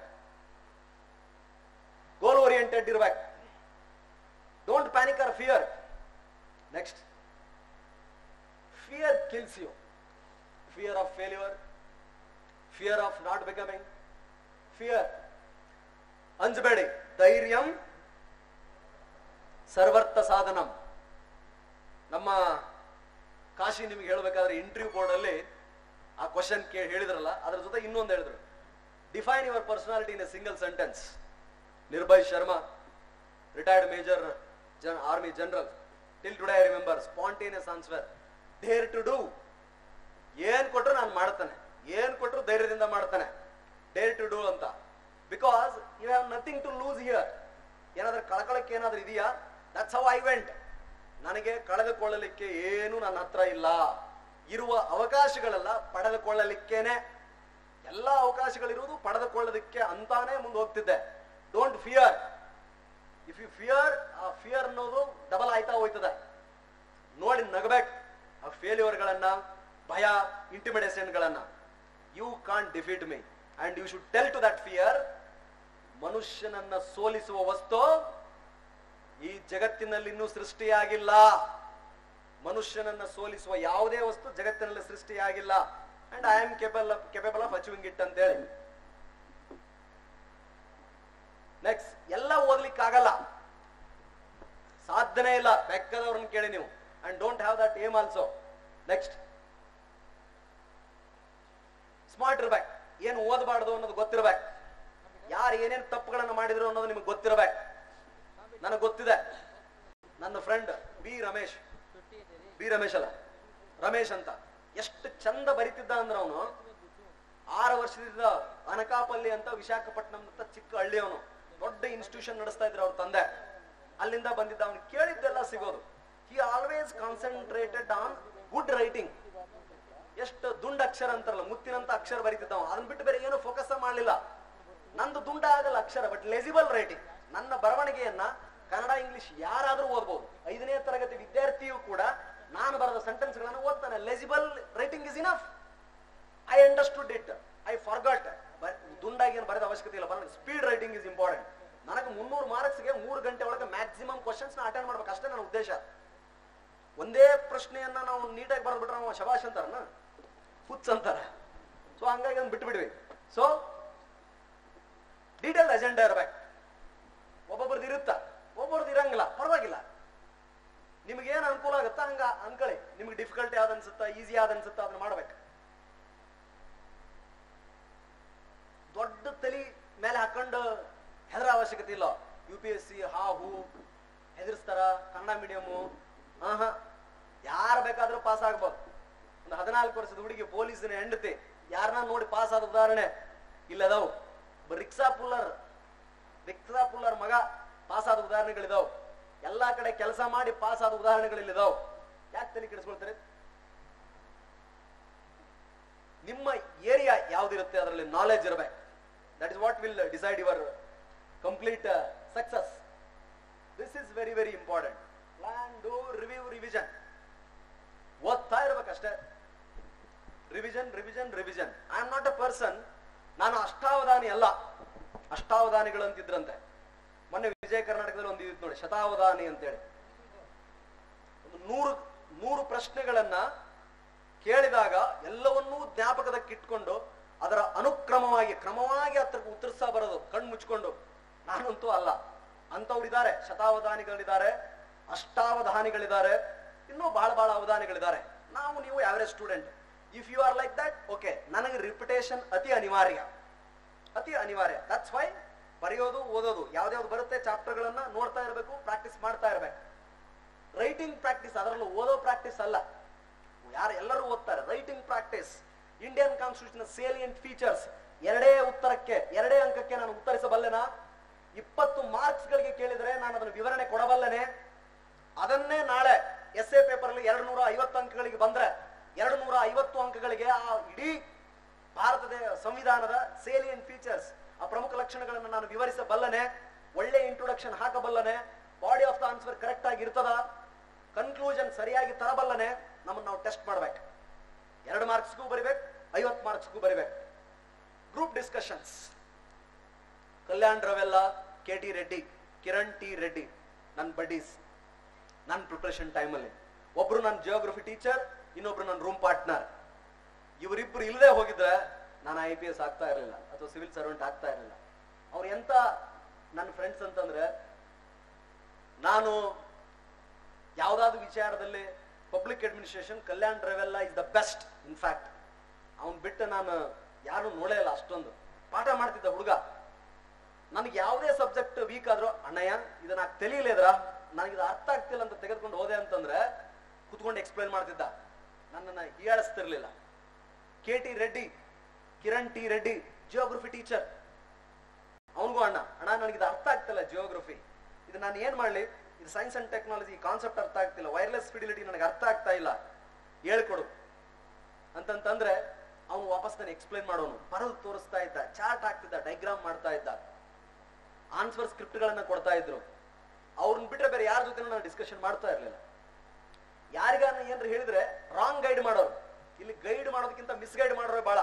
ಗೋಲ್ ಓರಿಯೆಂಟೆಡ್ ಇರ್ಬೇಕು. Don't panic or fear. Next, fear kills you. Fear of failure, fear of not becoming, fear. ಅಂಜಬೇಡಿ. ಧೈರ್ಯಂ ಸರ್ವರ್ಥ ಸಾಧನಂ. ನಮ್ಮ ಕಾಶಿ ನಿಮ್ಗೆ ಹೇಳ್ಬೇಕಾದ್ರೆ ಇಂಟರ್ವ್ಯೂ ಬೋರ್ಡ್ ಅಲ್ಲಿ ಆ ಕ್ವಶನ್ ಹೇಳಿದ್ರಲ್ಲ, ಅದ್ರ ಜೊತೆ ಇನ್ನೊಂದು ಹೇಳಿದ್ರು, define your personality in a single sentence. Nirbhay Sharma, retired major army general, till today I remember, spontaneous answer, dare to do. ಏನ್ ಕೊಟ್ರು ನಾನು ಮಾಡ್ತಾನೆ, ಏನ್ ಕೊಟ್ರು ಧೈರ್ಯದಿಂದ ಮಾಡ್ತಾನೆ, ಡೇರ್ ಟು ಡೂ ಅಂತ. Because you have nothing to lose here. ಏನಾದ್ರೂ ಕಳ್ಕೊಳ್ಳಕ್ಕೆ ಏನಾದ್ರೂ ಇದೆಯಾ? That's how I went. ನನಗೆ ಕಳೆದುಕೊಳ್ಳಲಿಕ್ಕೆ ಏನು ನನ್ನ ಹತ್ರ ಇಲ್ಲ. ಇರುವ ಅವಕಾಶಗಳೆಲ್ಲ ಪಡೆದುಕೊಳ್ಳಲಿಕ್ಕೇನೆ. ಎಲ್ಲ ಅವಕಾಶಗಳಿರುವುದು ಪಡೆದುಕೊಳ್ಳೋದಕ್ಕೆ ಅಂತಾನೆ ಮುಂದೆ ಹೋಗ್ತಿದ್ದೆ. Don't fear. If you fear, ಆ ಫಿಯರ್ ಅನ್ನೋದು ಡಬಲ್ ಆಯ್ತಾ ಹೋಯ್ತದೆ. ನೋಡಿ ನಗಬೇಕು ಆ ಫೇಲ್ಯೂರ್ಗಳನ್ನ, ಭಯ, ಇಂಟಿಮಿಡೇಷನ್ಗಳನ್ನ. You can't defeat me and you should tell to that fear. ಮನುಷ್ಯನನ್ನ ಸೋಲಿಸುವ ವಸ್ತು ಈ ಜಗತ್ತಿನಲ್ಲಿ ಇನ್ನೂ ಸೃಷ್ಟಿಯಾಗಿಲ್ಲ. ಮನುಷ್ಯನನ್ನ ಸೋಲಿಸುವ ಯಾವುದೇ ವಸ್ತು ಜಗತ್ತಿನಲ್ಲಿ ಸೃಷ್ಟಿಯಾಗಿಲ್ಲ. And I am capable of achieving it ಅಂತ ಹೇಳಿ. ನೆಕ್ಸ್ಟ್, ಎಲ್ಲ ಓದ್ಲಿಕ್ಕಾಗಲ್ಲ, ಸಾಧನೆ ಇಲ್ಲ. ಬೆಕ್ಕದವ್ರನ್ನ ಕೇಳಿ ನೀವು. And don't have that aim also. Next, smart ಇರ್ಬೇಕು. ಏನು ಓದಬಾರ್ದು ಅನ್ನೋದು ಗೊತ್ತಿರ್ಬೇಕು. ಯಾರು ಏನೇನು ತಪ್ಪುಗಳನ್ನು ಮಾಡಿದ್ರು ಅನ್ನೋದು ನಿಮಗೆ ಗೊತ್ತಿರ್ಬೇಕು. ನನಗೆ ಗೊತ್ತಿದೆ. ನನ್ನ ಫ್ರೆಂಡ್ ಬಿ ರಮೇಶ್ ಅಲ್ಲ, ರಮೇಶ್ ಅಂತ, ಎಷ್ಟು ಚಂದ ಬರಿತಿದ್ದ ಅಂದ್ರೆ ಅವನು 6 ವರ್ಷದಿಂದ ಅನಕಾಪಲ್ಲಿ ಅಂತ ವಿಶಾಖಪಟ್ಟಣಂ ಅಂತ ಚಿಕ್ಕ ಹಳ್ಳಿ, ಅವನು ದೊಡ್ಡ ಇನ್ಸ್ಟಿಟ್ಯೂಷನ್ ನಡೆಸ್ತಾ ಇದ್ರು ಅವ್ರ ತಂದೆ. ಅಲ್ಲಿಂದ ಬಂದಿದ್ದ. ಅವನು ಕೇಳಿದ್ದೆಲ್ಲ ಸಿಗೋದು. He always concentrated on good writing. ಎಷ್ಟು ದುಂಡ ಅಕ್ಷರ ಅಂತಾರಲ್ಲ, ಮುತ್ತಿನಂತ ಅಕ್ಷರ ಬರೀತಿದ್ದ. ಅದನ್ನ ಬಿಟ್ಟು ಬೇರೆ ಏನು ಫೋಕಸ್ ಮಾಡಲಿಲ್ಲ. ನಂದು ದುಂಡ ಆಗಲ್ಲ ಅಕ್ಷರ, ಬಟ್ ಲೆಜಿಬಲ್ ರೈಟಿಂಗ್. ನನ್ನ ಬರವಣಿಗೆಯನ್ನ ಕನ್ನಡ ಇಂಗ್ಲಿಷ್ ಯಾರಾದ್ರೂ ಓದ್ಬೋದು. 5ನೇ ತರಗತಿ ವಿದ್ಯಾರ್ಥಿಯು ಕೂಡ ನಾನು ಬರೆದ ಸೆಂಟೆನ್ಸ್ ಗಳನ್ನು ಓದ್ತಾನೆ. Legible writing is enough. I understood it, I forgot. ದುಂಡಾಗಿ ಏನು ಬರೆದ ಅವಶ್ಯಕತೆ ಇಲ್ಲ. Speed writing is important. ನನಗೆ 300 ಮಾರ್ಕ್ಸ್ಗೆ 3 ಗಂಟೆ ಒಳಗೆ ಮ್ಯಾಕ್ಸಿಮಮ್ ಕ್ವಶನ್ಸ್ ಅಟೆಂಡ್ ಮಾಡ್ಬೇಕು, ಅಷ್ಟೇ ನನ್ನ ಉದ್ದೇಶ. ಒಂದೇ ಪ್ರಶ್ನೆಯನ್ನ ನಾವು ನೀಟಾಗಿ ಬರೆದ್ಬಿಟ್ರೆ ನಾವು ಶಬಾಷ್ ಅಂತಾರನ, ಹುಚ್ಚ ಅಂತಾರ. ಸೊ ಹಂಗಾಗಿ ಅದನ್ನ ಬಿಟ್ಬಿಡ್ವಿ. ಸೊ ಡೀಟೇಲ್ ಅಜೆಂಡಾ ಇರ್ಬೇಕು. ಒಬ್ಬೊಬ್ರದ್ದು ಇರುತ್ತ, ಒಬ್ಬೊಬ್ರದ್ದು ಇರಂಗಿಲ್ಲ, ಪರವಾಗಿಲ್ಲ. ನಿಮ್ಗೆ ಏನ್ ಅನುಕೂಲ ಆಗುತ್ತಾ ಹಂಗ ಅನ್ಕೊಳ್ಳಿ. ನಿಮ್ಗೆ ಡಿಫಿಕಲ್ಟಿ ಯಾವ್ದು ಅನ್ಸುತ್ತಾ, ಈಸಿ ಯಾವ್ದು ಅನ್ಸುತ್ತಾ ಅದನ್ನ ಮಾಡ್ಬೇಕು. ದೊಡ್ಡ ತಲೆ ಮೇಲೆ ಹಾಕೊಂಡು ಹೆದರ ಅವಶ್ಯಕತೆ ಇಲ್ಲ. UPSC ಹೂ ಹೆದರ್ಸ್ತಾರ. ಕನ್ನಡ ಮೀಡಿಯಮು ಯಾರು ಬೇಕಾದ್ರೂ ಪಾಸ್ ಆಗ್ಬೋದು. ಒಂದು 14 ವರ್ಷದ ಹುಡುಗಿ ಪೊಲೀಸಿನ ಹೆಂಡತಿ ಯಾರನ್ನ ನೋಡಿ ಪಾಸ್ ಆದ ಉದಾಹರಣೆ ಇಲ್ಲದಾವು. ರಿಕ್ಸಾ ಪುಲ್ಲರ್ ಮಗ ಪಾಸ್ ಆದ ಉದಾಹರಣೆಗಳಿದಾವ್. ಎಲ್ಲಾ ಕಡೆ ಕೆಲಸ ಮಾಡಿ ಪಾಸ್ ಆದ ಉದಾಹರಣೆಗಳಿದಾವ್. ಯಾಕೆ ತಲೆ ಕೆಡಿಸ್ಕೊಳ್ತಾರೆ? ನಿಮ್ಮ ಏರಿಯಾ ಯಾವ್ದಿರುತ್ತೆ ಅದರಲ್ಲಿ ನಾಲೆಜ್ ಇರಬೇಕು. That is what will decide your complete success. This is very very important. Plan, do, review, revision. ಓದ್ತಾ ಇರ್ಬೇಕಷ್ಟೇ. Revision. I am not a person. ನಾನು ಅಷ್ಟಾವಧಾನಿ ಅಲ್ಲ. ಅಷ್ಟಾವಧಾನಿಗಳು ಅಂತಿದ್ರಂತೆ. ಮೊನ್ನೆ ವಿಜಯ ಕರ್ನಾಟಕದಲ್ಲಿ ಒಂದು ಇತ್ತು ನೋಡಿ, ಶತಾವಧಾನಿ ಅಂತೇಳಿ. 100 ಪ್ರಶ್ನೆಗಳನ್ನ ಕೇಳಿದಾಗ ಎಲ್ಲವನ್ನೂ ಜ್ಞಾಪಕದಕ್ಕಿಟ್ಕೊಂಡು ಅದರ ಕ್ರಮವಾಗಿ ಹತ್ರಕ್ಕೆ ಉತ್ತರಿಸ್ತಾ ಬರೋದು ಕಣ್ಣು ಮುಚ್ಕೊಂಡು. ನಾನಂತೂ ಅಲ್ಲ. ಅಂತವ್ರಿದ್ದಾರೆ, ಶತಾವಧಾನಿಗಳಿದ್ದಾರೆ, ಅಷ್ಟಾವಧಾನಿಗಳಿದ್ದಾರೆ, ಇನ್ನೂ ಬಹಳ ಅವಧಾನಿಗಳಿದ್ದಾರೆ. ನೀವು average student. If you are like that, okay. ನನಗೆ ರಿಪಿಟೇಷನ್ ಅತಿ ಅನಿವಾರ್ಯ. ದಟ್ಸ್ ವೈ ಬರೆಯೋದು, ಓದೋದು ಯಾವ್ದಾವ್ದು ಬರುತ್ತೆ ಚಾಪ್ಟರ್ಗಳನ್ನ ನೋಡ್ತಾ ಇರಬೇಕು, ಪ್ರಾಕ್ಟೀಸ್ ಮಾಡ್ತಾ ಇರಬೇಕು. ರೈಟಿಂಗ್ ಪ್ರಾಕ್ಟೀಸ್, ಅದರಲ್ಲೂ ಓದೋ ಪ್ರಾಕ್ಟೀಸ್ ಅಲ್ಲ. ಎಲ್ಲರೂ ಓದ್ತಾರೆ. Writing practice. Indian constitution salient features. 2 ಅಂಕಕ್ಕೆ ನಾನು ಉತ್ತರಿಸಬಲ್ಲೆನಾ? 20 ಮಾರ್ಕ್ಸ್ ಗಳಿಗೆ ಕೇಳಿದ್ರೆ ನಾನು ಅದನ್ನು ವಿವರಣೆ ಕೊಡಬಲ್ಲನೆ? ಅದನ್ನೇ ನಾಳೆ ಎಸ್ಎ ಪೇಪರ್ ಅಲ್ಲಿ 250 ಅಂಕಗಳಿಗೆ ಬಂದ್ರೆ 250 ಅಂಕಗಳಿಗೆ ಆ ಇಡೀ ಭಾರತದ ಸಂವಿಧಾನದ ಸೇಲಿಯಂಟ್ ಫೀಚರ್ಸ್, ಆ ಪ್ರಮುಖ ಲಕ್ಷಣಗಳನ್ನು ನಾನು ವಿವರಿಸಬಲ್ಲನೆ? ಒಳ್ಳೆ ಇಂಟ್ರೊಡಕ್ಷನ್ ಹಾಕಬಲ್ಲನೆ? Body of the answer correct ಆಗಿ ಇರ್ತದ, ಕನ್ಕ್ಲೂಷನ್ ಸರಿಯಾಗಿ ತರಬಲ್ಲನೆ, ನಮ್ಮನ್ನ ನಾವು ಟೆಸ್ಟ್ ಮಾಡ್ಬೇಕು. 2 ಮಾರ್ಕ್ಸ್ಗೂ ಬರಿಬೇಕು, 50 ಮಾರ್ಕ್ಸ್ಗೂ ಬರಿಬೇಕು. Group discussions, Kalyan Ravella, KT Reddy, Kiran T Reddy ನನ್ನ ಬಡ್ಡೀಸ್. ನನ್ನ ಪ್ರಿಪರೇಷನ್ ಟೈಮಲ್ಲಿ ಒಬ್ರು ನನ್ನ ಜಿಯೋಗ್ರಫಿ ಟೀಚರ್, ಇನ್ನೊಬ್ರು ನನ್ನ ರೂಮ್ ಪಾರ್ಟ್ನರ್. ಇವರಿಬ್ರು ಇಲ್ಲದೆ ಹೋಗಿದ್ರೆ ನಾನು IPS ಆಗ್ತಾ ಇರಲಿಲ್ಲ ಅಥವಾ ಸಿವಿಲ್ ಸರ್ವೆಂಟ್ ಆಗ್ತಾ ಇರಲಿಲ್ಲ. ಅವ್ರು ಎಂತ ನನ್ನ ಫ್ರೆಂಡ್ಸ್ ಅಂತಂದ್ರೆ, ನಾನು ಯಾವ್ದಾದ್ರು ವಿಚಾರದಲ್ಲಿ public administration Kalyan Ravella is the best. In fact ಅವ್ನು ಬಿಟ್ಟು ನಾನು ಯಾರು ನೋಡೇ ಇಲ್ಲ. ಅಷ್ಟೊಂದು ಪಾಠ ಮಾಡ್ತಿದ್ದ ಹುಡುಗ. ನನಗೆ ಯಾವುದೇ ಸಬ್ಜೆಕ್ಟ್ ವೀಕ್ ಆದ್ರೂ, ಅಣ್ಣಯ್ಯ ಇದನ್ನ ತಿಳಿಯಲಿದ್ರ, ನನಗಿದು ಅರ್ಥ ಆಗ್ತಿಲ್ಲ ಅಂತ ತೆಗೆದುಕೊಂಡು ಹೋದೆ ಅಂತಂದ್ರೆ ಕುತ್ಕೊಂಡು ಎಕ್ಸ್ಪ್ಲೈನ್ ಮಾಡ್ತಿದ್ದ, ನನ್ನನ್ನು ಹೀಯಾಳಿಸ್ತಿರ್ಲಿಲ್ಲ. KT Reddy, Kiran T Reddy geography teacher. ಅವನಿಗೂ ಅಣ್ಣ ನನಗಿದು ಅರ್ಥ ಆಗ್ತಿಲ್ಲ ಜಿಯೋಗ್ರಫಿ, ಇದು ನಾನು ಏನ್ ಮಾಡ್ಲಿ, ಇದು ಸೈನ್ಸ್ ಅಂಡ್ ಟೆಕ್ನಾಲಜಿ ಕಾನ್ಸೆಪ್ಟ್ ಅರ್ಥ ಆಗ್ತಿಲ್ಲ, ವೈರ್ಲೆಸ್ ಫಿಡಿಲಿಟಿ ನನಗೆ ಅರ್ಥ ಆಗ್ತಾ ಇಲ್ಲ, ಹೇಳ್ಕೊಡು ಅಂತಂತಂದ್ರೆ ಅವನು ವಾಪಸ್ ನಾನು ಎಕ್ಸ್ಪ್ಲೈನ್ ಮಾಡೋನು, ಬರೆದು ತೋರಿಸ್ತಾ ಇದ್ದ, ಚಾರ್ಟ್ ಹಾಕ್ತಿದ್ದ, ಡೈಗ್ರಾಮ್ ಮಾಡ್ತಾ ಇದ್ದ, ಆನ್ಸರ್ ಸ್ಕ್ರಿಪ್ಟ್ ಗಳನ್ನ ಕೊಡ್ತಾ ಇದ್ರು. ಅವ್ರನ್ನ ಬಿಟ್ರೆ ಬೇರೆ ಯಾರ ಜೊತೆ ನಾನು ಡಿಸ್ಕಷನ್ ಮಾಡ್ತಾ ಇರ್ಲಿಲ್ಲ. ಯಾರಿಗಾನ ಏನ್ರ ಹೇಳಿದ್ರೆ ರಾಂಗ್ ಗೈಡ್ ಮಾಡೋರು. ಇಲ್ಲಿ ಗೈಡ್ ಮಾಡೋದಕ್ಕಿಂತ ಮಿಸ್ಗೈಡ್ ಮಾಡೋರು ಬೇಡ,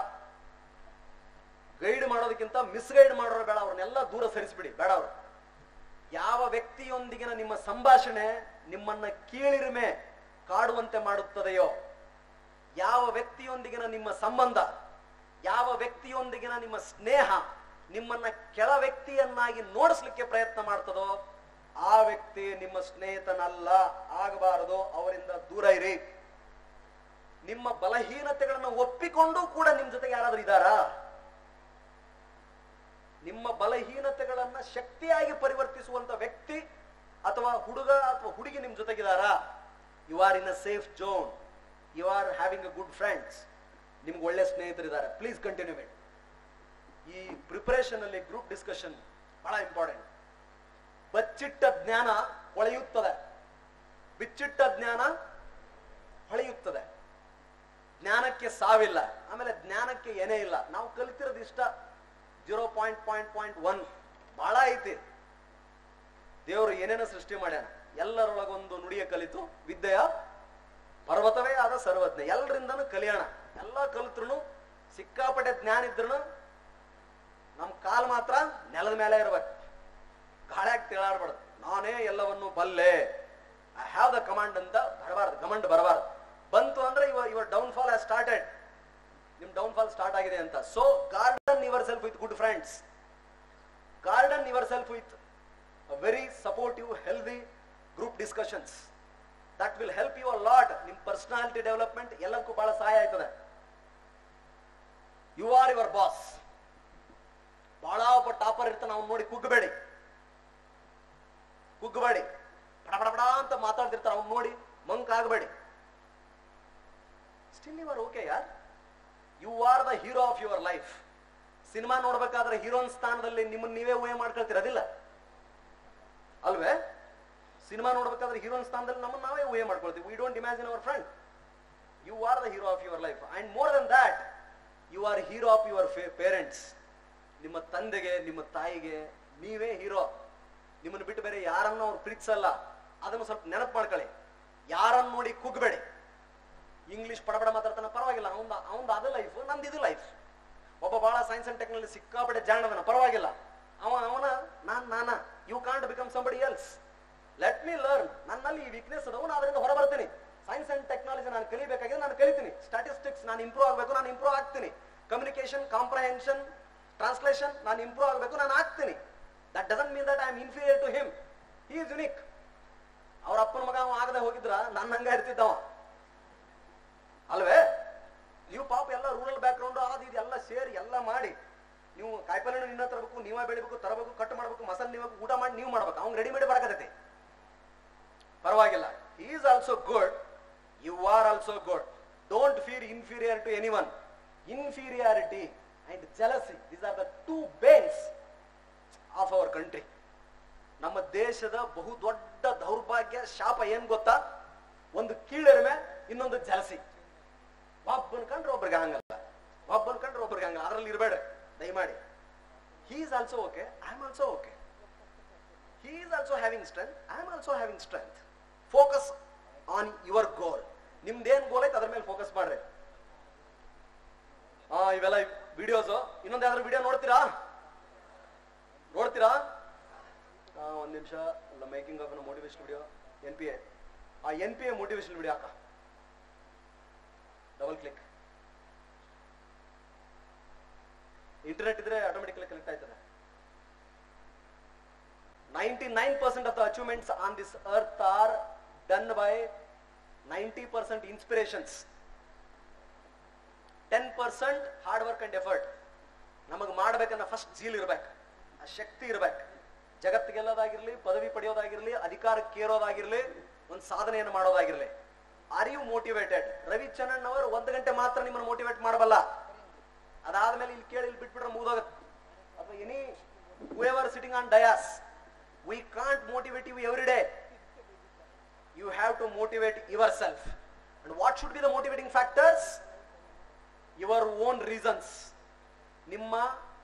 ಗೈಡ್ ಮಾಡೋದಕ್ಕಿಂತ ಮಿಸ್ಗೈಡ್ ಮಾಡೋರು ಬೇಡ. ಅವ್ರನ್ನೆಲ್ಲ ದೂರ ಸರಿಸ್ಬಿಡಿ, ಬೇಡ ಅವರು. ಯಾವ ವ್ಯಕ್ತಿಯೊಂದಿಗಿನ ನಿಮ್ಮ ಸಂಭಾಷಣೆ ನಿಮ್ಮನ್ನ ಕೀಳಿರಿಮೆ ಕಾಡುವಂತೆ ಮಾಡುತ್ತದೆಯೋ, ಯಾವ ವ್ಯಕ್ತಿಯೊಂದಿಗಿನ ನಿಮ್ಮ ಸಂಬಂಧ, ಯಾವ ವ್ಯಕ್ತಿಯೊಂದಿಗಿನ ನಿಮ್ಮ ಸ್ನೇಹ ನಿಮ್ಮನ್ನ ಕೆಳ ವ್ಯಕ್ತಿಯನ್ನಾಗಿ ನೋಡಿಸ್ಲಿಕ್ಕೆ ಪ್ರಯತ್ನ ಮಾಡ್ತದೋ ಆ ವ್ಯಕ್ತಿ ನಿಮ್ಮ ಸ್ನೇಹಿತನಲ್ಲ, ಆಗಬಾರದು. ಅವರಿಂದ ದೂರ ಇರಿ. ನಿಮ್ಮ ಬಲಹೀನತೆಗಳನ್ನು ಒಪ್ಪಿಕೊಂಡು ಕೂಡ ನಿಮ್ ಜೊತೆಗೆ ಯಾರಾದ್ರೂ ಇದ್ದಾರಾ? ನಿಮ್ಮ ಬಲಹೀನತೆಗಳನ್ನ ಶಕ್ತಿಯಾಗಿ ಪರಿವರ್ತಿಸುವಂತ ವ್ಯಕ್ತಿ ಅಥವಾ ಹುಡುಗ ಅಥವಾ ಹುಡುಗಿ ನಿಮ್ ಜೊತೆಗಿದಾರಾ? You are in a safe zone, you are having a good friends, ನಿಮ್ಗೆ ಒಳ್ಳೆ ಸ್ನೇಹಿತರಿದ್ದಾರೆ. Please continue it. ಈ ಪ್ರಿಪರೇಷನ್ ಅಲ್ಲಿ ಗ್ರೂಪ್ ಡಿಸ್ಕಷನ್ ಬಹಳ ಇಂಪಾರ್ಟೆಂಟ್. ಬಚ್ಚಿಟ್ಟ ಜ್ಞಾನ ಹೊಳೆಯುತ್ತದೆ, ಬಿಚ್ಚಿಟ್ಟ ಜ್ಞಾನ ಹೊಳೆಯುತ್ತದೆ. ಜ್ಞಾನಕ್ಕೆ ಸಾವಿಲ್ಲ, ಆಮೇಲೆ ಜ್ಞಾನಕ್ಕೆ ಏನೇ ಇಲ್ಲ. ನಾವು ಕಲಿತಿರೋದು ಇಷ್ಟ 0.1 ಬಹಳ ಐತಿ. ದೇವರು ಏನೇನೋ ಸೃಷ್ಟಿ ಮಾಡ್ಯಾನ, ಎಲ್ಲರೊಳಗೊಂದು ನುಡಿಯ ಕಲಿತು ವಿದ್ಯೆಯ ಪರ್ವತವೇ ಆದ ಸರ್ವಜ್ಞ. ಎಲ್ಲರಿಂದನೂ ಕಲಿಯೋಣ. ಎಲ್ಲ ಕಲಿತ್ರು ಸಿಕ್ಕಾಪಟ್ಟೆ ಜ್ಞಾನ ಇದ್ರು ನಮ್ ಕಾಲ್ ಮಾತ್ರ ನೆಲದ ಮೇಲೆ ಇರ್ಬೇಕು, ಗಾಳ್ಯಾಗ ತೇಳಾಡ್ಬಾರ್ದು. ನಾನೇ ಎಲ್ಲವನ್ನು ಬಲ್ಲೆ, ಐ ಹ್ಯಾವ್ ದ ಕಮಾಂಡ್ ಅಂತ ಬರಬಾರ್ದು, ಕಮಾಂಡ್ ಬರಬಾರ್ದು. ಬಂತು ಅಂದ್ರೆ ಯುವರ್ ಡೌನ್ಫಾಲ್ ಹ್ಯಾಸ್ ಸ್ಟಾರ್ಟೆಡ್, ನಿಮ್ ಡೌನ್ಫಾಲ್ ಸ್ಟಾರ್ಟ್ ಆಗಿದೆ ಅಂತ. So garden yourself with good friends, garden yourself with very supportive healthy group discussions. That will help you a lot. ನಿಮ್ personality development ಎಲ್ಲಕ್ಕೂ ಬಹಳ ಸಹಾಯ ಆಯ್ತದೆ. You are your boss. ಬಹಳ ಒಬ್ಬ ಟಾಪರ್ ಇರ್ತಾನೆ, ಅವ್ನು ನೋಡಿ ಕುಗ್ಗಬೇಡಿ, ಕುಗ್ಗಬೇಡಿ. ಬಡ ಅಂತ ಮಾತಾಡ್ತಿರ್ತಾರೆ, ಅವ್ನು ನೋಡಿ ಮಂಕ್ ಆಗಬೇಡಿ. ಸ್ಟಿಲ್ ಯು ಆರ್ ಓಕೆ ಯಾರ್. You are the hero of your life. Cinema ನೋಡ್ಬೇಕಾದ್ರೆ ಹೀರೋನ್ ಸ್ಥಾನದಲ್ಲಿ ನಿಮ್ಮನ್ನ ನೀವೇ ಊಹೆ ಮಾಡ್ಕೊಳ್ತಿರೋದಿಲ್ಲ ಅಲ್ವೇ? ಸಿನಿಮಾ ನೋಡ್ಬೇಕಾದ್ರೆ ಹೀರೋನ್ ಸ್ಥಾನದಲ್ಲಿ ನಮ್ಮನ್ನ ನಾವೇ ಊಹೆ ಮಾಡ್ಕೊಳ್ತೀವಿ. We don't imagine our friend. You are the hero of your life. And more than that, you are hero of your parents. ನಿಮ್ಮ ತಂದೆಗೆ, ನಿಮ್ಮ ತಾಯಿಗೆ ನೀವೇ ಹೀರೋ. ನಿಮ್ಮನ್ನು ಬಿಟ್ಟು ಬೇರೆ ಯಾರನ್ನ ಅವ್ರು ಪ್ರೀತಿಸಲ್ಲ. ಅದನ್ನು ಸ್ವಲ್ಪ ನೆನಪು ಮಾಡ್ಕೊಳ್ಳಿ. ಯಾರನ್ನು ನೋಡಿ ಕುಗ್ಬೇಡಿ. ಇಂಗ್ಲಿಷ್ ಪಡಬಡ ಮಾತಾಡ್ತಾನ, ಪರವಾಗಿಲ್ಲ, ಅವನ್ ಅದು ಲೈಫ್, ನಂದು ಇದು ಲೈಫ್. ಒಬ್ಬ ಬಹಳ ಸೈನ್ಸ್ ಅಂಡ್ ಟೆಕ್ನಾಲಜಿ ಸಿಕ್ಕಾಪಟ್ಟೆ ಜಾಣದನ, ಪರವಾಗಿಲ್ಲ, ಅವನ ನಾನ. You can't become somebody else. Let me learn. ನನ್ನಲ್ಲಿ ಈ ವೀಕ್ನೆಸ್ ಅದ, ನಾನು ಅದರಿಂದ ಹೊರ ಬರ್ತೀನಿ. ಸೈನ್ಸ್ ಅಂಡ್ ಟೆಕ್ನಾಲಜಿ ನಾನು ಕಲಿಬೇಕಾಗಿದೆ, ನಾನು ಕಲಿತೀನಿ. ಸ್ಟಾಟಿಸ್ಟಿಕ್ಸ್ ನಾನು ಇಂಪ್ರೂವ್ ಆಗಬೇಕು, ನಾನು ಇಂಪ್ರೂವ್ ಆಗ್ತೀನಿ. ಕಮ್ಯುನಿಕೇಶನ್, ಕಾಂಪ್ರಹೆನ್ಷನ್, ಟ್ರಾನ್ಸ್ಲೇಷನ್ ನಾನು ಇಂಪ್ರೂವ್ ಆಗಬೇಕು, ನಾನು ಆಗ್ತೀನಿ. That doesn't mean that I am inferior to him. He is unique. ಅವ್ರ ಅಪ್ಪನ ಮಗ ಆಗದೆ ಹೋಗಿದ್ರ ನನ್ನ ಹಂಗ ಇರ್ತಿದ್ದವ ಅಲ್ವೇ? ನೀವು ಪಾಪ ಎಲ್ಲ ರೂರಲ್ ಬ್ಯಾಕ್ ಗ್ರೌಂಡ್ ಅದು ಇದೆಲ್ಲ ಸೇರಿ ಎಲ್ಲ ಮಾಡಿ, ನೀವು ಕಾಯಿಪಲ್ಲೆ ನಿನ್ನ ತರಬೇಕು, ನೀವೇ ಬೆಳಿಬೇಕು, ತರಬೇಕು, ಕಟ್ ಮಾಡ್ಬೇಕು, ಮಸಾಲೆ ನೀವು ಊಟ ಮಾಡಿ ನೀವು ಮಾಡ್ಬೇಕು. ಅವ್ನು ರೆಡಿಮೇಡ್ ಬರಕತೈತಿ, ಪರವಾಗಿಲ್ಲ. He is also good, you are also good. Don't feel inferior to anyone. Inferiority and jealousy, these are the two banes of our country. ನಮ್ಮ ದೇಶದ ಬಹು ದೊಡ್ಡ ದೌರ್ಭಾಗ್ಯ, ಶಾಪ ಏನ್ ಗೊತ್ತಾ? ಒಂದು ಕೀಳರಿಮೆ, ಇನ್ನೊಂದು ಜಲಸಿ. ಒಬ್ಬನ್ ಕಂಡ್ರೆ ಒಬ್ರಿಗೆ ಹಂಗಲ್ಲ, ಒಬ್ಬನ್ ಕಂಡ್ರೆ ಒಬ್ರಿಗೆ ಹಂಗಲ್ಲ. ಅದರಲ್ಲಿ ಇರಬೇಡ ದಯಮಾಡಿ. ಹಿ is also okay, I am also okay. he is also having strength, I am also having strength. Focus on your goal. ನಿಮ್ದೇನ್ ಗೋಲ್ ಐತೆ ಅದ್ರ ಮೇಲೆ ಫೋಕಸ್ ಮಾಡ್ರಿ. ಇವೆಲ್ಲ ವಿಡಿಯೋಸ್. ಇನ್ನೊಂದು ಯಾವ್ದಾದ್ರು ವಿಡಿಯೋ ನೋಡ್ತೀರಾ? ಒಂದ್ ನಿಮಿಷ. ಅಲ್ಲ, making of motivation video, NPA. ಆ NPA ಮೋಟಿವೇಶನ್ ವಿಡಿಯೋ ಹಾಕ. Double click. ಇಂಟರ್ನೆಟ್ ಇದ್ರೆ ಆಟೋಮೆಟಿಕಲಿ ಕನೆಕ್ಟ್ ಆಯ್ತದೆ. 99% of the achievements on this earth are done by 90% inspirations, 10% hard work and effort. ನಮಗೆ ಮಾಡಬೇಕನ್ನ ಫಸ್ಟ್ ಜೀಲ್ ಇರ್ಬೇಕು, ಆ ಶಕ್ತಿ ಇರ್ಬೇಕು. ಜಗತ್ತಿಗೆಲ್ಲದಾಗಿರ್ಲಿ, ಪದವಿ ಪಡೆಯೋದಾಗಿರ್ಲಿ, ಅಧಿಕಾರಕ್ಕೆ ಏರೋದಾಗಿರ್ಲಿ, ಒಂದು ಸಾಧನೆಯನ್ನು ಮಾಡೋದಾಗಿರ್ಲಿ. Are you motivated? ರವಿಚಂದ್ರನ್ ಅವರು 1 ಗಂಟೆ ಮಾತ್ರ ನಿಮ್ಮನ್ನು ಮೋಟಿವೇಟ್ ಮಾಡಬಲ್ಲ. ಅದಾದ್ಮೇಲೆ ಇಲ್ಲಿ ಕೇಳಿ ಇಲ್ಲಿ ಬಿಟ್ಬಿಟ್ರೆ ಮುಗಿದೋಗುತ್ತೆ. ಅಥವಾ any whoever sitting on dais, we can't motivate you every day. You have to motivate yourself. And what should be the motivating factors? Your own reasons. ನಿಮ್ಮ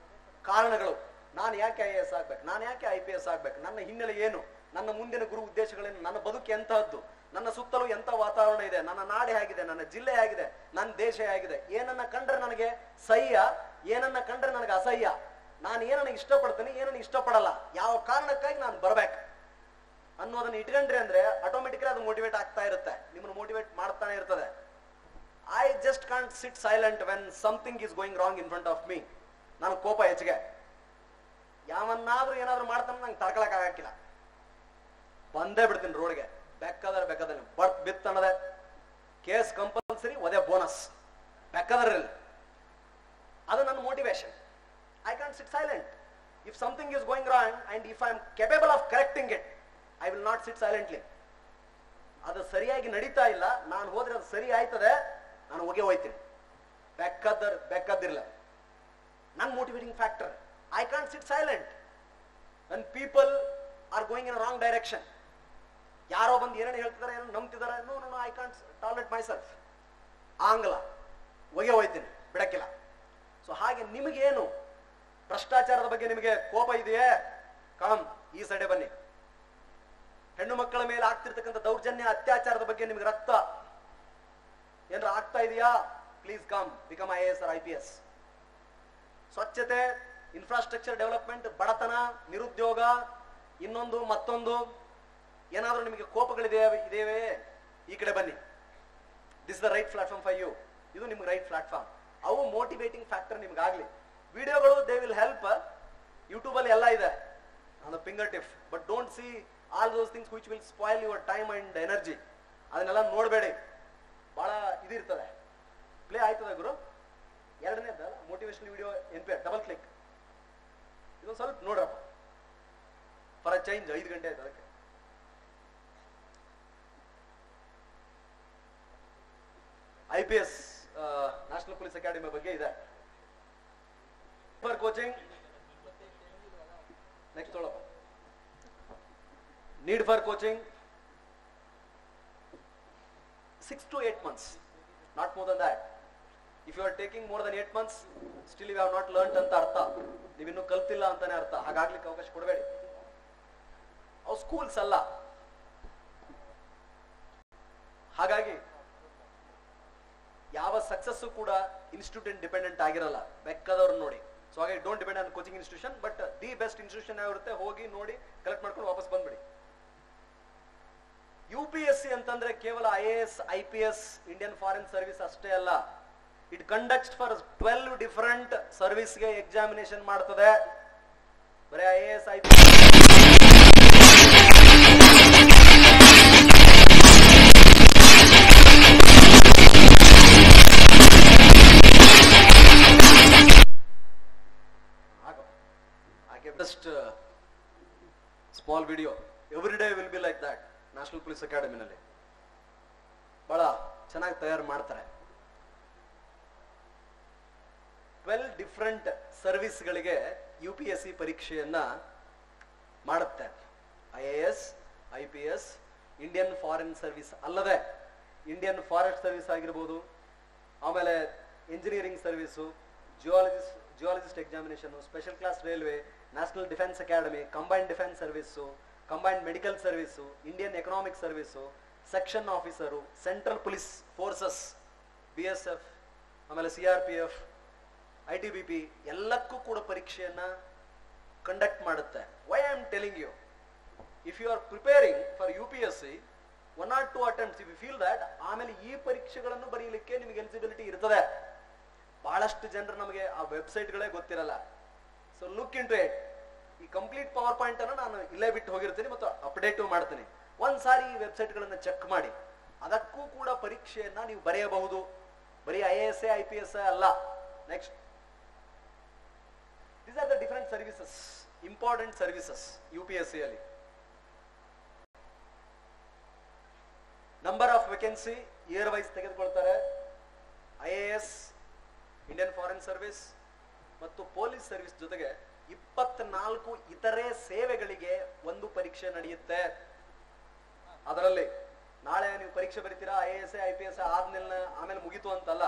ಕಾರಣಗಳು. ನಾನು ಯಾಕೆ IAS ಆಗ್ಬೇಕು, ನಾನು ಯಾಕೆ IPS ಆಗ್ಬೇಕು, ನನ್ನ ಹಿನ್ನೆಲೆ ಏನು, ನನ್ನ ಮುಂದಿನ ಗುರು ಉದ್ದೇಶಗಳೇನು, ನನ್ನ ಬದುಕು ಎಂತಹದ್ದು, ನನ್ನ ಸುತ್ತಲೂ ಎಂತ ವಾತಾವರಣ ಇದೆ, ನನ್ನ ನಾಡೆ ಹೇಗಿದೆ, ನನ್ನ ಜಿಲ್ಲೆ ಹೇಗಿದೆ, ನನ್ನ ದೇಶ ಹೇಗಿದೆ, ಏನನ್ನ ಕಂಡ್ರೆ ನನಗೆ ಸಹ್ಯ, ಏನನ್ನ ಕಂಡ್ರೆ ನನಗೆ ಅಸಹ್ಯ, ನಾನು ಏನನ್ನ ಇಷ್ಟಪಡ್ತೀನಿ, ಏನನ್ನ ಇಷ್ಟಪಡಲ್ಲ, ಯಾವ ಕಾರಣಕ್ಕಾಗಿ ನಾನು ಬರ್ಬೇಕು ಅನ್ನೋದನ್ನ ಇಟ್ಕೊಂಡ್ರಿ ಅಂದ್ರೆ ಆಟೋಮೆಟಿಕಲಿ ಅದು ಮೋಟಿವೇಟ್ ಆಗ್ತಾ ಇರುತ್ತೆ, ನಿಮ್ಮನ್ನು ಮೋಟಿವೇಟ್ ಮಾಡ್ತಾನೆ ಇರ್ತದೆ. I just can't sit silent when something is going wrong in front of me. ನಾನು ಕೋಪ ಹೆಚ್ಚಿಗೆ ಯಾವನ್ನಾದ್ರೂ ಏನಾದ್ರು ಮಾಡ್ತಾನೆ ನಂಗೆ ತಡ್ಕೊಳಕ್ ಆಗಕ್ಕಿಲ್ಲ, ಬಂದೇ ಬಿಡ್ತೀನಿ ರೋಡ್ಗೆ. ಬೇಕಾದ್ರೆ ಬರ್ತ್ ಬಿತ್ ಅನ್ನೋದೆ ಕೇಸ್ ಕಂಪಲ್ಸರಿ, ಒದೆ ಬೋನಸ್, ಬೇಕಾದ್ರಲ್ಲಿ. ಅದು ನನ್ನ motivation. I can't sit silent. If something is going wrong and if I am capable of correcting it, I will not sit silently. ಅದು ಸರಿಯಾಗಿ ನಡೀತಾ ಇಲ್ಲ, ನಾನು ಹೋದ್ರೆ ಅದು ಸರಿ ಆಯ್ತದೆ, ನಾನು ಹೋಗ್ತೀನಿ. ಬೇಕಾದಿರಲ್ಲ. ನನ್ನ motivating factor. I can't sit silent when people are going in a wrong direction. ಯಾರೋ ಬಂದು ಏನೇನು ಹೇಳ್ತಿದ್ದಾರೆ, ಏನೋ ನಂಬ್ತಿದ್ದಾರೆ, no I can't tolerate myself. ಆಂಗ್ಲ ಹೋಗ್ತೀನಿ, ಬಿಡಕ್ಕಿಲ್ಲ. ಸೊ ಹಾಗೆ ನಿಮಗೇನು ಭ್ರಷ್ಟಾಚಾರದ ಬಗ್ಗೆ ನಿಮಗೆ ಕೋಪ ಇದೆಯೇ? ಕಮ್ ಈ ಸೈಡೆ ಬನ್ನಿ. ಹೆಣ್ಣು ಮಕ್ಕಳ ಮೇಲೆ ಆಗ್ತಿರ್ತಕ್ಕಂಥ ದೌರ್ಜನ್ಯ, ಅತ್ಯಾಚಾರದ ಬಗ್ಗೆ ನಿಮಗೆ ರಕ್ತ ಏನಾರ ಆಗ್ತಾ ಇದೆಯಾ? Please come, become IAS or IPS. ಸ್ವಚ್ಛತೆ, ಇನ್ಫ್ರಾಸ್ಟ್ರಕ್ಚರ್ ಡೆವಲಪ್ಮೆಂಟ್, ಬಡತನ, ನಿರುದ್ಯೋಗ, ಇನ್ನೊಂದು ಮತ್ತೊಂದು ಏನಾದ್ರೂ ನಿಮಗೆ ಕೋಪಗಳಿದೆಯೇ? ಈ ಕಡೆ ಬನ್ನಿ. This is the right platform for you. ಇದು ನಿಮ್ಗೆ ರೈಟ್ ಪ್ಲಾಟ್ಫಾರ್ಮ್. ಅವು ಮೋಟಿವೇಟಿಂಗ್ ಫ್ಯಾಕ್ಟರ್ ನಿಮ್ಗಾಗ್ಲಿ. ವಿಡಿಯೋಗಳು ದೇ ವಿಲ್ ಹೆಲ್ಪ್. ಯೂಟ್ಯೂಬ್ ಅಲ್ಲಿ ಎಲ್ಲ ಇದೆ on the finger tip. But don't see all those things which will spoil your time and energy. ಅದನ್ನೆಲ್ಲ ನೋಡಬೇಡಿ, ಬಹಳ ಇದಿರ್ತದೆ. ಪ್ಲೇ ಆಯ್ತದ ಗುರು? ಎರಡನೇದ motivational video NPA, double click. ಇದೊಂದು ಸ್ವಲ್ಪ ನೋಡ್ರಪ್ಪ, ಫಾರ್ ಅ ಚೇಂಜ್. 5 ಗಂಟೆ ಆಯ್ತು ಅದಕ್ಕೆ. IPS ನ್ಯಾಷನಲ್ ಪೊಲೀಸ್ ಅಕಾಡೆಮಿ ಬಗ್ಗೆ ಇದೆ. ಫಾರ್ ಕೋಚಿಂಗ್ ನೆಕ್ಸ್ಟ್ ತೊಳಪ್ಪ. Need for coaching 6 to 8 months, not more than that. If you are taking more than 8 months, still you have not learned ಅಂತ ಅರ್ಥ, ನೀವಿನ್ನೂ ಕಲ್ತಿಲ್ಲ ಅಂತಾನೆ ಅರ್ಥ. ಹಾಗಾಗ್ಲಿಕ್ಕೆ ಅವಕಾಶ ಕೊಡಬೇಡಿ. ಅವು ಸ್ಕೂಲ್ಸ್ ಅಲ್ಲ. ಹಾಗಾಗಿ ಯಾವ ಸಕ್ಸಸ್ ಕೂಡ ಇನ್ಸ್ಟಿಟ್ಯೂಟ್ ಡಿಪೆಂಡೆಂಟ್ ಆಗಿರಲ್ಲ. ಬೇಕಾದವ್ರು ನೋಡಿ. ಸೊ ಹಾಗಾಗಿ don't depend on coaching institution, but the best institution ಯಾವಿರುತ್ತೆ ಹೋಗಿ ನೋಡಿ, ಕಲೆಕ್ಟ್ ಮಾಡ್ಕೊಂಡು ವಾಪಸ್ ಬಂದ್ಬಿಡಿ. UPSC ಅಂತಂದ್ರೆ ಕೇವಲ IAS, IPS, Indian foreign service ಅಷ್ಟೇ ಅಲ್ಲ. ಇಟ್ ಕಂಡಕ್ಟ್ಸ್ ಫಾರ್ 12 ಡಿಫರೆಂಟ್ ಸರ್ವಿಸ್ಗೆ ಎಕ್ಸಾಮಿನೇಷನ್ ಮಾಡ್ತದೆ. ಬರೀ IAS, IPS just small video. Every day will be like that. National police ಅಕಾಡೆಮಿನಲ್ಲಿ ಬಹಳ ಚೆನ್ನಾಗಿ ತಯಾರು ಮಾಡ್ತಾರೆ. 12 ಡಿಫರೆಂಟ್ ಸರ್ವಿಸ್ಗಳಿಗೆ UPSC ಪರೀಕ್ಷೆಯನ್ನ ಮಾಡುತ್ತೆ. IAS, IPS, Indian foreign service ಅಲ್ಲದೆ ಇಂಡಿಯನ್ ಫಾರೆಸ್ಟ್ ಸರ್ವಿಸ್ ಆಗಿರ್ಬೋದು, ಆಮೇಲೆ engineering service, geologist examination, special class railway, national defence academy, combined defence service, combined medical service, Indian economic service, section officer, central police forces, BSF, ಆಮೇಲೆ CRPF, ITBP ಎಲ್ಲಕ್ಕೂ ಕೂಡ ಪರೀಕ್ಷೆಯನ್ನ conduct ಮಾಡುತ್ತೆ. Why I am telling you, if you are preparing for UPSC 1 or 2 attempts, if you feel that, ಆಮೇಲೆ ಈ ಪರೀಕ್ಷೆಗಳನ್ನು ಬರೀಲಿಕ್ಕೆ ನಿಮಗೆ ಎಲಿಜಿಬಿಲಿಟಿ ಇರ್ತದೆ. ಬಹಳಷ್ಟು ಜನರು ನಮಗೆ ಆ ವೆಬ್ಸೈಟ್ಗಳೇ ಗೊತ್ತಿರಲ್ಲ. So look into it. ಈ ಕಂಪ್ಲೀಟ್ ಪವರ್ ಪಾಯಿಂಟ್ ಅನ್ನು ನಾನು ಇಲ್ಲೇ ಬಿಟ್ಟು ಹೋಗಿರ್ತೀನಿ ಮತ್ತು ಅಪ್ಡೇಟ್ ಮಾಡ್ತೀನಿ. ಒಂದ್ಸಾರಿ ಈ ವೆಬ್ಸೈಟ್ಗಳನ್ನ ಚೆಕ್ ಮಾಡಿ. ಅದಕ್ಕೂ ಕೂಡ ಪರೀಕ್ಷೆಯನ್ನ ನೀವು ಬರೆಯಬಹುದು. ಬರೀ IAS IPS ಅಲ್ಲ. Next, these are the different services, important services UPSC ಅಲ್ಲಿ. Number of vacancy year wise ತೆಗೆದುಕೊಳ್ತಾರೆ. IAS, ಇಂಡಿಯನ್ ಫಾರಿನ್ ಸರ್ವಿಸ್ ಮತ್ತು ಪೊಲೀಸ್ ಸರ್ವಿಸ್ ಜೊತೆಗೆ 24 ಇತರೆ ಸೇವೆಗಳಿಗೆ ಒಂದು ಪರೀಕ್ಷೆ ನಡೆಯುತ್ತೆ. ಅದರಲ್ಲಿ ನಾಳೆ ನೀವು ಪರೀಕ್ಷೆ ಬರೀತೀರಾ, IAS IPS ಆದ್ಮೇಲೆ ಆಮೇಲೆ ಮುಗಿತು ಅಂತಲ್ಲ.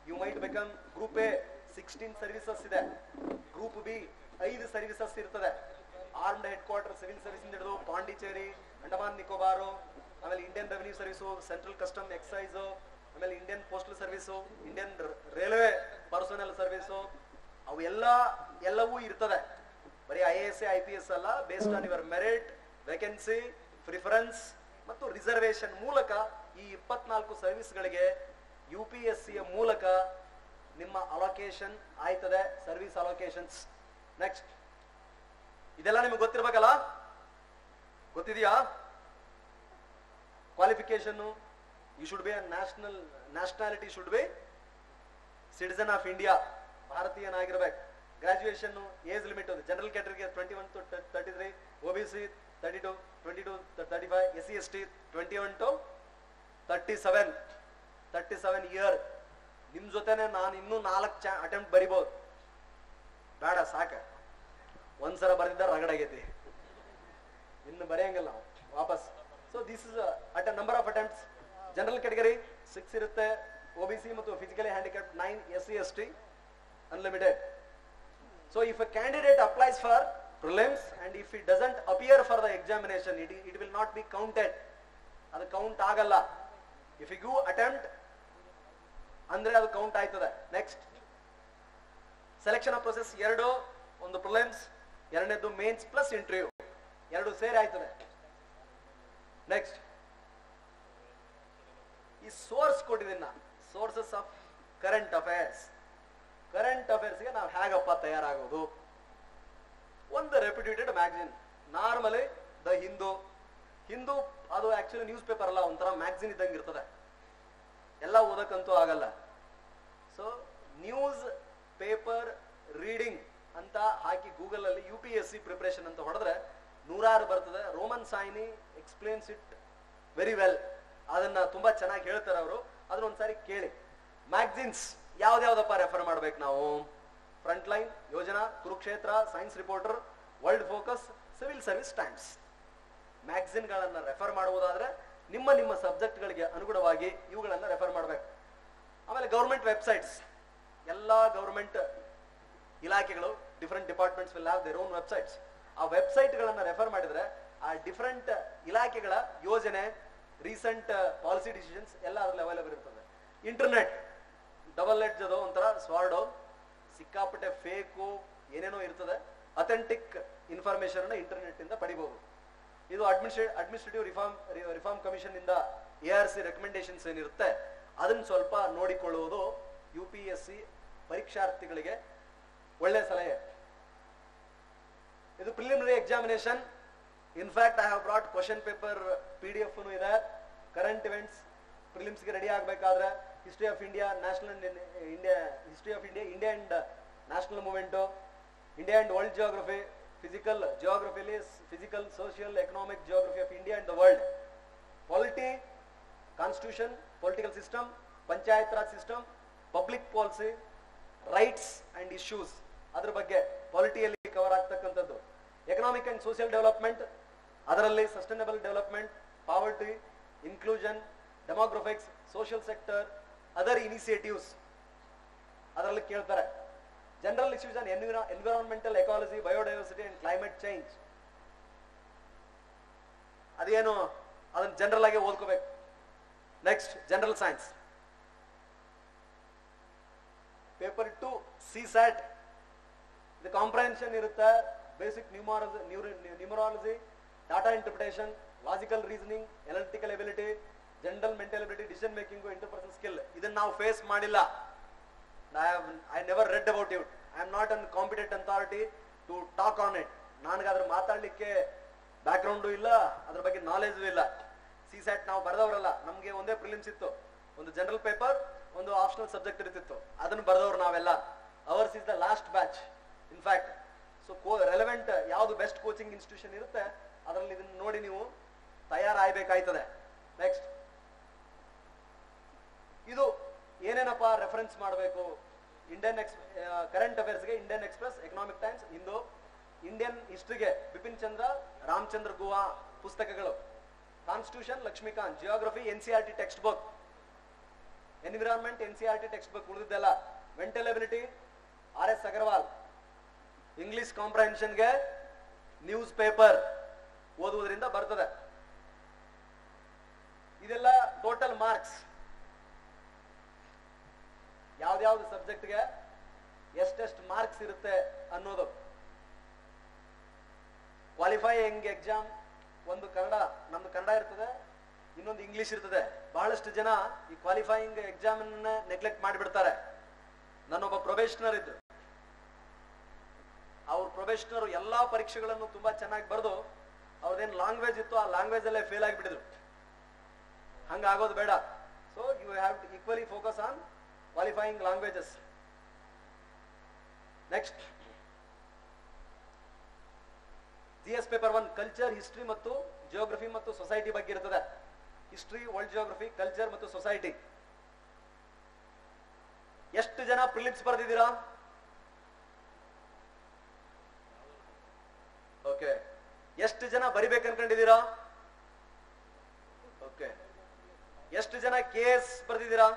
You might become group A 16 services ಇದೆ, ಗ್ರೂಪ್ B 5 ಸರ್ವಿಸಸ್ ಇರ್ತದೆ. Armed headquarter civil service ಹಿಡಿದು ಪಾಂಡಿಚೇರಿ, ಅಂಡಮಾನ್ ನಿಕೋಬಾರು, ಆಮೇಲೆ Indian revenue service, central custom excise, ಆಮೇಲೆ Indian postal service, Indian railway personnel service, ಅವು ಎಲ್ಲವೂ ಇರ್ತದೆ. ಬರೀ IAS IPS ಅಲ್ಲ, based on your merit, vacancy, preference ಮತ್ತು ರಿಸರ್ವೇಶನ್ ಮೂಲಕ ಈ 24 ಸರ್ವಿಸ್ಗಳಿಗೆ UPSC ಮೂಲಕ ನಿಮ್ಮ ಅಲೋಕೇಶನ್ ಆಯ್ತದೆ, ಸರ್ವಿಸ್ ಅಲೋಕೇಶನ್ಸ್. ನೆಕ್ಸ್ಟ್, ಇದೆಲ್ಲ ನಿಮಗೆ ಗೊತ್ತಿರ್ಬೇಕಲ್ಲ, ಗೊತ್ತಿದೆಯಾ? Qualification, you should be nationality should be citizen of India, ಭಾರತೀಯನಾಗಿರ್ಬೇಕು. ಗ್ರಾಜುಯೇಷನ್ ಏಜ್ ಲಿಮಿಟ್ ಒಂದು ಜನರಲ್ ಕ್ಯಾಟಗರಿಗೆ 21 to 33, OBC 32, 22 to 35, SC ST 21 to 37 year. ನಿಮ್ ಜೊತೆನೆ ನಾನು ಇನ್ನೂ 4 ಅಟೆಂಪ್ಟ್ ಬರಿಬಹುದು. ಬೇಡ, ಸಾಕ, ಒಂದ್ಸಲ ಬರೆದಿದ್ದ ರಗಡಾಗೈತಿ, ಇನ್ನು ಬರೆಯಂಗಿಲ್ಲ ನಾವು ವಾಪಸ್. So this is at a number of attempts. General category 6 ಇರುತ್ತೆ, OBC ಮತ್ತು physically handicapped 9, SC ST unlimited. So if a candidate applies for prelims and if it doesn't appear for the examination, it will not be counted. ಅದು count ಆಗಲ್ಲ. If you give attempt ಅಂದ್ರೆ ಅದು count ಆಯ್ತದೆ. Next, selection of process 2, ಒಂದು prelims, ಎರಡನೇದು mains plus interview, 2 ಸೇರಿ ಆಯ್ತದೆ. Next, ಈ ಸೋರ್ಸ್ ಕೊಟ್ಟಿದ್ದೀನಿ, sources of current affairs. Current ಅಫೇರ್ಸ್ಗೆ ನಾವು ಹೇಗಪ್ಪ ತಯಾರಾಗೋದು? ಒಂದು reputed magazine, normally the Hindu ಅದು ಆಕ್ಚುಲಿ ನ್ಯೂಸ್ ಪೇಪರ್ ಅಲ್ಲ, ಒಂಥರ ಮ್ಯಾಗಝಿನ್ ಇದ್ದಂಗೆ ಇರ್ತದೆ, ಎಲ್ಲ ಓದಕ್ಕಂತೂ ಆಗಲ್ಲ. ಸೊ ನ್ಯೂಸ್ ಪೇಪರ್ ರೀಡಿಂಗ್ ಅಂತ ಹಾಕಿ ಗೂಗಲ್ ಅಲ್ಲಿ UPSC ಪ್ರಿಪರೇಷನ್ ಅಂತ ಹೊಡೆದ್ರೆ 100 ಬರ್ತದೆ. Roman Saini explains it very well, ಅದನ್ನ ತುಂಬಾ ಚೆನ್ನಾಗಿ ಹೇಳ್ತಾರೆ ಅವರು. ಅದನ್ನ ಒಂದ್ಸಾರಿ ಕೇಳಿ. ಮ್ಯಾಗಝಿನ್ಸ್ ಯಾವ್ದಾವ್ದಪ್ಪ ರೆಫರ್ ಮಾಡ್ಬೇಕು ನಾವು? Frontline, Yojana, Kurukshetra, Science Reporter, World Focus, Civil Service Times. ಮ್ಯಾಗಝಿನ್ಗಳನ್ನ ರೆಫರ್ ಮಾಡುವುದಾದ್ರೆ ನಿಮ್ಮ ಸಬ್ಜೆಕ್ಟ್ಗಳಿಗೆ ಅನುಗುಣವಾಗಿ ಇವುಗಳನ್ನ ರೆಫರ್ ಮಾಡ್ಬೇಕು. ಆಮೇಲೆ ಗೌರ್ಮೆಂಟ್ ವೆಬ್ಸೈಟ್ಸ್, ಎಲ್ಲಾ ಗೌರ್ಮೆಂಟ್ ಇಲಾಖೆಗಳು, different departments will have their own websites. ಆ ವೆಬ್ಸೈಟ್ಗಳನ್ನ ರೆಫರ್ ಮಾಡಿದ್ರೆ ಆ ಡಿಫರೆಂಟ್ ಇಲಾಖೆಗಳ ಯೋಜನೆ, ರೀಸೆಂಟ್ ಪಾಲಿಸಿ ಡಿಸಿಷನ್ಸ್ ಎಲ್ಲ ಅದ್ರಲ್ಲಿ ಅವೈಲೇಬಲ್ ಇರ್ತದೆ. ಇಂಟರ್ನೆಟ್ ಡಬಲ್ ಎಡ್ಜ್, ಅದು ಒಂಥರ ಸ್ವಾರ್ಡು, ಸಿಕ್ಕಾಪಟ್ಟೆ ಫೇಕು ಏನೇನೋ ಇರ್ತದೆ. ಅಥೆಂಟಿಕ್ ಇನ್ಫಾರ್ಮೇಶನ್ ಇಂಟರ್ನೆಟ್ ಇಂದ ಪಡಿಬಹುದು. ಇದು ಅಡ್ಮಿನಿಸ್ಟ್ರೇಟಿವ್ ರಿಫಾರ್ಮ್ ಕಮಿಷನ್ ಇಂದ ARC ರೆಕಮೆಂಡೇಶನ್ಸ್ ಏನಿರುತ್ತೆ ಅದನ್ನ ಸ್ವಲ್ಪ ನೋಡಿಕೊಳ್ಳುವುದು UPSC ಪರೀಕ್ಷಾರ್ಥಿಗಳಿಗೆ ಒಳ್ಳೆ ಸಲಹೆ. ಇದು preliminary examination. In fact I have brought question paper PDF ಇದೆ. ಕರೆಂಟ್ ಇವೆಂಟ್ಸ್ ಪ್ರಿಲಿಮ್ಸ್ಗೆ ರೆಡಿ ಆಗಬೇಕಾದ್ರೆ history of India, India and national movement, India and world geography, ಜಿಯೋಗ್ರಫಿಲಿ physical, social, economic geography of India and the world, polity, constitution, political system, panchayat raj system, public policy, rights and issues, ಅದ್ರ ಬಗ್ಗೆ ಪಾಲಿಟಿಯಲ್ಲಿ cover ಆಗ್ತಕ್ಕಂಥದ್ದು. Economic and social development, ಅದರಲ್ಲಿ sustainable development, poverty, inclusion, demographics, social sector, other initiatives ಅದರಲ್ಲಿ ಕೇಳ್ತಾರೆ. General issues and environmental ecology, biodiversity and climate change, ಅದೇನು ಅದನ್ನ general ಆಗಿ ಓದ್ಕೋಬೇಕು. Next general science paper 2 CSAT. ಇದು ಕಾಂಪ್ರಹೆನ್ಷನ್ ಇರುತ್ತೆ, basic numerology, data interpretation, logical reasoning, analytical ability, general mental ability, decision making, interpersonal skill. ಇದನ್ನ ನಾವು face ಮಾಡಿಲ್ಲ. I never read about it. I am not an competent authority to talk on it. ನನಗೆ ಅದ್ರ ಮಾತಾಡ್ಲಿಕ್ಕೆ background ಇಲ್ಲ, ಅದ್ರ ಬಗ್ಗೆ knowledge ಇಲ್ಲ. CSAT ನಾವು ಬರೆದವರಲ್ಲ, ನಮ್ಗೆ ಒಂದೇ ಪ್ರಿಲಿಮ್ಸ್ ಇತ್ತು, ಒಂದು ಜನರಲ್ ಪೇಪರ್, ಒಂದು ಆಪ್ಷನಲ್ ಸಬ್ಜೆಕ್ಟ್ ಇರ್ತಿತ್ತು, ಅದನ್ನು ಬರೆದವ್ರು ನಾವೆಲ್ಲ. Ours is the last batch in fact. So relevant ಯಾವುದು ಬೆಸ್ಟ್ ಕೋಚಿಂಗ್ ಇನ್ಸ್ಟಿಟ್ಯೂಷನ್ ಇರುತ್ತೆ ಅದರಲ್ಲಿ ಇದನ್ನ ನೋಡಿ ನೀವು ತಯಾರಾಗಬೇಕಾಯ್ತದೆ. ನೆಕ್ಸ್ಟ್ ಇದು ಏನೇನಪ್ಪ ರೆಫರೆನ್ಸ್ ಮಾಡಬೇಕು? ಕರೆಂಟ್ ಅಫೇರ್ಸ್ಗೆ Indian Express, Economic Times, Hindu. Indian ಹಿಸ್ಟ್ರಿಗೆ ಬಿಪಿನ್ ಚಂದ್ರ, ರಾಮಚಂದ್ರ ಗುಹಾ ಪುಸ್ತಕಗಳು. Constitution Laxmikanth. Geography NCERT text book. Environment NCERT text book. ಉಳಿದಿದ್ದೆಲ್ಲ mental ability RS Agarwal. English ಕಾಂಪ್ರಹೆನ್ಷನ್ಗೆ ನ್ಯೂಸ್ ಪೇಪರ್ ಓದುವುದರಿಂದ ಬರ್ತದೆ. ಇದೆಲ್ಲ ಟೋಟಲ್ ಮಾರ್ಕ್ಸ್, ಯಾವ್ದಾವ್ದು ಸಬ್ಜೆಕ್ಟ್ಗೆ ಎಷ್ಟೆಷ್ಟು ಮಾರ್ಕ್ಸ್ ಇರುತ್ತೆ ಅನ್ನೋದು. ಕ್ವಾಲಿಫೈಯಿಂಗ್ ಎಕ್ಸಾಮ್ ಒಂದು ಕನ್ನಡ, ನಮ್ದು ಕನ್ನಡ ಇರ್ತದೆ, ಇನ್ನೊಂದು ಇಂಗ್ಲಿಷ್ ಇರ್ತದೆ. ಬಹಳಷ್ಟು ಜನ ಈ ಕ್ವಾಲಿಫೈಯಿಂಗ್ ಎಕ್ಸಾಮ್ ನೆಗ್ಲೆಕ್ಟ್ ಮಾಡಿಬಿಡ್ತಾರೆ. ನನ್ನೊಬ್ಬ ಪ್ರೊಬೇಷನರ್ ಇದ್ರು, ಅವ್ರ ಪ್ರೊಬೇಷನರ್ ಎಲ್ಲಾ ಪರೀಕ್ಷೆಗಳನ್ನು ತುಂಬಾ ಚೆನ್ನಾಗಿ ಬರೆದು ಅವ್ರದೇನು ಲ್ಯಾಂಗ್ವೇಜ್ ಇತ್ತು ಆ ಲ್ಯಾಂಗ್ವೇಜ್ ಅಲ್ಲೇ ಫೇಲ್ ಆಗಿಬಿಟ್ಟಿದ್ರು. ಹಂಗಾಗೋದು ಬೇಡ. So you have to equally focus on qualifying languages. Next GS paper 1 culture, history ಮತ್ತು ಜಿಯೋಗ್ರಫಿ ಮತ್ತು ಸೊಸೈಟಿ ಬಗ್ಗೆ ಇರ್ತದೆ. ಹಿಸ್ಟ್ರಿ, ವರ್ಲ್ಡ್ ಜಿಯೋಗ್ರಫಿ, ಕಲ್ಚರ್ ಮತ್ತು ಸೊಸೈಟಿ. ಎಷ್ಟು ಜನ ಪ್ರಿಲಿಮ್ಸ್ ಬರೆದಿದ್ದೀರಾ? ಓಕೆ. ಎಷ್ಟು ಜನ ಬರಿಬೇಕು ಅನ್ಕೊಂಡಿದ್ದೀರಾ? ಓಕೆ. ಎಷ್ಟು ಜನ KS ಬರೆದಿದ್ದೀರಾ?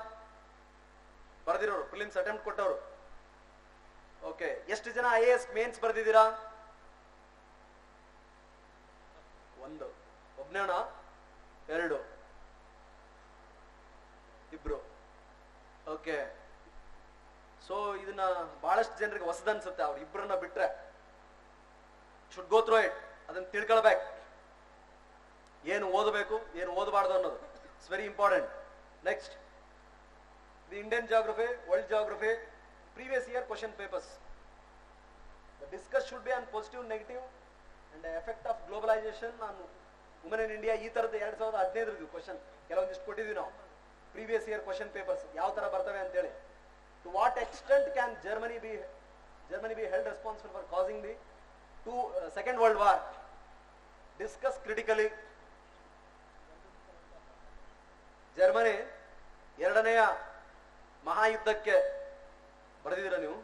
ಬರೆದಿರೋರು, ಪ್ರಿಲಿಮ್ಸ್ ಅಟೆಂಪ್ಟ್ ಕೊಟ್ಟವರು. ಓಕೆ. ಎಷ್ಟು ಜನ IAS ಮೇನ್ಸ್ ಬರೆದಿದ್ದೀರಾ? ಒಂದು. ಒಬ್ನೇಣ? ಎರಡು? ಇಬ್ರು? ಓಕೆ. ಸೊ ಇದನ್ನ ಬಹಳಷ್ಟು ಜನರಿಗೆ ಹೊಸದನ್ಸುತ್ತೆ. ಅವ್ರು ಇಬ್ಬರನ್ನ ಬಿಟ್ರೆ ಶುಡ್ ಗೋ ಥ್ರೂ ಇಟ್. ಅದನ್ನ ತಿಳ್ಕೊಳ್ಬೇಕು, ಏನು ಓದಬೇಕು ಏನು ಓದಬಾರ್ದು ಅನ್ನೋದು. It's very important. Next the Indian geography, world geography, previous year question papers. The discuss should be on positive, negative and effect of globalisation on women in India. ಈ ತರದ್ದು 2015 question ಕೆಲವೊಂದಿಷ್ಟು ಕೊಟ್ಟಿದ್ವಿ ನಾವು. ಪ್ರೀವಿಯಸ್ ಇಯರ್ ಕ್ವಶನ್ ಪೇಪರ್ಸ್ ಯಾವ ತರ ಬರ್ತವೆ ಅಂತೇಳಿ. To what extent can Germany be held responsible for causing the Second World War? Discuss critically. Germany ಎರಡನೆಯ ಮಹಾಯುದ್ಧಕ್ಕೆ ಬರೆದಿದ್ದೀರಾ ನೀವು,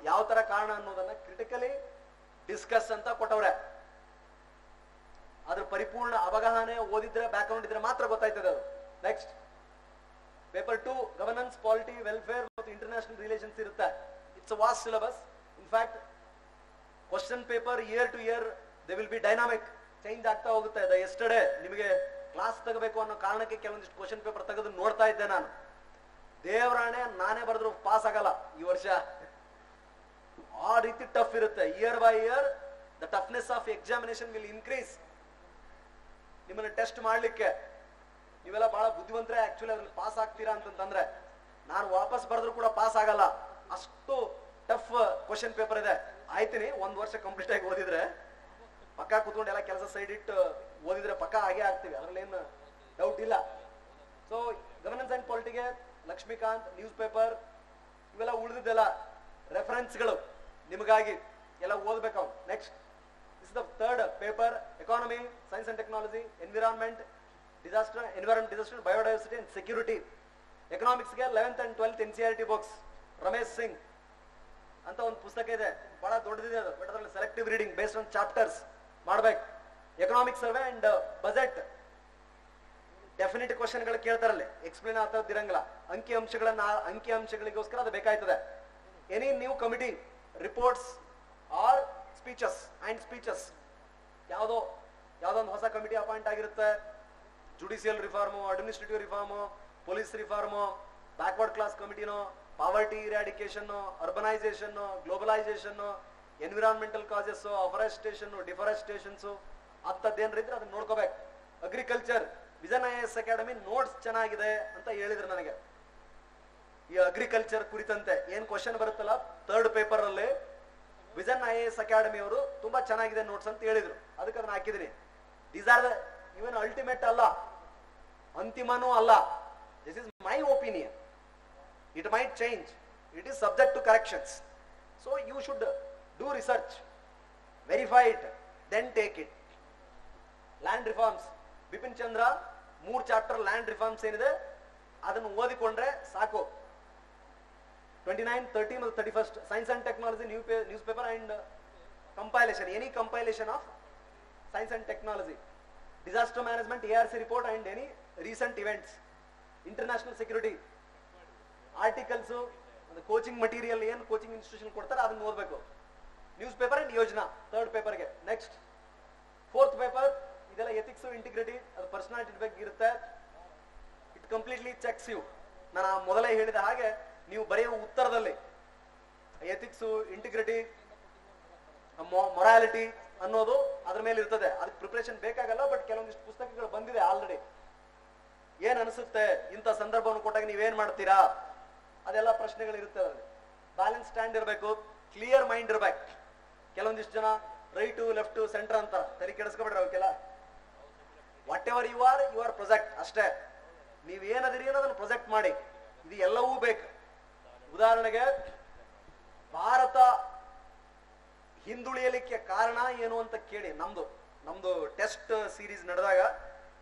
ಯಾವ ತರ ಕಾರಣ ಅನ್ನೋದನ್ನ ಕ್ರಿಟಿಕಲಿ ಡಿಸ್ಕಸ್ ಅಂತ ಕೊಟ್ಟವ್ರೆ. ಅದ್ರ ಪರಿಪೂರ್ಣ ಅವಗಾಹನೆ ಓದಿದ್ರೆ, ಬ್ಯಾಕ್ಗ್ರೌಂಡ್ ಇದ್ರೆ ಮಾತ್ರ ಗೊತ್ತಾಯ್ತದೆ ಅದು. Next paper 2 governance, polity, welfare ಮತ್ತು ಇಂಟರ್ನ್ಯಾಷನಲ್ ರಿಲೇಷನ್ಸ್ ಇರುತ್ತೆ. It's a vast syllabus. In fact question paper year to year they will be dynamic, change ಆಗ್ತಾ ಹೋಗುತ್ತೆ. ಎಸ್ಟರ್ಡೇ ನಿಮಗೆ ಕ್ಲಾಸ್ ತಗೋಬೇಕು ಅನ್ನೋ ಕಾರಣಕ್ಕೆ ಕೆಲವೊಂದಿಷ್ಟು ಕ್ವಶನ್ ಪೇಪರ್ ತೆಗೆದು ನೋಡ್ತಾ ಇದ್ದೆ ನಾನು. ದೇವರಾಣೆ ನಾನೇ ಬರೆದ್ರು ಪಾಸ್ ಆಗಲ್ಲ ಈ ವರ್ಷ. ಆ ರೀತಿ ಟಫ್ ಇರುತ್ತೆ. Year by here the toughness of examination will increase. ನಿಮ್ಮನ್ನ ಟೆಸ್ಟ್ ಮಾಡ್ಲಿಕ್ಕೆ ನೀವೆಲ್ಲ ಬಹಳ ಬುದ್ಧಿವಂತರೇ ಆಕ್ಚುಲಿ ಅದ್ರಲ್ಲಿ ಪಾಸ್ ಆಗ್ತೀರಾ ಅಂತಂದ್ರೆ, ನಾನು ವಾಪಸ್ ಬರೆದ್ರು ಕೂಡ ಪಾಸ್ ಆಗಲ್ಲ, ಅಷ್ಟು ಟಫ್ ಕ್ವಶನ್ ಪೇಪರ್ ಇದೆ. ಆಯ್ತೀನಿ, ಒಂದ್ ವರ್ಷ ಕಂಪ್ಲೀಟ್ ಆಗಿ ಓದಿದ್ರೆ ಪಕ್ಕ ಕೂತ್ಕೊಂಡು ಎಲ್ಲ ಕೆಲಸ ಸೈಡ್ ಇಟ್ಟು ಓದಿದ್ರೆ ಪಕ್ಕ ಆಗೇ ಆಗ್ತೀವಿ, ಅದ್ರಲ್ಲಿ ಏನು ಡೌಟ್ ಇಲ್ಲ. ಸೊ ಗವರ್ನೆನ್ಸ್ ಅಂಡ್ ಪಾಲಿಟಿಗೆ ಲಕ್ಷ್ಮೀಕಾಂತ್, ನ್ಯೂಸ್ ಪೇಪರ್, ಇವೆಲ್ಲ ಉಳಿದಿದ್ದೆಲ್ಲ ರೆಫರೆನ್ಸ್ಗಳು ನಿಮಗಾಗಿ ಎಲ್ಲ ಓದ್ಬೇಕು. Next this the third paper, economy, science and technology, environment disaster, biodiversity and security. ಎಕನಾಮಿಕ್ಸ್ಗೆ 11th and 12th NCERT books. Ramesh Singh ಅಂತ ಒಂದು ಪುಸ್ತಕ ಇದೆ, ಬಹಳ ದೊಡ್ಡದಿದೆ ಅದು, ಬಟ್ ಅದರಲ್ಲಿ selective reading based on chapters ಮಾಡ್ಬೇಕು. Economic survey and budget definite ಕ್ವಶನ್ಗಳು ಕೇಳ್ತಾರಲ್ಲಿ, ಎಕ್ಸ್ಪ್ಲೇನ್ ಆಗ್ತದಿರಂಗಿಲ್ಲ. ಅಂಕಿಅಂಶಗಳಿಗೋಸ್ಕರ ಅದು ಬೇಕಾಯ್ತದೆ. Any new committee reports R speeches, ಯಾವುದೋ ಯಾವ್ದೊಂದು ಹೊಸ ಕಮಿಟಿ ಅಪಾಯಿಂಟ್ ಆಗಿರುತ್ತೆ. Judicial reform, administrative reform, police reform, backward class ಕಮಿಟಿನೋ, poverty eradication, urbanisation, globalisation, environmental causes, afforestation, deforestations, ಅಂತದ್ದೇನ್ರ ಇದ್ರೆ ಅದನ್ನ ನೋಡ್ಕೋಬೇಕು. Agriculture vision IAS academy notes ಚೆನ್ನಾಗಿದೆ ಅಂತ ಹೇಳಿದ್ರು ನನಗೆ. ಈ ಅಗ್ರಿಕಲ್ಚರ್ ಕುರಿತಂತೆ ಏನ್ ಕ್ವಶನ್ ಬರುತ್ತಲ್ಲ 3rd ಪೇಪರ್ ಅಲ್ಲಿ, ವಿಜನ್ IAS ಅಕಾಡೆಮಿ ಅವರು ತುಂಬಾ ಚೆನ್ನಾಗಿದೆ ನೋಟ್ಸ್ ಅಂತ ಹೇಳಿದ್ರು. ಅದಕ್ಕೆ ಅದನ್ನ ಹಾಕಿದೀನಿ. These are the even ultimate ಅಲ್ಲ, ಅಂತಿಮನೂ ಅಲ್ಲ. This is my opinion. It might change. It is subject to corrections. So you should do research, verify it, then take it. Land reforms, Bipin Chandra 3 chapter land reforms ಏನಿದೆ ಅದನ್ನು ಓದಿಕೊಂಡ್ರೆ ಸಾಕು. 29, 30 ಮತ್ತು 31 science and technology news paper and compilation, any compilation of science and technology, disaster management, ARC report and any recent events, international security articles, coaching material ಏನು coaching institution ಕೊಡ್ತಾರೆ ಅದನ್ನ ಓದಬೇಕು. News paper and Yojana 3rd ಪೇಪರ್ಗೆ. Next 4th paper ಇದೆಲ್ಲ ethics, integrity, ಅದು personality ಬಗ್ಗೆ ಇರುತ್ತೆ. It completely checks you. ನಾನು ಮೊದಲೇ ಹೇಳಿದ ಹಾಗೆ ನೀವು ಬರೆಯುವ ಉತ್ತರದಲ್ಲಿ ಎಥಿಕ್ಸ್, ಇಂಟಿಗ್ರಿಟಿ, ಮೊರಾಲಿಟಿ ಅನ್ನೋದು ಅದ್ರ ಮೇಲೆ ಇರ್ತದೆ. ಅದಕ್ಕೆ ಪ್ರಿಪರೇಷನ್ ಬೇಕಾಗಲ್ಲ. ಬಟ್ ಕೆಲವೊಂದಿಷ್ಟು ಪುಸ್ತಕಗಳು ಬಂದಿದೆ ಆಲ್ರೆಡಿ. ಏನ್ ಅನಿಸುತ್ತೆ ಇಂಥ ಸಂದರ್ಭವನ್ನು ಕೊಟ್ಟಾಗ ನೀವೇನ್ ಮಾಡ್ತೀರಾ, ಅದೆಲ್ಲ ಪ್ರಶ್ನೆಗಳಿರುತ್ತೆ. ಅದರಲ್ಲಿ ಬ್ಯಾಲೆನ್ಸ್ ಸ್ಟ್ಯಾಂಡ್ ಇರಬೇಕು, ಕ್ಲಿಯರ್ ಮೈಂಡ್ ಇರ್ಬೇಕು. ಕೆಲವೊಂದಿಷ್ಟು ಜನ ರೈಟು, ಲೆಫ್ಟು, ಸೆಂಟರ್ ಅಂತ ತಲೆ ಕೆಡಿಸ್ಕೊಬಿಡ್ರಿ. ಅವಕ್ಕೆಲ್ಲ whatever you are project ಅಷ್ಟೇ. ನೀವ್ ಏನದಿರಿ ಅನ್ನೋದನ್ನ ಪ್ರೊಜೆಕ್ಟ್ ಮಾಡಿ. ಇದು ಎಲ್ಲವೂ ಬೇಕು. ಉದಾಹರಣೆಗೆ ಭಾರತ ಹಿಂದುಳಿಯಲಿಕ್ಕೆ ಕಾರಣ ಏನು ಅಂತ ಕೇಳಿ ನಮ್ದು ಟೆಸ್ಟ್ ಸೀರೀಸ್ ನಡೆದಾಗ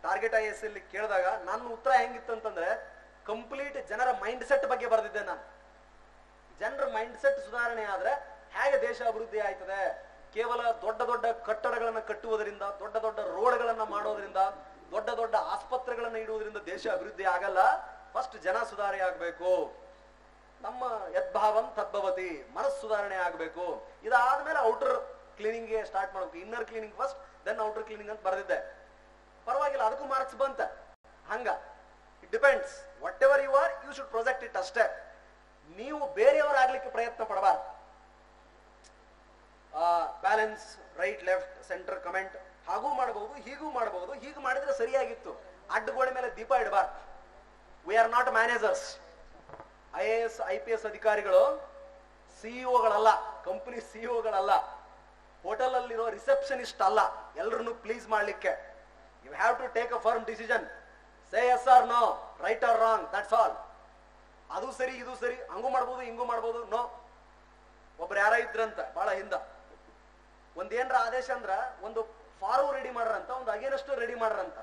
ಟಾರ್ಗೆಟ್ IAS ಅಲ್ಲಿ ಕೇಳಿದಾಗ ನನ್ನ ಉತ್ತರ ಹೆಂಗಿತ್ತು ಅಂತಂದ್ರೆ ಕಂಪ್ಲೀಟ್ ಜನರ ಮೈಂಡ್ ಸೆಟ್ ಬಗ್ಗೆ ಬರೆದಿದ್ದೆ ನಾನು. ಜನರ ಮೈಂಡ್ ಸೆಟ್ ಸುಧಾರಣೆ ಆದ್ರೆ ಹೇಗೆ ದೇಶ ಅಭಿವೃದ್ಧಿ ಆಯ್ತದೆ. ಕೇವಲ ದೊಡ್ಡ ದೊಡ್ಡ ಕಟ್ಟಡಗಳನ್ನ ಕಟ್ಟುವುದರಿಂದ, ದೊಡ್ಡ ದೊಡ್ಡ ರೋಡ್ಗಳನ್ನ ಮಾಡೋದ್ರಿಂದ, ದೊಡ್ಡ ದೊಡ್ಡ ಆಸ್ಪತ್ರೆಗಳನ್ನ ಇಡುವುದರಿಂದ ದೇಶ ಅಭಿವೃದ್ಧಿ ಆಗಲ್ಲ. ಫಸ್ಟ್ ಜನ ಸುಧಾರಣೆ ಆಗ್ಬೇಕು. ನಮ್ಮ ಯದ್ಭಾವಂ ತದ್ಭವತಿ, ಮನಸ್ಸು ಸುಧಾರಣೆ ಆಗ್ಬೇಕು. ಇದಾದ್ಮೇಲೆ ಔಟರ್ ಕ್ಲೀನಿಂಗ್ ಸ್ಟಾರ್ಟ್ ಮಾಡ್ಬೇಕು. Inner cleaning first, then outer cleaning ಅಂತ ಬರೆದಿದ್ದೆ. ಪರವಾಗಿಲ್ಲ, ಅದಕ್ಕೂ ಮಾರ್ಕ್ಸ್ ಬಂತ. ಹಂಗ it depends. Whatever you are you should project it ಅಷ್ಟೇ. ನೀವು ಬೇರೆಯವರಾಗ್ಲಿಕ್ಕೆ ಪ್ರಯತ್ನ ಪಡಬಾರ್ದು. Balance, right, left, centre, comment ಹಾಗೂ ಮಾಡಬಹುದು, ಹೀಗೂ ಮಾಡಬಹುದು. ಹೀಗೂ ಮಾಡಿದ್ರೆ ಸರಿಯಾಗಿತ್ತು. ಅಡ್ಡಗೋಡೆ ಮೇಲೆ ದೀಪ ಇಡಬಾರ್ದು. We are not managers. IAS IPS ಅಧಿಕಾರಿಗಳು ಸಿಇಒಗಳಲ್ಲ, ಕಂಪನಿ ಸಿಇಒಗಳಲ್ಲ, ಹೋಟೆಲ್ ಅಲ್ಲಿರೋ ರಿಸೆಪ್ಷನಿಸ್ಟ್ ಅಲ್ಲ. ಎಲ್ಲರನ್ನು ಪ್ಲೀಸ್ ಮಾಡ್ಲಿಕ್ಕೆ you have to take a firm decision. Say yes or no, right or wrong, that's all. ಅದು ಸರಿ, ಇದು ಸರಿ, ಹಂಗೂ ಮಾಡ್ಬೋದು, ಹಿಂಗೂ ಮಾಡ್ಬೋದು. ನೋ. ಒಬ್ರು ಯಾರ ಇದ್ರಂತ ಬಹಳ ಹಿಂದ, ಒಂದೇನ್ರ ಆದೇಶ ಅಂದ್ರ ಒಂದು ಫಾರ್ಮ್ ರೆಡಿ ಮಾಡ್ರಂತ, ಒಂದು ಅಗೇನಸ್ಟ್ ರೆಡಿ ಮಾಡ್ರಂತ.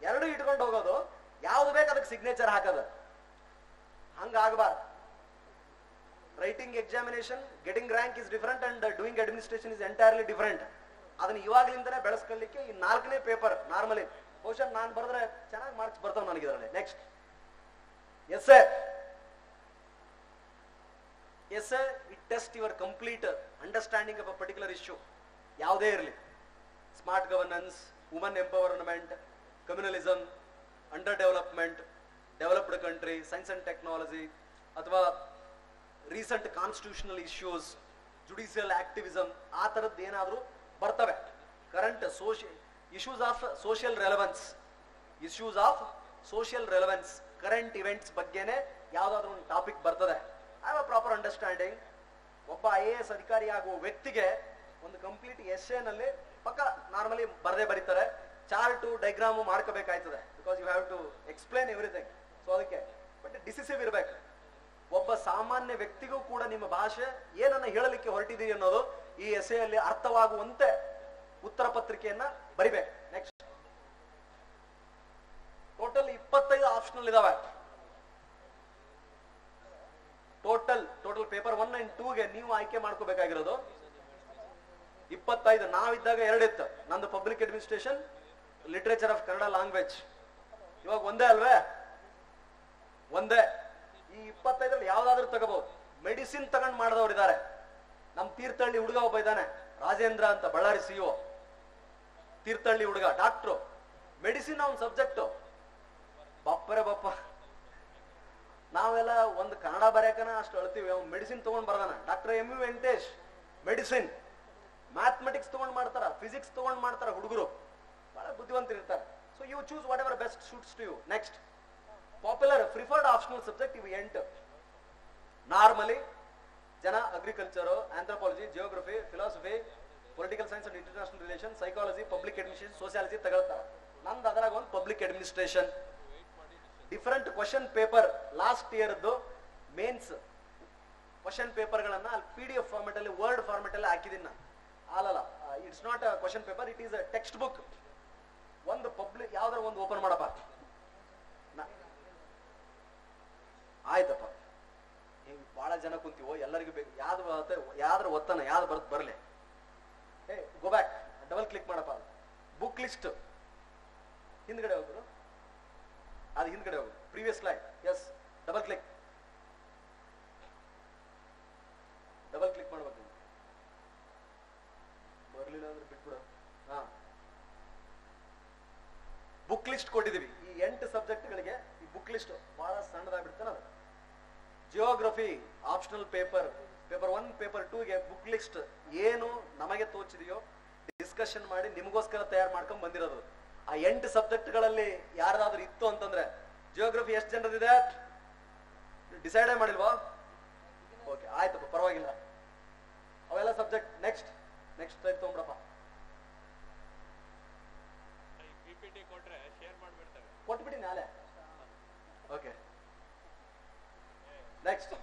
ಎರಡು ಇಟ್ಕೊಂಡು ಹೋಗೋದು, ಯಾವ್ದು ಬೇಕು ಅದಕ್ಕೆ ಸಿಗ್ನೇಚರ್ ಹಾಕೋದು. ಹಂಗಾಗಬಾರ್ದು. Writing examination, getting rank is different and doing administration is entirely different. ಅದನ್ನ ಇವಾಗ್ಲಿಂದನೇ ಬೆಳೆಸ್ಕೊಳ್ಳಿಕ್ಕೆ ಈ 4ನೇ ಪೇಪರ್ ನಾರ್ಮಲಿ ಬಹುಶಃ ನಾನು ಬರೆದ್ರೆ ಚೆನ್ನಾಗಿ ಮಾರ್ಕ್ಸ್ ಬರ್ತಾವ ನನಗೆ ಇದರಲ್ಲಿ. Next essay it test your complete understanding of a particular issue. ಯಾವುದೇ ಇರಲಿ, smart governance, woman empowerment, communalism, under development, developed country, science and technology, ಅಥವಾ recent constitutional issues, judicial activism, ಆ ತರದ್ದು ಏನಾದರೂ ಬರ್ತವೆ. Current issues of social relevance, current events ಬಗ್ಗೆನೆ ಯಾವ್ದಾದ್ರು ಒಂದು ಟಾಪಿಕ್ ಬರ್ತದೆ. I have a proper understanding. ಒಬ್ಬ IAS ಅಧಿಕಾರಿ ಆಗುವ ವ್ಯಕ್ತಿಗೆ ಒಂದು ಕಂಪ್ಲೀಟ್ ಎಸ್ಸೆನಲ್ಲಿ ಪಕ್ಕ ನಾರ್ಮಲಿ ಬರದೇ ಬರೀತಾರೆ. ಚಾರ್ಟು, ಡೈಗ್ರಾಮು ಮಾಡ್ಕೋಬೇಕಾಯ್ತದೆ. Because you have to explain everything. So ಅದಕ್ಕೆ ಬಟ್ ಡಿಸಿಸಿವ್ ಇರಬೇಕು. ಒಬ್ಬ ಸಾಮಾನ್ಯ ವ್ಯಕ್ತಿಗೂ ಕೂಡ ನಿಮ್ಮ ಭಾಷೆ ಏನನ್ನ ಹೇಳಲಿಕ್ಕೆ ಹೊರಟಿದ್ದೀರಿ ಅನ್ನೋದು ಈ ಎಸ್ಸೆಯಲ್ಲಿ ಅರ್ಥವಾಗುವಂತೆ ಉತ್ತರ ಪತ್ರಿಕೆಯನ್ನ ಬರಿಬೇಕು. ನೆಕ್ಸ್ಟ್ ಟೋಟಲ್ 25 ಆಪ್ಷನಲ್ ಇದಾವೆ. ಟೋಟಲ್ ಪೇಪರ್ 1 and 2ಗೆ ನೀವು ಆಯ್ಕೆ ಮಾಡ್ಕೋಬೇಕಾಗಿರೋದು 25. ನಾವಿದ್ದಾಗ 2 ಇತ್ತು. ನಂದು public administration, literature of Kannada language. ಇವಾಗ ಒಂದೇ ಅಲ್ವೇ? ಒಂದೇ. ಈ 25ರಲ್ಲಿ ಯಾವ್ದಾದ್ರು ತಗೋಬಹುದು. ಮೆಡಿಸಿನ್ ತಗೊಂಡ್ ಮಾಡಿದವ್ರು ಇದ್ದಾರೆ. ನಮ್ ತೀರ್ಥಹಳ್ಳಿ ಹುಡುಗ ಒಬ್ಬ ಇದ್ದಾನೆ, ರಾಜೇಂದ್ರ ಅಂತ, ಬಳ್ಳಾರಿ CEO. ತೀರ್ಥಹಳ್ಳಿ ಹುಡುಗ ಡಾಕ್ಟ್ರು, ಮೆಡಿಸಿನ್ ಅವ್ನ ಸಬ್ಜೆಕ್ಟು. ಬಪ್ಪರೆ ಬಪ್ಪ, ನಾವೆಲ್ಲ ಒಂದು ಕನ್ನಡ ಬರೆಯಕನ ಅಷ್ಟು ಅಳ್ತೀವಿ, ಅವ್ನು ಮೆಡಿಸಿನ್ ತಗೊಂಡ್ ಬರ್ದಾನ. Doctor M U Venkatesh medicine, mathematics ತಗೊಂಡ್ ಮಾಡ್ತಾರ, ಫಿಸಿಕ್ಸ್ ತಗೊಂಡ್ ಮಾಡ್ತಾರ ಹುಡುಗರು, ಬಹಳ ಬುದ್ಧಿವಂತರು ಇರ್ತಾರೆ. So you choose whatever best suits to you. Next popular preferred optional subject ಇವು 8. ನಾರ್ಮಲಿ ಜನ agriculture, anthropology, geography, philosophy, political science and international relation, psychology, public administration, sociology ತಗೊಳ್ತಾರೆ. ನಂದು ಅದರಾಗ ಒಂದು public administration. Different question paper last ಇಯರ್ದು mains question ಪೇಪರ್ಗಳನ್ನ ಅಲ್ಲಿ PDF format ಅಲ್ಲಿ, ವರ್ಡ್ ಫಾರ್ಮೆಟ್ ಅಲ್ಲಿ ಹಾಕಿದೀನಿ ನಾನು. ಅಲ್ಲಲ್ಲ, it's not a question paper, it is a text book. ಒಂದು ಪಬ್ಲಿಕ್ ಯಾವ್ದಾರ ಒಂದು ಓಪನ್ ಮಾಡಪ್ಪ. ಆಯ್ತಪ್ಪ, ಹಿಂಗ್ ಬಹಳ ಜನ ಕುಂತೀವೋ, ಎಲ್ಲರಿಗೂ ಬೇಕು, ಯಾವ್ದ್ರ ಒತ್ತನ ಯಾವ್ದು ಬರ್ಲಿ. ಗೋ ಬ್ಯಾಕ್, ಡಬಲ್ ಕ್ಲಿಕ್ ಮಾಡಪ್ಪ. ಬುಕ್ ಲಿಸ್ಟ್ ಹಿಂದ್ಗಡೆ ಹೋಗುದು, ಅದು ಹಿಂದ್ಗಡೆ ಹೋಗುದು, previous slide. Yes, double click ಮಾಡ್ಬೇಕು. ಬರ್ಲಿಲ್ಲ ಅಂದ್ರೆ ಬಿಟ್ಬಿಡು. ಹಾ, ಬುಕ್ ಲಿಸ್ಟ್ ಕೊಟ್ಟಿದೀವಿ ಈ 8 ಸಬ್ಜೆಕ್ಟ್ಗಳಿಗೆ. ಈ ಬುಕ್ ಲಿಸ್ಟ್ ಬಹಳ ಸಣ್ಣದಾಗ್ಬಿಡ್ತಾನ. ಅದು ಜಿಯೋಗ್ರಫಿ ಆಪ್ಷನಲ್ ಪೇಪರ್ 1, ಪೇಪರ್ 2ಗೆ ಬುಕ್ ಲಿಸ್ಟ್ ಏನು ನಮಗೆ ತೋಚಿದೆಯೋ ಡಿಸ್ಕಷನ್ ಮಾಡಿ ನಿಮಗೋಸ್ಕರ ತಯಾರು ಮಾಡ್ಕೊಂಡ್ ಬಂದಿರೋದು. ಆ 8 ಸಬ್ಜೆಕ್ಟ್ಗಳಲ್ಲಿ ಯಾರಾದ್ರೂ ಇತ್ತು ಅಂತಂದ್ರೆ, ಜಿಯೋಗ್ರಫಿ ಎಷ್ಟು ಜನರದಿದೆ ಡಿಸೈಡೇ ಮಾಡಿಲ್ವಾ? ಓಕೆ, ಆಯ್ತಪ್ಪ, ಪರವಾಗಿಲ್ಲ. ಅವೆಲ್ಲ ಸಬ್ಜೆಕ್ಟ್. ನೆಕ್ಸ್ಟ್ ತಗೊಂಡ್ರಪ್ಪ. ಕೊಟ್ಬಿಡಿ ನಾಳೆ. Okay, next.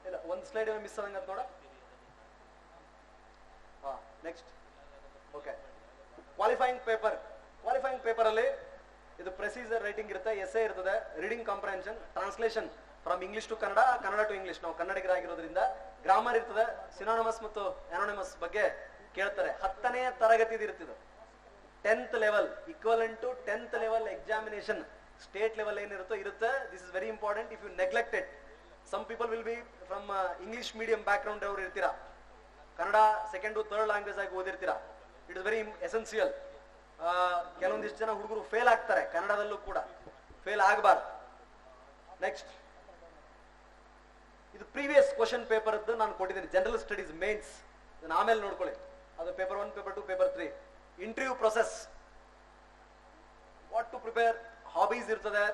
ಇಲ್ಲ, ಒಂದು ಸ್ಲೈಡ್ ಏನೋ ಮಿಸ್ ಆದಂಗ ನೋಡ. ಹಾ, ನೆಕ್ಸ್ಟ್. ಓಕೆ, ಕ್ವಾಲಿಫೈಯಿಂಗ್ ಪೇಪರ್ ಅಲ್ಲಿ ಇದು ಪ್ರೊಸೀಜರ್ ರೈಟಿಂಗ್ ಇರುತ್ತೆ, ಎಸ್ಸೆ ಇರ್ತದೆ, reading comprehension, translation from English to Kannada, Kannada to English. ನಾವು ಕನ್ನಡಿಗರಾಗಿರೋದ್ರಿಂದ ಗ್ರಾಮರ್ ಇರ್ತದೆ, ಸಿನೋನಿಮಸ್ ಮತ್ತು ಆನೋನಿಮಸ್ ಬಗ್ಗೆ ಕೇಳ್ತಾರೆ. 10ನೇ ತರಗತಿದು ಇರ್ತಿದ್ದು. 10th level equivalent to 10th level examination. State level ಏನಿರುತ್ತೋ ಇರುತ್ತೆ. This is very important. If you neglected, some people will be from English medium background ಅವ್ರು ಇರ್ತೀರಾ, ಕನ್ನಡ ಸೆಕೆಂಡ್ ಥರ್ಡ್ ಲ್ಯಾಂಗ್ವೇಜ್ ಆಗಿ ಓದಿರ್ತೀರಾ. It is very essential. ಕೆಲವೊಂದಿಷ್ಟು ಜನ ಹುಡುಗರು fail ಆಗ್ತಾರೆ, ಕನ್ನಡದಲ್ಲೂ ಕೂಡ ಫೇಲ್ ಆಗಬಾರ್ದು. ನೆಕ್ಸ್ಟ್, ಇದು ಪ್ರೀವಿಯಸ್ ಕ್ವಶನ್ ಪೇಪರ್ ನಾನು ಕೊಟ್ಟಿದ್ದೀನಿ. ಜನರಲ್ ಸ್ಟಡೀಸ್ ಮೇನ್ಸ್, ಆಮೇಲೆ ನೋಡ್ಕೊಳ್ಳಿ. ಅದು paper 1, paper 2, paper 3. Interview process, what to prepare. Hobbies ಇರ್ತದೆ,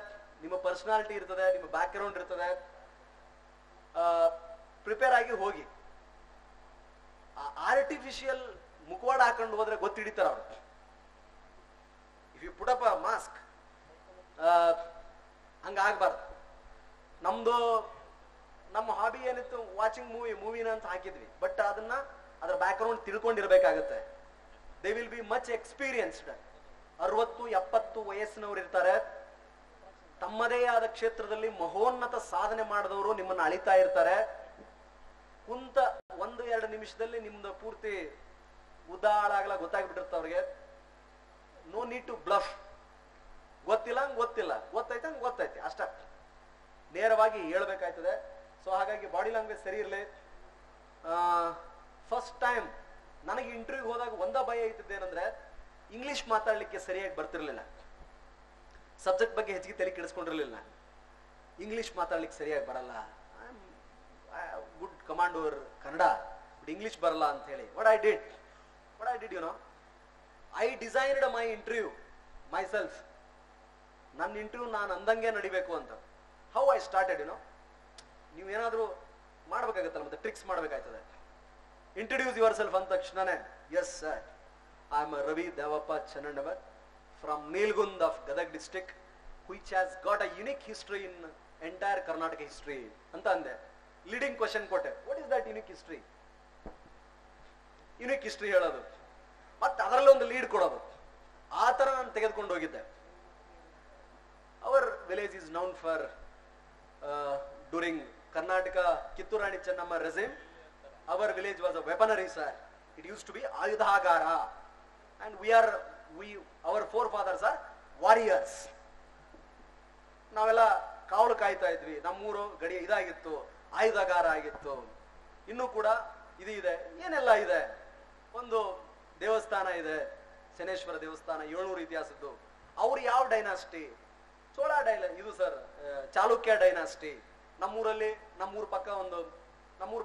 ನಿಮ್ಮ ಪರ್ಸನಾಲಿಟಿ ಇರ್ತದೆ, ನಿಮ್ಮ ಬ್ಯಾಕ್ ಗ್ರೌಂಡ್ ಇರ್ತದೆ. ಪ್ರಿಪೇರ್ ಆಗಿ ಹೋಗಿ. ಆರ್ಟಿಫಿಷಿಯಲ್ ಮುಖವಾಡ ಹಾಕೊಂಡು ಹೋದ್ರೆ ಗೊತ್ತಿಡಿತಾರ ಅವ್ರು. If you put up a mask, ಹಂಗಾಗಬಾರ್ದು. ನಮ್ಮ ಹಾಬಿ ಏನಿತ್ತು, ವಾಚಿಂಗ್ ಮೂವಿನ ಅಂತ ಹಾಕಿದ್ವಿ, ಬಟ್ ಅದರ ಬ್ಯಾಕ್ ಗ್ರೌಂಡ್ ತಿಳ್ಕೊಂಡಿರ್ಬೇಕಾಗತ್ತೆ. They will be much experienced. 60-70 ವಯಸ್ಸಿನವ್ರು ಇರ್ತಾರೆ. ತಮ್ಮದೇ ಆದ ಕ್ಷೇತ್ರದಲ್ಲಿ ಮಹೋನ್ನತ ಸಾಧನೆ ಮಾಡಿದವರು ನಿಮ್ಮನ್ನು ಅಳಿತಾ ಇರ್ತಾರೆ. ಕುಂತ 1-2 ನಿಮಿಷದಲ್ಲಿ ನಿಮ್ದು ಪೂರ್ತಿ ಉದಾಳಾಗಲ ಗೊತ್ತಾಗ್ಬಿಟ್ಟಿರ್ತ ಅವ್ರಿಗೆ. No need to bluff. ಗೊತ್ತಿಲ್ಲ, ಗೊತ್ತೈತೆ ಅಷ್ಟ, ನೇರವಾಗಿ ಹೇಳ್ಬೇಕಾಯ್ತದೆ. ಸೊ ಹಾಗಾಗಿ ಬಾಡಿ ಲ್ಯಾಂಗ್ವೇಜ್ ಸರಿ ಇರಲಿ. ಫಸ್ಟ್ ಟೈಮ್ ನನಗೆ ಇಂಟರ್ವ್ಯೂಗೆ ಹೋದಾಗ ಒಂದ ಭಯ ಇದ್ದಿದ್ದೇನೆಂದ್ರೆ, ಇಂಗ್ಲಿಷ್ ಮಾತಾಡ್ಲಿಕ್ಕೆ ಸರಿಯಾಗಿ ಬರ್ತಿರ್ಲಿಲ್ಲ. ಸಬ್ಜೆಕ್ಟ್ ಬಗ್ಗೆ ಹೆಚ್ಚಿಗೆ ತಲೆ ಕೆಡಿಸ್ಕೊಂಡಿರ್ಲಿಲ್ಲ. ಇಂಗ್ಲಿಷ್ ಮಾತಾಡ್ಲಿಕ್ಕೆ ಸರಿಯಾಗಿ ಬರಲ್ಲ, good command over Kannada, but English ಬರಲ್ಲ ಅಂತ ಹೇಳಿ. What I did you know, I designed my interview myself. ನನ್ನ ಇಂಟರ್ವ್ಯೂ ನಾನು ಅಂದಂಗೆ ನಡಿಬೇಕು ಅಂತ. How I started, you know. ನೀವು ಏನಾದರೂ ಮಾಡ್ಬೇಕಾಗತ್ತಲ್ಲ, ಮತ್ತೆ ಟ್ರಿಕ್ಸ್ ಮಾಡ್ಬೇಕಾಯ್ತದೆ. ಇಂಟ್ರೊಡ್ಯೂಸ್ ಯುವರ್ ಸೆಲ್ಫ್ ಅಂದ ತಕ್ಷಣನೇ, yes sir, I am Ravi Devappa Channannavar from Nilgund of Gadag district, which has got a unique history in entire Karnataka history ಅಂತ ಅಂದೆ. ಲೀಡಿಂಗ್ ಕ್ವಶನ್ ಕೊಟ್ಟೆ, what is that unique history? Unique history ಹೇಳೋದು, ಮತ್ತೆ ಅದರಲ್ಲಿ ಒಂದು ಲೀಡ್ ಕೊಡೋದು. ಆ ತರ ನಾನು ತೆಗೆದುಕೊಂಡು ಹೋಗಿದ್ದೆ. Our village is known for during Karnataka Kittur Rani Chennamma regime, our village was a weaponry, sir. It used to be Ayudhagara, and our forefathers are warriors. ನಾವೆಲ್ಲ ಕಾವಲು ಕಾಯ್ತಾ ಇದ್ವಿ. ನಮ್ಮೂರು ಗಡಿ ಇದಾಗಿತ್ತು, ಆಯುಧಗಾರ ಆಗಿತ್ತು. ಇನ್ನೂ ಕೂಡ ಇದು ಇದೆ, ಏನೆಲ್ಲ ಇದೆ. ಒಂದು ದೇವಸ್ಥಾನ ಇದೆ, ಶನೇಶ್ವರ ದೇವಸ್ಥಾನ 700 ಇತಿಹಾಸದ್ದು. ಅವ್ರು ಯಾವ ಡೈನಾಸ್ಟಿ? ಚೋಳ ಇದು ಸರ್ ಚಾಲುಕ್ಯ ಡೈನಾಸ್ಟಿ. ನಮ್ಮೂರ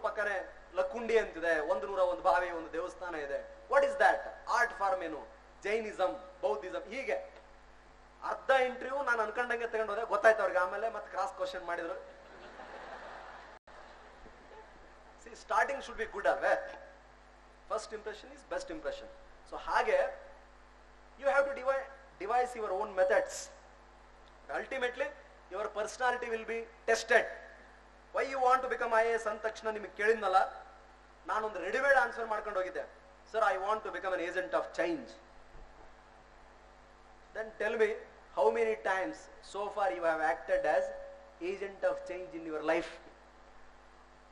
ಪಕ್ಕನೇ ಲಕ್ಕುಂಡಿ ಅಂತಿದೆ, 101 ಬಾವಿ, ಒಂದು ದೇವಸ್ಥಾನ ಇದೆ. What is that? Art form ಏನು? Jainism, Buddhism. ಹೀಗೆ ಅರ್ಧ ಇಂಟರ್ವ್ಯೂ ನಾನು ಅನ್ಕೊಂಡಂಗೆ ತಗೊಂಡು ಹೋದೆ. ಗೊತ್ತಾಯ್ತು ಅವ್ರಿಗೆ. ಆಮೇಲೆ ಮತ್ತೆ ಕ್ರಾಸ್ ಕ್ವಶನ್ ಮಾಡಿದ್ರು. ಸ್ಟಾರ್ಟಿಂಗ್ ಶುಡ್ ಬಿ ಗುಡ್ ಅಲ್ವೇ? First impression is best impression. So ಹಾಗೆ you have to devise your own methods. Ultimately your personality will be tested. Why you want to become IAS ಅಂದ ತಕ್ಷಣ ನಿಮಗೆ ಕೇಳಿದ್ನಲ್ಲ, ನಾನೊಂದು readymade answer ಮಾಡ್ಕೊಂಡು ಹೋಗಿದ್ದೆ. Sir, I want to become an agent of change. Then tell me, how many times so far you have acted as agent of change in your life?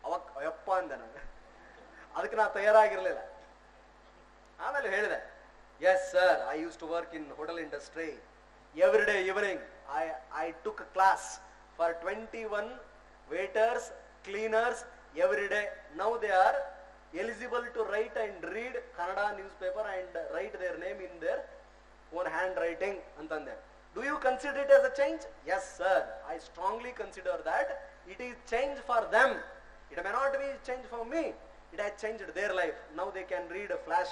ಅವಾಗ ಅಯ್ಯಪ್ಪ ಅಂದೆ ನಾನು. ಅದಕ್ಕೆ ನಾನು ತಯಾರಾಗಿರ್ಲಿಲ್ಲ. ಆಮೇಲೆ ಹೇಳಿದೆ, yes sir, I use to work in hotel industry. Every day evening I took a class for 21 waiters, cleaners every day. Now they are eligible to write and read Kannada newspaper and write their name in their own handwriting ಅಂತಂದೆ. Do you consider it as a change? Yes sir, I strongly consider that it is change for them. It may not be change for me. It has changed their life. Now they can read a flash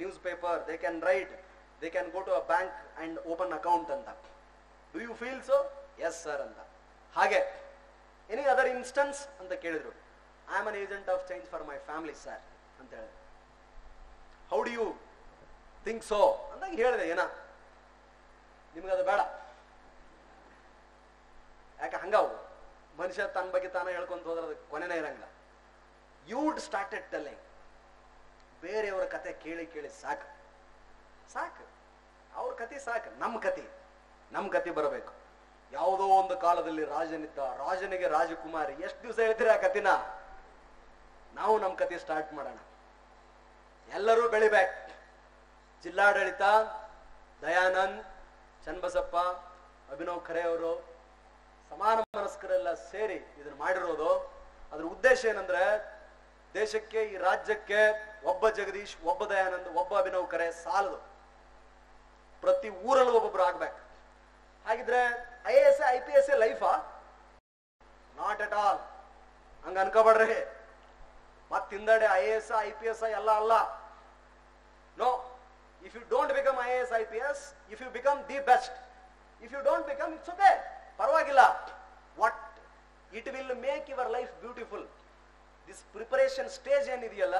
newspaper, they can write, they can go to a bank and open account ಅಂತ. Do you feel so? Yes sir ಅಂತ. ಹಾಗೆ any other instance ಅಂತ ಕೇಳಿದ್ರು. I am an agent of change for my family sir ಅಂತ ಹೇಳಿದೆ. How do you think so ಅಂದಾಗ ಹೇಳಿದೆ, ಏನ ನಿಮ್ಗದು ಬೇಡ. ಯಾಕೆ ಹಂಗಾವು ಮನುಷ್ಯ ತನ್ನ ಬಗ್ಗೆ ತಾನೇ ಹೇಳ್ಕೊಂತ ಹೋದ್ರೆ ಅದಕ್ಕೆ ಕೊನೆನೇ ಇರಂಗಿಲ್ಲ. Would started telling. ಬೇರೆಯವರ ಕತೆ ಕೇಳಿ ಕೇಳಿ ಸಾಕು. ಅವ್ರ ಕತೆ ಸಾಕು. ನಮ್ಮ ಕತೆ ಬರಬೇಕು. ಯಾವುದೋ ಒಂದು ಕಾಲದಲ್ಲಿ ರಾಜನಿದ್ದ, ರಾಜನಿಗೆ ರಾಜಕುಮಾರಿ. ಎಷ್ಟು ದಿವಸ ಹೇಳ್ತೀರ ಆ ಕತಿನ? ನಾವು ನಮ್ಮ ಕತೆ ಸ್ಟಾರ್ಟ್ ಮಾಡೋಣ. ಎಲ್ಲರೂ ಬೆಳಿಬೇಕು. ಜಿಲ್ಲಾಡಳಿತ, ದಯಾನಂದ್, ಚನ್ನಬಸಪ್ಪ, ಅಭಿನವ್ ಖರೆ ಅವರು, ಸಮಾನ ಮನಸ್ಕರೆಲ್ಲ ಸೇರಿ ಇದನ್ನ ಮಾಡಿರೋದು. ಅದ್ರ ಉದ್ದೇಶ ಏನಂದ್ರೆ, ದೇಶಕ್ಕೆ, ಈ ರಾಜ್ಯಕ್ಕೆ ಒಬ್ಬ ಜಗದೀಶ್, ಒಬ್ಬ ದಯಾನಂದ್, ಒಬ್ಬ ಅಭಿನವ್ ಖರೆ ಸಾಲದು. ಪ್ರತಿ ಊರಲ್ಲೂ ಒಬ್ಬೊಬ್ರು ಆಗ್ಬೇಕು. ಹಾಗಿದ್ರೆ IAS IPS ಲೈಫಾ? Not at all. ಹಂಗ ಅನ್ಕೋಬೇಡ್ರಿ. ಮತ್ತಿಂದಡೆ IAS IPS ಎಲ್ಲ ಅಲ್ಲ. No. If you don't become IAS IPS, if you become the best, if you don't become, it's okay, ಪರವಾಗಿಲ್ಲ. What it will make your life beautiful. This preparation stage ಏನಿದೆಯಲ್ಲ,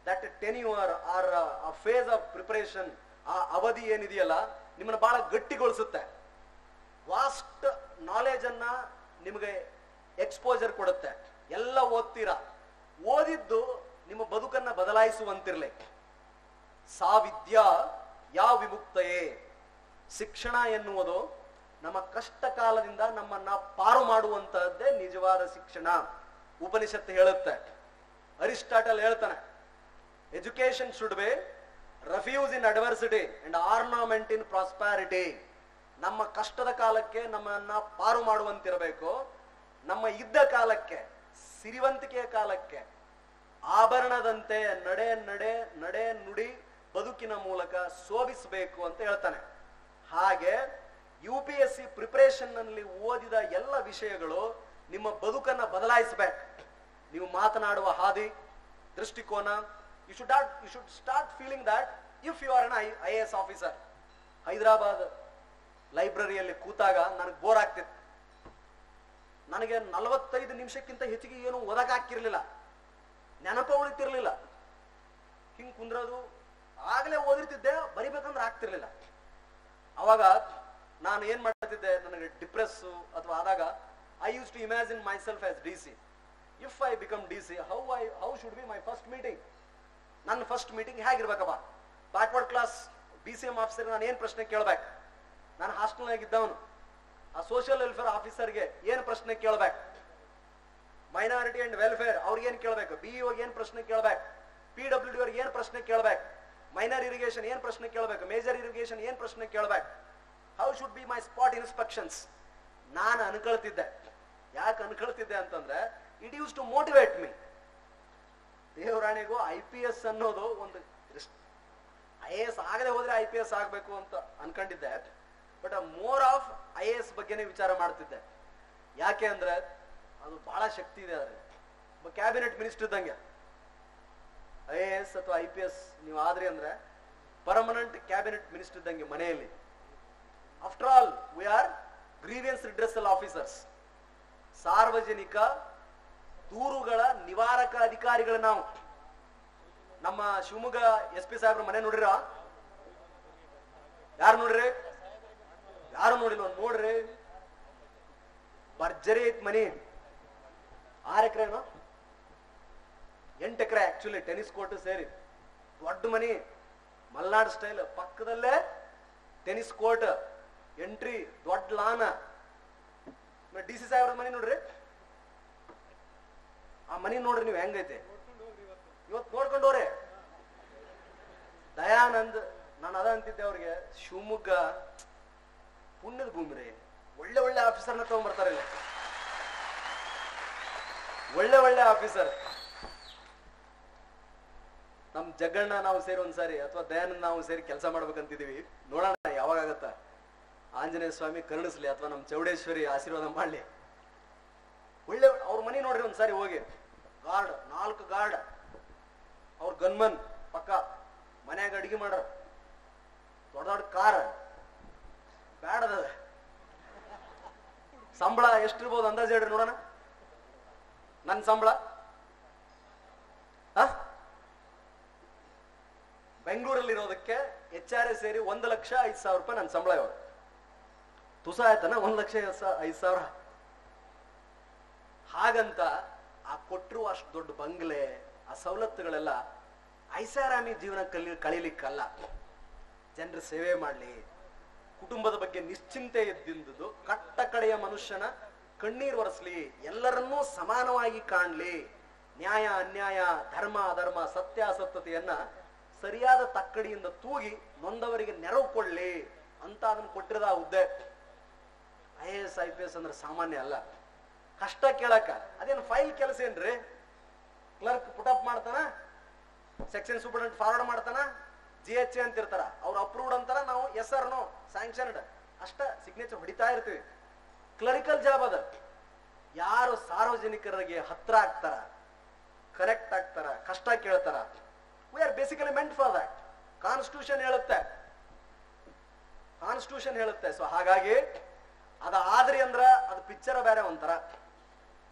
that tenure or a phase of preparation, ಆ ಅವಧಿ ಏನಿದೆಯಲ್ಲ, ನಿಮ್ಮನ್ನ ಬಹಳ ಗಟ್ಟಿಗೊಳಿಸುತ್ತೆ. Vast knowledge ಅನ್ನ ನಿಮಗೆ exposure ಕೊಡುತ್ತೆ. ಎಲ್ಲ ಓದ್ತೀರಾ. ಓದಿದ್ದು ನಿಮ್ಮ ಬದುಕನ್ನ ಬದಲಾಯಿಸುವಂತಿರ್ಲಿ. ಸಾ ವಿದ್ಯಾ ಯಾ ವಿಮುಕ್ತಯೇ. ಶಿಕ್ಷಣ ಎನ್ನುವುದು ನಮ್ಮ ಕಷ್ಟ ಕಾಲದಿಂದ ನಮ್ಮನ್ನ ಪಾರು ಮಾಡುವಂತಹದ್ದೇ ನಿಜವಾದ ಶಿಕ್ಷಣ. ಉಪನಿಷತ್ತು ಹೇಳುತ್ತೆ. ಅರಿಸ್ಟಾಟಲ್ ಹೇಳ್ತಾನೆ, education should be refuse in adversity and ornament in prosperity. ನಮ್ಮ ಕಷ್ಟದ ಕಾಲಕ್ಕೆ ನಮ್ಮನ್ನ ಪಾರು ಮಾಡುವಂತಿರಬೇಕು. ನಮ್ಮ ಇದ್ದ ಕಾಲಕ್ಕೆ, ಸಿರಿವಂತಿಕೆಯ ಕಾಲಕ್ಕೆ ಆಭರಣದಂತೆ ನಡೆ ನುಡಿ ಬದುಕಿನ ಮೂಲಕ ಶೋಭಿಸಬೇಕು ಅಂತ ಹೇಳ್ತಾನೆ. ಹಾಗೆ UPSC ಪ್ರಿಪರೇಷನ್ ನಲ್ಲಿ ಓದಿದ ಎಲ್ಲ ವಿಷಯಗಳು ನಿಮ್ಮ ಬದುಕನ್ನ ಬದಲಾಯಿಸಬೇಕು. ನೀವು ಮಾತನಾಡುವ ಹಾದಿ, ದೃಷ್ಟಿಕೋನ, you should start feeling that if you are an IAS officer. Hyderabad ಲೈಬ್ರರಿಯಲ್ಲಿ ಕೂತಾಗ ನನಗೆ ಬೋರ್ ಆಗ್ತಿತ್ತು. ನನಗೆ 45 ನಿಮಿಷಕ್ಕಿಂತ ಹೆಚ್ಚಿಗೆ ಏನು ಓದಕ್ ಹಾಕಿರ್ಲಿಲ್ಲ, ನೆನಪ ಉಳಿತಿರ್ಲಿಲ್ಲ. ಹಿಂಗ್ ಕುಂದ್ರೋದು, ಆಗ್ಲೇ ಓದಿರ್ತಿದ್ದೆ, ಬರಿಬೇಕಂದ್ರೆ ಆಗ್ತಿರ್ಲಿಲ್ಲ. ಅವಾಗ ನಾನು ಏನ್ ಮಾಡ್ತಿದ್ದೆ, ನನಗೆ ಡಿಪ್ರೆಸ್ ಅಥವಾ ಆದಾಗ I use to imagine myself as DC. If I become DC, how should be my first meeting? ನನ್ನ ಫಸ್ಟ್ ಮೀಟಿಂಗ್ ಹೇಗಿರ್ಬೇಕಪ್ಪ? ಬ್ಯಾಕ್ವರ್ಡ್ ಕ್ಲಾಸ್ BCM ಆಫೀಸರ್ ನಾನು ಏನ್ ಪ್ರಶ್ನೆ ಕೇಳ್ಬೇಕು? ನಾನು ಹಾಸ್ಟೆಲ್ನಾಗ ಇದ್ದವನು. ಆ ಸೋಷಿಯಲ್ ವೆಲ್ಫೇರ್ ಆಫೀಸರ್ಗೆ ಏನ್ ಪ್ರಶ್ನೆ ಕೇಳ್ಬೇಕು? ಮೈನಾರಿಟಿ ಅಂಡ್ ವೆಲ್ಫೇರ್ ಅವ್ರಿಗೆ ಏನ್ ಕೇಳ್ಬೇಕು? BEO ಏನ್ ಪ್ರಶ್ನೆ ಕೇಳ್ಬೇಕು? PWD ಅವ್ರಿಗೆ ಏನ್ ಪ್ರಶ್ನೆ ಕೇಳ್ಬೇಕು? ಮೈನರ್ ಇರಿಗೇಷನ್ ಏನ್ ಪ್ರಶ್ನೆ ಕೇಳ್ಬೇಕು? ಮೇಜರ್ ಇರಿಗೇಷನ್ ಏನ್ ಪ್ರಶ್ನೆ ಕೇಳ್ಬೇಕು? How should be my spot inspections? ನಾನು ಅನ್ಕೊಳ್ತಿದ್ದೆ. ಯಾಕೆ ಅನ್ಕೊಳ್ತಿದ್ದೆ ಅಂತಂದ್ರೆ, it use to motivate me. ದೇವರಾಣಿಗೂ IPS ಅನ್ನೋದು ಒಂದು IAS ಆಗದೆ ಹೋದ್ರೆ IPS ಆಗ್ಬೇಕು ಅಂತ ಅನ್ಕೊಂಡಿದ್ದೆ. ಬಟ್ ಮೋರ್ ಆಫ್ IAS ಬಗ್ಗೆನೇ ವಿಚಾರ ಮಾಡ್ತಿದ್ದೆ. ಯಾಕೆ ಅಂದ್ರೆ ಅದು ಬಹಳ ಶಕ್ತಿ ಇದೆ ಅದ್ರಲ್ಲಿ. ಒಬ್ಬ ಕ್ಯಾಬಿನೆಟ್ ಮಿನಿಸ್ಟರ್ ಇದ್ದಂಗೆ. IAS ಅಥವಾ IPS ನೀವು ಆದ್ರಿ ಅಂದ್ರೆ ಪರ್ಮನೆಂಟ್ ಕ್ಯಾಬಿನೆಟ್ ಮಿನಿಸ್ಟರ್ ಇದ್ದಂಗೆ ಮನೆಯಲ್ಲಿ. After all we are grievance redressal officers. ಸಾರ್ವಜನಿಕ ದೂರುಗಳ ನಿವಾರಕ ಅಧಿಕಾರಿಗಳು ನಾವು. ನಮ್ಮ ಶಿವಮೊಗ್ಗ SP ಸಾಹೇಬ್ರ ಮನೆ ನೋಡ್ರಿರ? ಯಾರು ನೋಡ್ರಿ? ಯಾರು ನೋಡಿಲ್ವ? ನೋಡ್ರಿ, ಭರ್ಜರಿ ಐತ್ ಮನಿ. 6 ಎಕರೆನೋ 8 ಎಕರೆ ಆಕ್ಚುಲಿ, ಟೆನಿಸ್ ಕೋರ್ಟ್ ಸೇರಿ ದೊಡ್ಡ ಮನಿ, ಮಲ್ನಾಡ್ ಸ್ಟೈಲ್. ಪಕ್ಕದಲ್ಲೇ ಟೆನಿಸ್ ಕೋರ್ಟ್, ಎಂಟ್ರಿ, ದೊಡ್ಡ ಲಾನ. DC ಸಾಹೇಬ್ರ ಮನಿ ನೋಡ್ರಿ, ಆ ಮನಿ ನೋಡ್ರಿ ನೀವು ಹೆಂಗೈತೆ. ಇವತ್ತು ನೋಡ್ಕೊಂಡವ್ರೆ. ದಯಾನಂದ್, ನಾನು ಅದ ಅಂತಿದ್ದೆ ಅವ್ರಿಗೆ, ಶಿವಮೊಗ್ಗ ಪುಣ್ಯದ ಭೂಮಿ ರೀ. ಒಳ್ಳೆ ಒಳ್ಳೆ ಆಫೀಸರ್ನ ತಗೊಂಡ್ಬರ್ತಾರೆ ಇಲ್ಲಿ, ಒಳ್ಳೆ ಒಳ್ಳೆ ಆಫೀಸರ್. ನಮ್ ಜಗ್ಗಣ್ಣ ನಾವು ಸೇರಿ ಒಂದ್ಸಾರಿ, ಅಥವಾ ದಯಾನಂದ್ ನಾವು ಸೇರಿ ಕೆಲಸ ಮಾಡ್ಬೇಕಂತಿದೀವಿ. ನೋಡೋಣ ಯಾವಾಗ ಆಗತ್ತ. ಆಂಜನೇಯ ಸ್ವಾಮಿ ಕರುಣಿಸ್ಲಿ, ಅಥವಾ ನಮ್ ಚೌಡೇಶ್ವರಿ ಆಶೀರ್ವಾದ ಮಾಡ್ಲಿ. ಒಳ್ಳೆ ಅವ್ರ ಮನೆ ನೋಡ್ರಿ ಒಂದ್ಸಾರಿ ಹೋಗಿ. ಗಾರ್ಡ್, 4 ಗಾರ್ಡ್, ಅವ್ರ ಗನ್ಮನ್ ಪಕ್ಕ ಮನ್ಯಾಗ ಅಡಿಗೆ ಮಾಡ್ರ. ದೊಡ್ಡ ದೊಡ್ಡ ಕಾರ್, ಬ್ಯಾಡದ. ಸಂಬಳ ಎಷ್ಟಿರ್ಬೋದು ಅಂದಾಜು ಹೇಳ್ರಿ ನೋಡೋಣ. ನನ್ ಸಂಬಳ ಬೆಂಗಳೂರಲ್ಲಿ ಇರೋದಕ್ಕೆ HRA ಸೇರಿ 1,05,000 ರೂಪಾಯಿ ನನ್ನ ಸಂಬಳ. ಇವಾಗ ತುಸ ಆಯ್ತಾನ 1,05,000. ಹಾಗಂತ ಆ ಕೊಟ್ಟರು ಅಷ್ಟು ದೊಡ್ಡ ಬಂಗ್ಲೆ, ಆ ಸವಲತ್ತುಗಳೆಲ್ಲ ಐಷಾರಾಮಿ ಜೀವನ ಕಳೀಲಿಕ್ಕಲ್ಲ. ಜನರ ಸೇವೆ ಮಾಡ್ಲಿ, ಕುಟುಂಬದ ಬಗ್ಗೆ ನಿಶ್ಚಿಂತೆ ಇದ್ದಿಂದುದು, ಕಟ್ಟ ಕಡೆಯ ಮನುಷ್ಯನ ಕಣ್ಣೀರ್ ಒರೆಸ್ಲಿ, ಎಲ್ಲರನ್ನೂ ಸಮಾನವಾಗಿ ಕಾಣ್ಲಿ, ನ್ಯಾಯ ಅನ್ಯಾಯ, ಧರ್ಮ ಅಧರ್ಮ, ಸತ್ಯಾಸತ್ಯತೆಯನ್ನ ಸರಿಯಾದ ತಕ್ಕಡಿಯಿಂದ ತೂಗಿ ನೊಂದವರಿಗೆ ನೆರವು ಕೊಡ್ಲಿ ಅಂತ ಅದನ್ನ ಕೊಟ್ಟಿರದ ಹುದ್ದೆ. IAS IPS ಅಂದ್ರೆ ಸಾಮಾನ್ಯ ಅಲ್ಲ. ಕಷ್ಟ ಕೇಳಕ ಅದೇನು ಫೈಲ್ ಕೆಲಸ ಏನ್ರಿ? ಕ್ಲರ್ಕ್ ಪುಟಪ್ ಮಾಡ್ತಾನ, ಸೆಕ್ಷನ್ ಸೂಪರ್ಡೆಂಟ್ ಫಾರ್ವರ್ಡ್ ಮಾಡ್ತಾನ, GHA ಅಂತ ಇರ್ತಾರ, ಅವ್ರು ಅಪ್ರೂವ್ಡ್ ಅಂತಾರ, ನಾವು ಎಸ್ ಆರ್ ನೋ ಸ್ಯಾಂಕ್ಷನ್ಡ್ ಅಷ್ಟ ಸಿಗ್ನೇಚರ್ ಹೊಡಿತಾ ಇರ್ತೀವಿ. ಕ್ಲರಿಕಲ್ ಜಾಬ್ ಅದ. ಯಾರು ಸಾರ್ವಜನಿಕರಿಗೆ ಹತ್ರ ಆಗ್ತಾರ, ಕರೆಕ್ಟ್ ಆಗ್ತಾರ, ಕಷ್ಟ ಕೇಳ್ತಾರ, we are basically meant for that. Constitution ಹೇಳುತ್ತೆ. ಸೊ ಹಾಗಾಗಿ ಅದ ಆದ್ರಿ ಅಂದ್ರ ಅದು ಪಿಕ್ಚರ್ ಬೇರೆ ಒಂಥರ.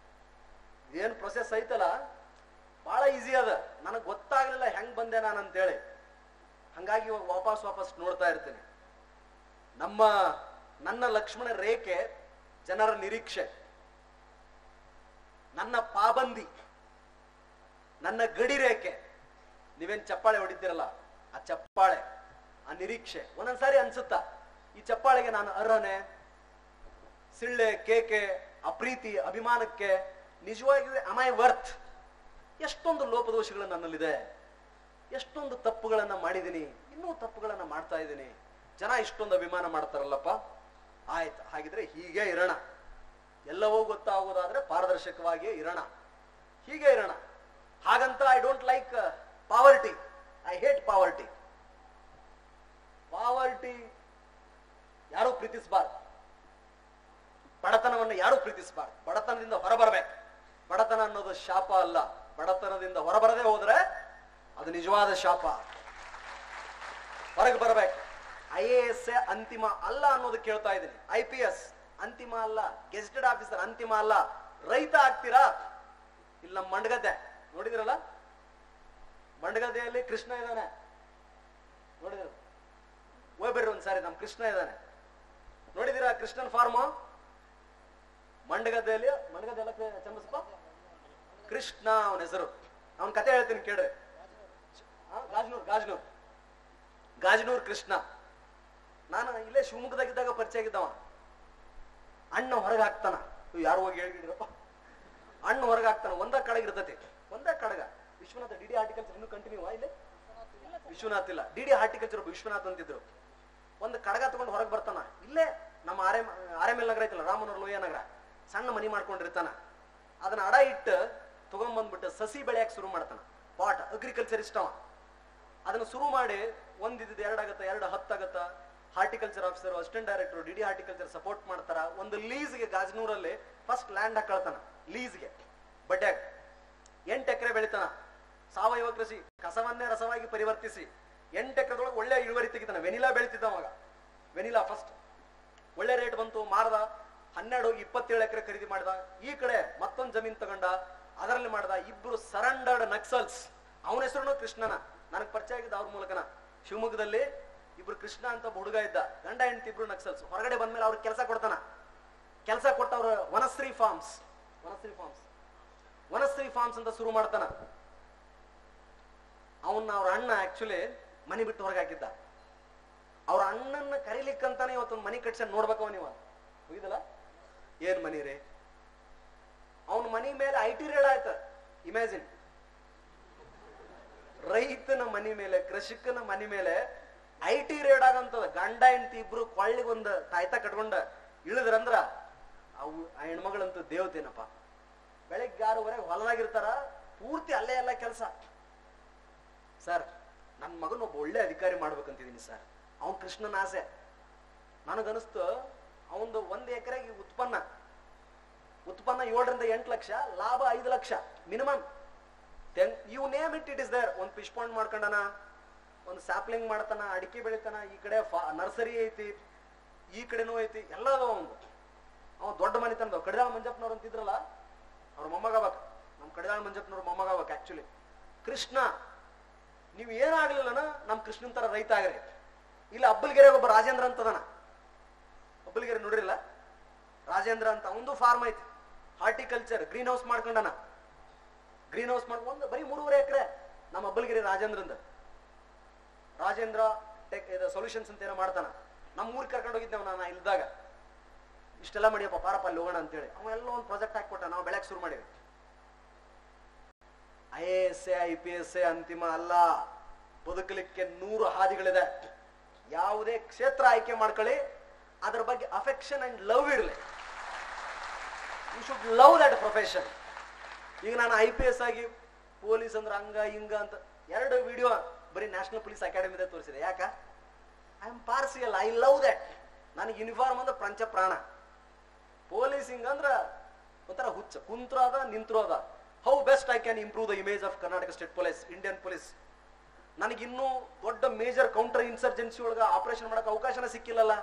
ಏನ್ ಪ್ರೊಸೆಸ್ ಐತಲ್ಲ ಬಹಳ ಈಸಿ ಅದ. ನನಗ್ ಗೊತ್ತಾಗ್ಲಿಲ್ಲ ಹೆಂಗ್ ಬಂದೆ ನಾನು ಅಂತೇಳಿ. ಹಂಗಾಗಿ ಇವಾಗ ವಾಪಸ್ ನೋಡ್ತಾ ಇರ್ತೀನಿ. ನನ್ನ ಲಕ್ಷ್ಮಣ ರೇಖೆ ಜನರ ನಿರೀಕ್ಷೆ, ನನ್ನ ಪಾಬಂದಿ, ನನ್ನ ಗಡಿ ರೇಖೆ. ನೀವೇನ್ ಚಪ್ಪಾಳೆ ಹೊಡಿತೀರಲ್ಲ, ಆ ಚಪ್ಪಾಳೆ, ಆ ನಿರೀಕ್ಷೆ ಒಂದೊಂದ್ಸಾರಿ ಅನ್ಸುತ್ತಾ ಈ ಚಪ್ಪಾಳೆಗೆ ನಾನು ಅರ್ಹನೆ? ಸಿಳ್ಳೆ, ಕೇಕೆ, ಅಪ್ರೀತಿ, ಅಭಿಮಾನಕ್ಕೆ ನಿಜವಾಗಿಯೂ am I worth? ಎಷ್ಟೊಂದು ಲೋಪದೋಷಗಳು ನನ್ನಲ್ಲಿದೆ, ಎಷ್ಟೊಂದು ತಪ್ಪುಗಳನ್ನ ಮಾಡಿದ್ದೀನಿ, ಇನ್ನೂ ತಪ್ಪುಗಳನ್ನ ಮಾಡ್ತಾ ಇದ್ದೀನಿ. ಜನ ಇಷ್ಟೊಂದು ಅಭಿಮಾನ ಮಾಡ್ತಾರಲ್ಲಪ್ಪ. ಆಯ್ತು, ಹಾಗಿದ್ರೆ ಹೀಗೆ ಇರೋಣ. ಎಲ್ಲವೂ ಗೊತ್ತಾಗೋದಾದ್ರೆ ಪಾರದರ್ಶಕವಾಗಿಯೇ ಇರೋಣ, ಹೀಗೆ ಇರೋಣ. ಹಾಗಂತ I don't like poverty, I hate poverty. ಯಾರು ಪ್ರೀತಿಸಬಾರ್ದು, ಬಡತನವನ್ನು ಯಾರು ಪ್ರೀತಿಸಬಾರ್ದು. ಬಡತನದಿಂದ ಹೊರಬರಬೇಕು. ಬಡತನ ಅನ್ನೋದು ಶಾಪ ಅಲ್ಲ. ಬಡತನದಿಂದ ಹೊರಬರದೆ ಹೋದ್ರೆ ಅದು ನಿಜವಾದ ಶಾಪ. ಹೊರಗೆ ಬರಬೇಕು. IAS ಅಂತಿಮ ಅಲ್ಲ ಅನ್ನೋದು ಕೇಳ್ತಾ ಇದ್ದೀನಿ. IPS ಅಂತಿಮ ಅಲ್ಲ, ಗೆಜೆಟೆಡ್ ಆಫೀಸರ್ ಅಂತಿಮ ಅಲ್ಲ. ರೈತ ಆಗ್ತೀರಾ? ಇಲ್ಲಿ ನಮ್ಮ ಮಂಡಗದ್ದೆ ನೋಡಿದ್ರಲ್ಲ, ಮಂಡಗದ್ದೆಯಲ್ಲಿ ಕೃಷ್ಣ ಇದ್ದಾನೆ, ನೋಡಿದ್ರ? ಹೋಗ್ಬರ್ರಿ ಒಂದ್ಸಾರಿ, ನಮ್ ಕೃಷ್ಣ ಇದ್ದಾನೆ, ನೋಡಿದಿರಾ ಕೃಷ್ಣನ್ ಫಾರ್ಮ್? ಮಂಡಗದ್ದೆಯಲ್ಲಿ ಚಂಬಸಪ್ಪ ಕೃಷ್ಣ ಅವನ ಹೆಸರು. ಅವನ ಕತೆ ಹೇಳ್ತೀನಿ ಕೇಳ್ರಿ. ಗಾಜನೂರ್ ಕೃಷ್ಣ. ನಾನು ಇಲ್ಲೇ ಶಿವಮೊಗ್ಗದಾಗಿದ್ದಾಗ ಪರಿಚಯ ಆಗಿದ್ದವ. ಅಣ್ಣ ಹೊರಗೆ ಹಾಕ್ತಾನ, ಯಾರು ಹೋಗಿ ಹೇಳಿದ್ರಪ್ಪ, ಅಣ್ಣ ಹೊರಗೆ ಹಾಕ್ತಾನ. ಒಂದ ಕಡಗ ಇರ್ತತಿ, ಒಂದ ಕಡಗ. ವಿಶ್ವನಾಥ DD ಹಾರ್ಟಿಕಲ್ಚರ್ ಇನ್ನೂ ಕಂಟಿನ್ಯೂ ಇಲ್ಲಿ? ವಿಶ್ವನಾಥ್ ಇಲ್ಲ, DD ಹಾರ್ಟಿಕಲ್ಚರ್ ವಿಶ್ವನಾಥ್ ಅಂತಿದ್ರು. ಒಂದು ಕಡಗ ತಗೊಂಡು ಹೊರಗೆ ಬರ್ತಾನ. ಇಲ್ಲೇ ನಮ್ಮ RML ನಗರ ಐತಲ್ಲ, ರಾಮನಗರ ಲೋಯ ನಗರ, ಸಣ್ಣ ಮನಿ ಮಾಡ್ಕೊಂಡಿರ್ತಾನ. ಅದನ್ನ ಅಡ ಇಟ್ಟು ತಗೊಂಡ್ಬಂದ್ಬಿಟ್ಟು ಸಸಿ ಬೆಳೆಯಕ್ಕೆ ಶುರು ಮಾಡ್ತಾನ. ಪಾಟ್ ಅಗ್ರಿಕಲ್ಚರಿಸ್ಟ್ ಅವ. ಅದನ್ನ ಶುರು ಮಾಡಿ ಒಂದಿದ್ದು 2 ಆಗತ್ತ, 2 10 ಆಗತ್ತ. Horticulture officer, assistant director, D horticulture support ಮಾಡ್ತಾರ. ಒಂದು ಲೀಸ್ಗೆ ಗಾಜನೂರಲ್ಲಿ ಫಸ್ಟ್ ಲ್ಯಾಂಡ್ ಹಾಕೊಳ್ತಾನ, ಲೀಸ್ಗೆ ಬಡ್ಡ್ಯಾಗ 8 ಎಕರೆ ಬೆಳಿತಾನ. ಸಾವಯವ ಕೃಷಿ, ಕಸವನ್ನೇ ರಸವಾಗಿ ಪರಿವರ್ತಿಸಿ 8 ಎಕರೆದೊಳಗೆ ಒಳ್ಳೆ ಇಳುವರಿ ತೆಗಿತಾನ. ವೆನಿಲಾ ಬೆಳಿತಿದ್ದ ಅವಾಗ, ವೆನಿಲಾ ಫಸ್ಟ್ ಒಳ್ಳೆ ರೇಟ್ ಬಂತು, ಮಾರ್ದ. 12 ಹೋಗಿ 27 ಎಕರೆ ಖರೀದಿ ಮಾಡ್ದ. ಈ ಕಡೆ ಮತ್ತೊಂದು ಜಮೀನ್ ತಗೊಂಡ, ಅದರಲ್ಲಿ ಮಾಡ್ದ. ಇಬ್ರು ಸರೆಂಡರ್ಡ್ ನಕ್ಸಲ್ಸ್. ಅವನ ಹೆಸರು ಕೃಷ್ಣನ, ನನಗೆ ಪರಿಚಯ ಆಗಿದ್ದ ಅವ್ರ ಮೂಲಕನ. ಶಿವಮೊಗ್ಗದಲ್ಲಿ ಇಬ್ರು ಕೃಷ್ಣ ಅಂತ ಒಬ್ಬ ಹುಡುಗ ಇದ್ದ, ಗಂಡ ಹೆಂಡತಿ ಇಬ್ರು ನಕ್ಸಲ್ಸ್. ಹೊರಗಡೆ ಬಂದ್ಮೇಲೆ ಅವ್ರಿಗೆ ಕೆಲಸ ಕೊಡ್ತಾನ. ಕೆಲಸ ಕೊಟ್ಟವ್ರು ವನಶ್ರೀ ಫಾರ್ಮ್ಸ್ ಅಂತ ಶುರು ಮಾಡ್ತಾನ. ಅವನ್ನ ಅವ್ರ ಅಣ್ಣ ಆಕ್ಚುಲಿ ಮನಿ ಬಿಟ್ಟು ಹೊರಗೆ ಹಾಕಿದ್ದ. ಅವ್ರ ಅಣ್ಣನ ಕರೀಲಿಕ್ಕಂತಾನೆ ಇವತ್ತೊಂದು ಮನಿ ಕಟ್ಸ ನೋಡ್ಬೇಕವ ನೀವು, ಹೋಗಿದಲ್ಲ ಏನ್ ಮನಿ ರೇ. ಅವನ ಮನಿ ಮೇಲೆ IT ರೇಡ್ ಆಯ್ತ. ಇಮ್ಯಾಜಿನ್, ರೈತನ ಮನಿ ಮೇಲೆ, ಕೃಷಿಕನ ಮನಿ ಮೇಲೆ IT ರೇಡ್ ಆಗಂತದ. ಗಂಡ ಹೆಂಡತಿ ಇಬ್ರು ಕೊಳ್ಳಿಗೊಂದು ತಾಯ್ತ ಕಟ್ಕೊಂಡ ಇಳಿದ್ರಂದ್ರ ಅವು ಆ ಹೆಣ್ಮಗಳಂತೂ ದೇವತೇನಪ್ಪ. ಬೆಳಗ್ಗೆ 6:30 ಹೊಲದಾಗಿರ್ತಾರ, ಪೂರ್ತಿ ಅಲ್ಲೇ ಎಲ್ಲ ಕೆಲಸ. ಸರ್, ನನ್ನ ಮಗನ ಒಬ್ಬ ಒಳ್ಳೆ ಅಧಿಕಾರಿ ಮಾಡ್ಬೇಕಂತಿದ್ದೀನಿ ಸರ್. ಅವನ್ ಕೃಷ್ಣನ ಆಸೆ. ನನಗನಿಸ್ತು ಅವಂದು 1 ಎಕರೆಗೆ ಉತ್ಪನ್ನ 7 ರಿಂದ 8 ಲಕ್ಷ, ಲಾಭ 5 lakh minimum. You name it, it is there. ಒಂದು ಫಿಶ್ ಪಾಂಡ್ ಮಾಡ್ಕೊಂಡನ, ಒಂದು ಸ್ಯಾಪ್ಲಿಂಗ್ ಮಾಡ್ತಾನ, ಅಡಿಕೆ ಬೆಳಿತಾನ. ಈ ಕಡೆ ನರ್ಸರಿ ಐತಿ, ಈ ಕಡೆನೂ ಐತಿ, ಎಲ್ಲದೋ ಒಂದು. ಅವ ದೊಡ್ಡ ಮನೆ ತಂದ. ಕಡಿದಾಳ ಮಂಜಪ್ಪನವ್ರು ಅಂತಿದ್ರಲ್ಲ, ಅವ್ರ ಮೊಮ್ಮಗಾಗಬೇಕು. ನಮ್ ಕಡಿದಾಳ ಮಂಜಪ್ಪನವ್ರ ಮೊಮ್ಮಗಾಗಬೇಕು ಆಕ್ಚುಲಿ. ಕೃಷ್ಣ, ನೀವು ಏನಾಗ್ಲಿಲ್ಲನ ನಮ್ ಕೃಷ್ಣನ್ ತರ ರೈತ ಆಗ್ರಿ. ಇಲ್ಲ ಅಬ್ಬಲ್ಗೆರೆ ಒಬ್ಬ ರಾಜೇಂದ್ರ ಅಂತದನ, ಅಬ್ಬಲ್ಗೆರೆ ನೋಡ್ರಿಲ್ಲ, ರಾಜೇಂದ್ರ ಅಂತ. ಒಂದು ಫಾರ್ಮ್ ಐತಿ, ಹಾರ್ಟಿಕಲ್ಚರ್, ಗ್ರೀನ್ ಹೌಸ್ ಮಾಡ್ಕೊಂಡನ. ಗ್ರೀನ್ ಹೌಸ್ ಮಾಡ್ಕೊಂಡು ಬರೀ 3.5 ಎಕರೆ ನಮ್ಮ ಅಬ್ಬಲ್ಗಿರಿ ರಾಜೇಂದ್ರಂದ. ರಾಜೇಂದ್ರ ಟೆಕ್ ಸೊಲ್ಯೂಷನ್ಸ್ ಅಂತ ಏನೋ ಮಾಡ್ತಾನ. ನಮ್ಮ ಊರಿಗೆ ಕರ್ಕೊಂಡು ಹೋಗಿದ್ದೇವೆ ನಾನು ಇಲ್ದಾಗ. ಇಷ್ಟೆಲ್ಲ ಮಾಡಿಯಪ್ಪ, ಪಾರಪ್ಪ ಅಲ್ಲಿ ಹೋಗೋಣ ಅಂತೇಳಿ. ಅವೆಲ್ಲ ಒಂದು ಪ್ರಾಜೆಕ್ಟ್ ಹಾಕೊಟ್ಟ. ನಾವು ಬೆಳಗ್ಗೆ ಶುರು ಮಾಡಿವಿ. IAS IPS ಅಂತಿಮ ಅಲ್ಲ. ಬದುಕಲಿಕ್ಕೆ 100 ಹಾದಿಗಳಿದೆ. ಯಾವುದೇ ಕ್ಷೇತ್ರ ಆಯ್ಕೆ ಮಾಡ್ಕೊಳ್ಳಿ, ಅದ್ರ ಬಗ್ಗೆ ಅಫೆಕ್ಷನ್ ಅಂಡ್ ಲವ್ ಇರಲಿ. You should love that profession. ಈಗ ನಾನು IPS ಆಗಿ ಪೊಲೀಸ್ ಅಂದ್ರೆ ಹಂಗ ಹಿಂಗ ಅಂತ 2 ವಿಡಿಯೋ ಬರೀ ನ್ಯಾಷನಲ್ ಪೊಲೀಸ್ ಅಕಾಡೆಮಿದ ತೋರಿಸಿದೆ. ಯಾಕ? I am partial, I love that. ನನಗೆ ಯೂನಿಫಾರ್ಮ್ ಅಂದ್ರೆ ಪಂಚ ಪ್ರಾಣ. ಪೊಲೀಸಿಂಗ್ ಅಂದ್ರ ಒಂಥರ ಹುಚ್ಚ. ಕುಂತ್ರು ಅದ, ನಿಂತ್ರು ಅದ. How best I can improve the image of Karnataka state police, Indian police. ನನಗಿನ್ನೂ ದೊಡ್ಡ ಮೇಜರ್ ಕೌಂಟರ್ ಇನ್ಸರ್ಜೆನ್ಸಿ ಒಳಗ ಆಪರೇಷನ್ ಮಾಡಕ್ ಅವಕಾಶನ ಸಿಕ್ಕಿಲ್ಲಲ್ಲ.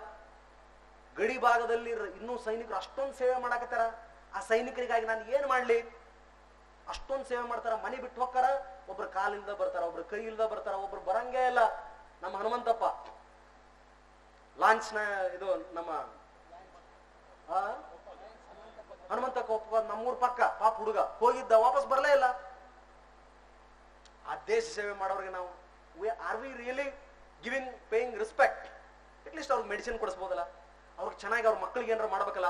ಗಡಿ ಭಾಗದಲ್ಲಿ ಇನ್ನೂ ಸೈನಿಕರು ಅಷ್ಟೊಂದು ಸೇವೆ ಮಾಡಾಕತ್ತಾರ. ಆ ಸೈನಿಕರಿಗಾಗಿ ನಾನು ಏನ್ ಮಾಡ್ಲಿ? ಅಷ್ಟೊಂದು ಸೇವೆ ಮಾಡ್ತಾರ. ಮನೆ ಬಿಟ್ಟು ಹೋಗ್ತಾರ, ಒಬ್ರು ಕಾಲಿಲ್ದ ಬರ್ತಾರ, ಒಬ್ರು ಕೈ ಇಲ್ದ ಬರ್ತಾರ, ಒಬ್ರು ಬರಂಗೇ ಇಲ್ಲ. ನಮ್ಮ ಹನುಮಂತಪ್ಪ ಲಾಂಚ್ ಇದು ನಮ್ಮ ಹನುಮಂತಪ್ಪ ನಮ್ಮೂರ್ ಪಕ್ಕ ಪಾಪ ಹುಡುಗ ಹೋಗಿದ್ದ, ವಾಪಸ್ ಬರಲೇ ಇಲ್ಲ. ಆ ದೇಶ ಸೇವೆ ಮಾಡೋರಿಗೆ ನಾವು are we really giving paying respect? At least ಅವ್ರಿಗೆ ಮೆಡಿಸಿನ್ ಕೊಡಿಸ್ಬೋದಲ್ಲ, ಅವ್ರಿಗೆ ಚೆನ್ನಾಗಿ ಅವ್ರ ಮಕ್ಕಳಿಗೆ ಏನಾರ ಮಾಡ್ಬೇಕಲ್ಲ.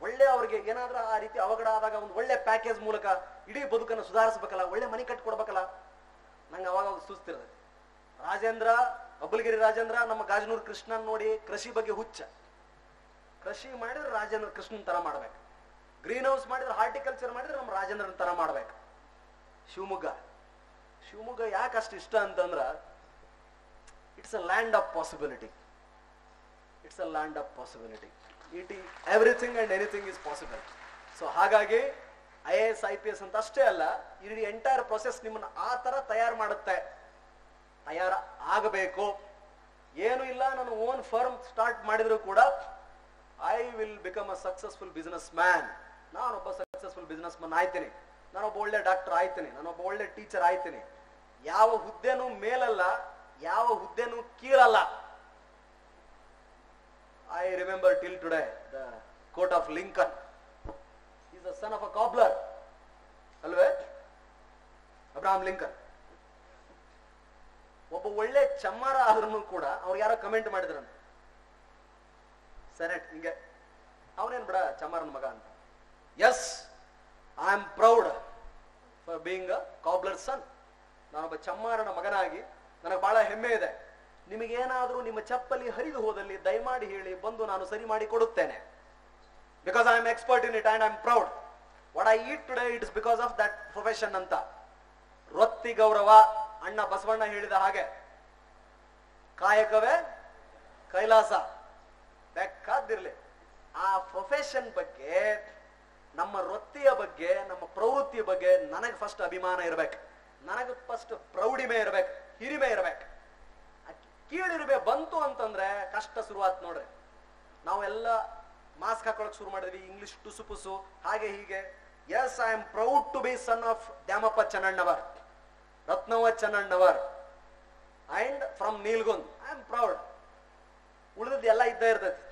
ಒಳ್ಳೆ ಅವ್ರಿಗೆ ಏನಾದ್ರೂ ಆ ರೀತಿ ಅವಘಡ ಆದಾಗ ಒಂದು ಒಳ್ಳೆ ಪ್ಯಾಕೇಜ್ ಮೂಲಕ ಇಡೀ ಬದುಕನ್ನು ಸುಧಾರಿಸ್ಬೇಕಲ್ಲ, ಒಳ್ಳೆ ಮನೆ ಕಟ್ಟಿ ಕೊಡ್ಬೇಕಲ್ಲ. ನಂಗೆ ಅವಾಗ ಸುಸ್ತಿರ್ತೈತಿ. ರಾಜೇಂದ್ರ, ಅಬ್ಬಲ್ಗಿರಿ ರಾಜೇಂದ್ರ ನಮ್ಮ ಗಾಜನೂರ್ ಕೃಷ್ಣನ್ ನೋಡಿ ಕೃಷಿ ಬಗ್ಗೆ ಹುಚ್ಚ. ಕೃಷಿ ಮಾಡಿದ್ರೆ ರಾಜೇಂದ್ರ ಕೃಷ್ಣನ್ ತರ ಮಾಡ್ಬೇಕು. ಗ್ರೀನ್ ಹೌಸ್ ಮಾಡಿದ್ರೆ, ಹಾರ್ಟಿಕಲ್ಚರ್ ಮಾಡಿದ್ರೆ ನಮ್ಮ ರಾಜೇಂದ್ರನ್ ತರ ಮಾಡ್ಬೇಕು. ಶಿವಮೊಗ್ಗ ಯಾಕೆ ಅಷ್ಟು ಇಷ್ಟ ಅಂತಂದ್ರ, it's a land of possibility. It's a land of possibility. Everything and anything is possible. So ಹಾಗಾಗಿ IAS IPS ಅಂತ ಅಷ್ಟೇ ಅಲ್ಲ, ಇಡೀ ಎಂಟೈರ್ ಪ್ರೊಸೆಸ್ ನಿಮ್ಮನ್ನ ಆ ತರ ತಯಾರು ಮಾಡುತ್ತೆ. ತಯಾರ ಆಗಬೇಕು. ಏನು ಇಲ್ಲ, ನಾನು ಓನ್ ಫರ್ಮ್ ಸ್ಟಾರ್ಟ್ ಮಾಡಿದ್ರು ಕೂಡ I will become a successful business man. ನಾನೊಬ್ಬ ಸಕ್ಸಸ್ಫುಲ್ ಬಿಸಿನೆಸ್ ಮ್ಯಾನ್ ಆಯ್ತೀನಿ. ನಾನೊಬ್ಬ ಒಳ್ಳೆ ಡಾಕ್ಟರ್ ಆಯ್ತೀನಿ. ನಾನೊಬ್ಬ ಒಳ್ಳೆ ಟೀಚರ್ ಆಯ್ತೀನಿ. ಯಾವ ಹುದ್ದೆನೂ ಮೇಲಲ್ಲ, ಯಾವ ಹುದ್ದೆನೂ ಕೀಳಲ್ಲ. I remember till today the quote of Lincoln. He is the son of a cobbler. ಅಲ್ವೇ? ಅಬ್ರಹಾಂ ಲಿಂಕನ್ ಒಬ್ಬ ಒಳ್ಳೆ ಚಮ್ಮಾರ ಆದ್ರೂ ಕೂಡ ಅವ್ರು ಯಾರೋ ಕಮೆಂಟ್ ಮಾಡಿದ್ರಂತೆ ಸೆನೆಟ್ ಹಿಂಗೆ, ಅವನೇನ್ ಬಿಡ ಚಮ್ಮಾರನ ಮಗ ಅಂತ. Yes, I am proud for being a cobbler son. ನಾನೊಬ್ಬ ಚಮ್ಮಾರನ ಮಗನಾಗಿ ನನಗೆ ಬಹಳ ಹೆಮ್ಮೆ ಇದೆ. ನಿಮಗೇನಾದ್ರೂ ನಿಮ್ಮ ಚಪ್ಪಲಿ ಹರಿದು ಹೋದಲ್ಲಿ ದಯಮಾಡಿ ಹೇಳಿ, ಬಂದು ನಾನು ಸರಿ ಮಾಡಿ ಕೊಡುತ್ತೇನೆ. Because I am expert in it and I am proud. What I eat today it is because of that profession ಅಂತ. ವೃತ್ತಿ ಗೌರವ ಅಣ್ಣ ಬಸವಣ್ಣ ಹೇಳಿದ ಹಾಗೆ ಕಾಯಕವೇ ಕೈಲಾಸ. ಬೇಕಾದಿರ್ಲಿ, ಆ ಪ್ರೊಫೆಷನ್ ಬಗ್ಗೆ, ನಮ್ಮ ವೃತ್ತಿಯ ಬಗ್ಗೆ, ನಮ್ಮ ಪ್ರವೃತ್ತಿಯ ಬಗ್ಗೆ ನನಗೆ ಫಸ್ಟ್ ಅಭಿಮಾನ ಇರ್ಬೇಕು, ನನಗೆ ಫಸ್ಟ್ ಪ್ರೌಢಿಮೆ ಇರ್ಬೇಕು, ಹಿರಿಮೆ ಇರ್ಬೇಕು. ಕೀಳಿರಿಮೆ ಬಂತು ಅಂತಂದ್ರೆ ಕಷ್ಟ ಶುರುವಾತ್ ನೋಡ್ರಿ. ನಾವೆಲ್ಲ ಮಾಸ್ಕ್ ಹಾಕೊಳಕ್ ಶುರು ಮಾಡಿದ್ವಿ, ಇಂಗ್ಲಿಷ್ ಟುಸು ಪುಸು ಹಾಗೆ ಹೀಗೆ. Yes, I am proud to be son of Dyamappa Channannavar, Ratnavva Channannavar and from Nilgund. I am proud. ಉಳಿದದ್ದು ಎಲ್ಲ ಇದ್ದ ಇರ್ತೈತಿ.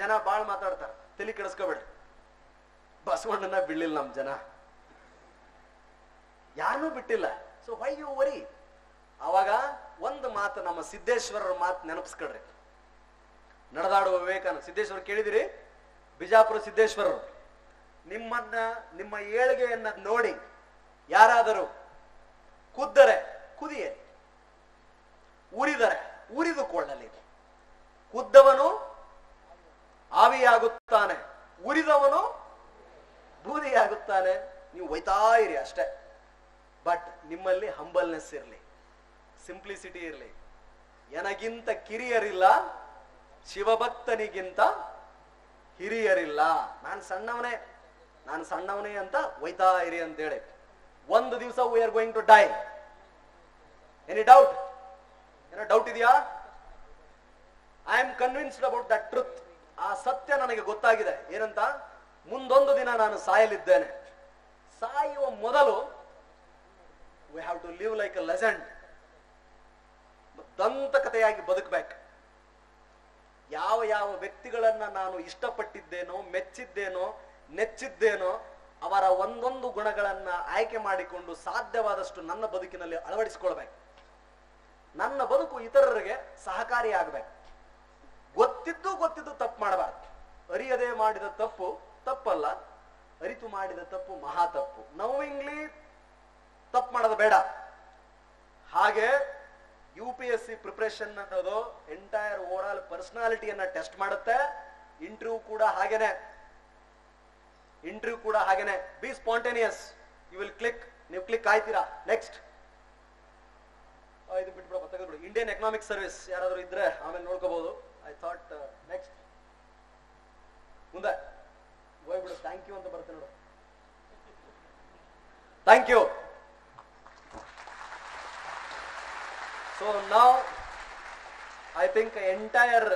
ಜನ ಬಾಳ್ ಮಾತಾಡ್ತಾರ, ತಲೆ ಕೆಡಿಸ್ಕೋಬೇಡ್ರಿ. ಬಸವಣ್ಣನ ಬಿಡ್ಲಿಲ್ಲ ನಮ್ ಜನ, ಯಾರನ್ನೂ ಬಿಟ್ಟಿಲ್ಲ. So why you worry? ಅವಾಗ ಒಂದು ಮಾತು, ನಮ್ಮ ಸಿದ್ದೇಶ್ವರರ ಮಾತು ನೆನಪಿಸ್ಕೊಳ್ರಿ. ನಡೆದಾಡುವ ವಿವೇಕಾನಂದ ಸಿದ್ದೇಶ್ವರ ಕೇಳಿದಿರಿ? ಬಿಜಾಪುರ ಸಿದ್ದೇಶ್ವರರು, ನಿಮ್ಮನ್ನ, ನಿಮ್ಮ ಏಳಿಗೆಯನ್ನ ನೋಡಿ ಯಾರಾದರೂ ಕುದ್ದರೆ ಕುದಿಯಲಿ, ಉರಿದರೆ ಉರಿದುಕೊಳ್ಳಲಿ. ಕುದ್ದವನು ಆವಿಯಾಗುತ್ತಾನೆ, ಉರಿದವನು ಬೂದಿಯಾಗುತ್ತಾನೆ. ನೀವು ಒಯ್ತಾ ಇರಿ ಅಷ್ಟೇ. ಬಟ್ ನಿಮ್ಮಲ್ಲಿ ಹಂಬಲ್ನೆಸ್ ಇರಲಿ, ಸಿಂಪ್ಲಿಸಿಟಿ ಇರಲಿ. ನನಗಿಂತ ಕಿರಿಯರಿಲ್ಲ, ಶಿವಭಕ್ತನಿಗಿಂತ ಹಿರಿಯರಿಲ್ಲ. ನಾನು ಸಣ್ಣವನೇ ಅಂತ ಒಯ್ತಾ ಇರಿ ಅಂತೇಳಿ. ಒಂದು ದಿವಸ we are going to die. Any doubt? ಏನೋ ಡೌಟ್ ಇದೆಯಾ? I am convinced about that truth. ಆ ಸತ್ಯ ನನಗೆ ಗೊತ್ತಾಗಿದೆ. ಏನಂತ? ಮುಂದೊಂದು ದಿನ ನಾನು ಸಾಯಲಿದ್ದೇನೆ. ಸಾಯುವ ಮೊದಲು we have to live like a legend. ದಂತಕಥೆಯಾಗಿ ಬದುಕಬೇಕು. ಯಾವ ಯಾವ ವ್ಯಕ್ತಿಗಳನ್ನ ನಾನು ಇಷ್ಟಪಟ್ಟಿದ್ದೇನೋ, ಮೆಚ್ಚಿದ್ದೇನೋ, ನೆಚ್ಚಿದ್ದೇನೋ ಅವರ ಒಂದೊಂದು ಗುಣಗಳನ್ನ ಆಯ್ಕೆ ಮಾಡಿಕೊಂಡು ಸಾಧ್ಯವಾದಷ್ಟು ನನ್ನ ಬದುಕಿನಲ್ಲಿ ಅಳವಡಿಸಿಕೊಳ್ಬೇಕು. ನನ್ನ ಬದುಕು ಇತರರಿಗೆ ಸಹಕಾರಿಯಾಗಬೇಕು. ಗೊತ್ತಿದ್ದು ತಪ್ಪು ಮಾಡಬಾರ್ದು. ಅರಿಯದೆ ಮಾಡಿದ ತಪ್ಪು ತಪ್ಪಲ್ಲ, ಅರಿತು ಮಾಡಿದ ತಪ್ಪು ಮಹಾ ತಪ್ಪು. ನೋವಿಂಗ್ಲಿ ತಪ್ಪು ಮಾಡೋದು ಬೇಡ. ಹಾಗೆ UPSC ಪ್ರಿಪರೇಷನ್ ಅನ್ನೋದು ಎಂಟೈರ್ ಓವರ್ ಆಲ್ ಪರ್ಸನಾಲಿಟಿಯನ್ನ ಟೆಸ್ಟ್ ಮಾಡುತ್ತೆ. ಇಂಟರ್ವ್ಯೂ ಕೂಡ ಹಾಗೇನೆ. Be spontaneous. You will click. ನೀವು ಕ್ಲಿಕ್ ಆಯ್ತೀರಾ? ನೆಕ್ಸ್ಟ್ ಇದು ಬಿಟ್ಬಿಡಪ್ಪ, ತೆಗೆದ್ಬಿಡು. ಇಂಡಿಯನ್ ಎಕನಾಮಿಕ್ ಸರ್ವಿಸ್ ಯಾರಾದ್ರೂ ಇದ್ರೆ ಆಮೇಲೆ ನೋಡ್ಕೋಬಹುದು. ಐ ಥಾಟ್ ನೆಕ್ಸ್ಟ್ ಮುಂದೆ ಹೋಗ್ಬಿಡು. ಥ್ಯಾಂಕ್ ಯು ಅಂತ ಬರುತ್ತೆ ನೋಡು. Thank you. So now I think entire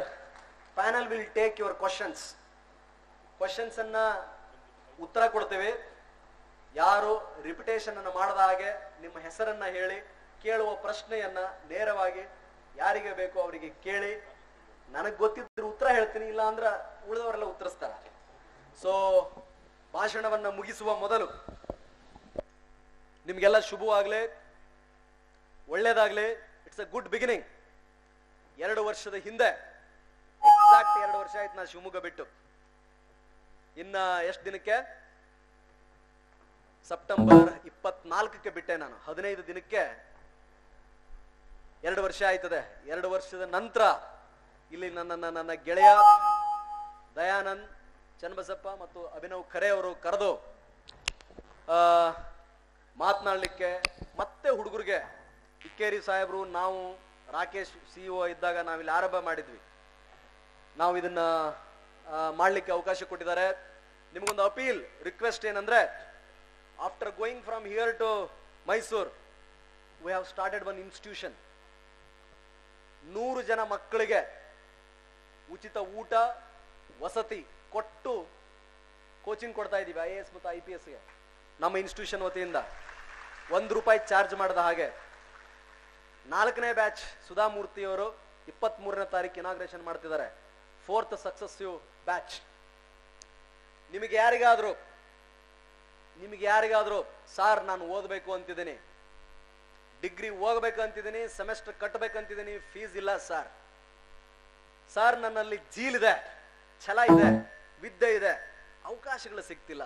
panel will take your questions. Questions ಅನ್ನ ಉತ್ತರ ಕೊಡ್ತೇವೆ. ಯಾರು ರಿಪಿಟೇಷನ್ ಅನ್ನು ಮಾಡದ ಹಾಗೆ ನಿಮ್ಮ ಹೆಸರನ್ನ ಹೇಳಿ ಕೇಳುವ ಪ್ರಶ್ನೆಯನ್ನ ನೇರವಾಗಿ ಯಾರಿಗೆ ಬೇಕೋ ಅವರಿಗೆ ಕೇಳಿ. ನನಗೆ ಗೊತ್ತಿದ್ರು ಉತ್ತರ ಹೇಳ್ತೀನಿ, ಇಲ್ಲ ಅಂದ್ರೆ ಉಳಿದವರೆಲ್ಲ ಉತ್ತರಿಸ್ತಾರೆ. ಸೊ ಭಾಷಣವನ್ನ ಮುಗಿಸುವ ಮೊದಲು ನಿಮ್ಗೆಲ್ಲ ಶುಭವಾಗ್ಲಿ, ಒಳ್ಳೇದಾಗ್ಲಿ. It's a good beginning. 2 ವರ್ಷದ ಹಿಂದೆ, ಎಕ್ಸಾಕ್ಟ್ 2 ವರ್ಷ ಆಯ್ತು ನಾನು ಶಿವಮೊಗ್ಗ ಬಿಟ್ಟು. ಇನ್ನ ಎಷ್ಟು ದಿನಕ್ಕೆ? ಸೆಪ್ಟೆಂಬರ್ 24ಕ್ಕೆ ಬಿಟ್ಟೆ ನಾನು. 15 ದಿನಕ್ಕೆ 2 ವರ್ಷ ಆಯ್ತದೆ. 2 ವರ್ಷದ ನಂತರ ಇಲ್ಲಿ ನನ್ನ ಗೆಳೆಯ ದಯಾನಂದ್ ಚನ್ನಬಸಪ್ಪ ಮತ್ತು ಅಭಿನವ್ ಖರೆ ಅವರು ಕರೆದು ಮಾತನಾಡ್ಲಿಕ್ಕೆ, ಮತ್ತೆ ಹುಡುಗರಿಗೆ ಇಕ್ಕೇರಿ ಸಾಹೇಬ್ರು, ನಾವು ರಾಕೇಶ್ CEO ಇದ್ದಾಗ ನಾವಿಲ್ಲಿ ಆರಂಭ ಮಾಡಿದ್ವಿ. ನಾವು ಇದನ್ನ ಮಾಡ್ಲಿಕ್ಕೆ ಅವಕಾಶ ಕೊಟ್ಟಿದ್ದಾರೆ. ನಿಮಗೊಂದು ಅಪೀಲ್, ರಿಕ್ವೆಸ್ಟ್ ಏನಂದ್ರೆ, after going from here to Mysore we have started one institution. 100 ಜನ ಮಕ್ಕಳಿಗೆ ಉಚಿತ ಊಟ ವಸತಿ ಕೊಟ್ಟು ಕೋಚಿಂಗ್ ಕೊಡ್ತಾ ಇದ್ದೀವಿ. IAS ಮತ್ತು IPSಗೆ ನಮ್ಮ ಇನ್ಸ್ಟಿಟ್ಯೂಷನ್ ವತಿಯಿಂದ. ₹1 ಚಾರ್ಜ್ ಮಾಡದ ಹಾಗೆ. 4ನೇ ಬ್ಯಾಚ್ ಸುಧಾಮೂರ್ತಿಯವರು 23ನೇ ತಾರೀಕು ಇನಾಗ್ರೇಷನ್ ಮಾಡ್ತಿದ್ದಾರೆ. 4th ಸಕ್ಸಸ್ಸಿವ್ batch. ನಿಮಗೆ ಯಾರಿಗಾದ್ರೂ ಸಾರ್ ನಾನು ಓದಬೇಕು ಅಂತಿದ್ದೀನಿ, ಡಿಗ್ರಿ ಹೋಗ್ಬೇಕು ಅಂತಿದ್ದೀನಿ, ಸೆಮೆಸ್ಟರ್ ಕಟ್ಟಬೇಕಂತಿದ್ದೀನಿ, ಫೀಸ್ ಇಲ್ಲ ಸಾರ್ ನನ್ನಲ್ಲಿ ಜೀಲಿದೆ, ಛಲ ಇದೆ, ವಿದ್ಯೆ ಇದೆ, ಅವಕಾಶಗಳು ಸಿಗ್ತಿಲ್ಲ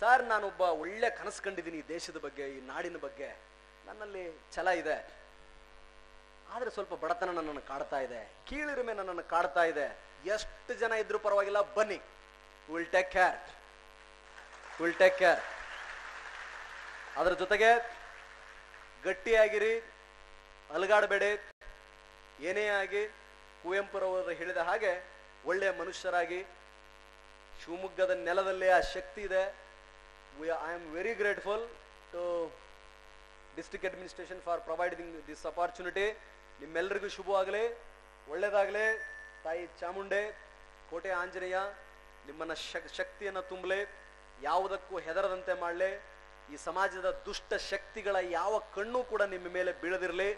ಸಾರ್ ನಾನೊಬ್ಬ ಒಳ್ಳೆ ಕನಸು ಕಂಡಿದ್ದೀನಿ ಈ ದೇಶದ ಬಗ್ಗೆ, ಈ ನಾಡಿನ ಬಗ್ಗೆ, ನನ್ನಲ್ಲಿ ಛಲ ಇದೆ, ಆದ್ರೆ ಸ್ವಲ್ಪ ಬಡತನ ನನ್ನನ್ನು ಕಾಡ್ತಾ ಇದೆ, ಕೀಳಿರಿಮೆ ನನ್ನನ್ನು ಕಾಡ್ತಾ ಇದೆ. ಎಷ್ಟು ಜನ ಇದ್ರೂ ಪರವಾಗಿಲ್ಲ, ಬನ್ನಿ, ವಿಲ್ ಟೇಕ್ ಕೇರ್. ಅದರ ಜೊತೆಗೆ ಗಟ್ಟಿಯಾಗಿರಿ, ಅಲಗಾಡಬೇಡಿ. ಏನೇ ಆಗಿ ಕುವೆಂಪುರವರು ಹೇಳಿದ ಹಾಗೆ ಒಳ್ಳೆಯ ಮನುಷ್ಯರಾಗಿ. ಶಿವಮೊಗ್ಗದ ನೆಲದಲ್ಲಿ ಆ ಶಕ್ತಿ ಇದೆ. I am very grateful to district administration for providing this opportunity. ನಿಮ್ಮೆಲ್ಲರಿಗೂ ಶುಭವಾಗಲಿ, ಒಳ್ಳೇದಾಗಲಿ. ತಾಯಿ ಚಾಮುಂಡೆ, ಕೋಟೆ ಆಂಜನೇಯ ನಿಮ್ಮನ್ನ ಶಕ್ತಿಯನ್ನು ತುಂಬಲಿ, ಯಾವುದಕ್ಕೂ ಹೆದರದಂತೆ ಮಾಡಲಿ. ಈ ಸಮಾಜದ ದುಷ್ಟ ಶಕ್ತಿಗಳ ಯಾವ ಕಣ್ಣು ಕೂಡ ನಿಮ್ಮ ಮೇಲೆ ಬೀಳದಿರಲಿ.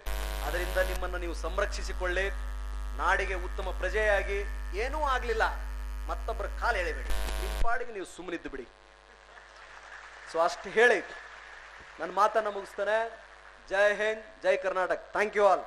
ಅದರಿಂದ ನಿಮ್ಮನ್ನು ನೀವು ಸಂರಕ್ಷಿಸಿಕೊಳ್ಳಿ. ನಾಡಿಗೆ ಉತ್ತಮ ಪ್ರಜೆಯಾಗಿ. ಏನೂ ಆಗ್ಲಿಲ್ಲ, ಮತ್ತೊಬ್ಬರ ಕಾಲು ಎಳೆಬೇಡಿ, ನಿಮ್ಮ ಪಾಡಿಗೆ ನೀವು ಸುಮ್ಮನಿದ್ದು ಬಿಡಿ. ಸೊ ಅಷ್ಟು ಹೇಳಿ ನನ್ನ ಮಾತನ್ನ ಮುಗಿಸ್ತಾನೆ. Jai Hind, Jai Karnataka. Thank you all.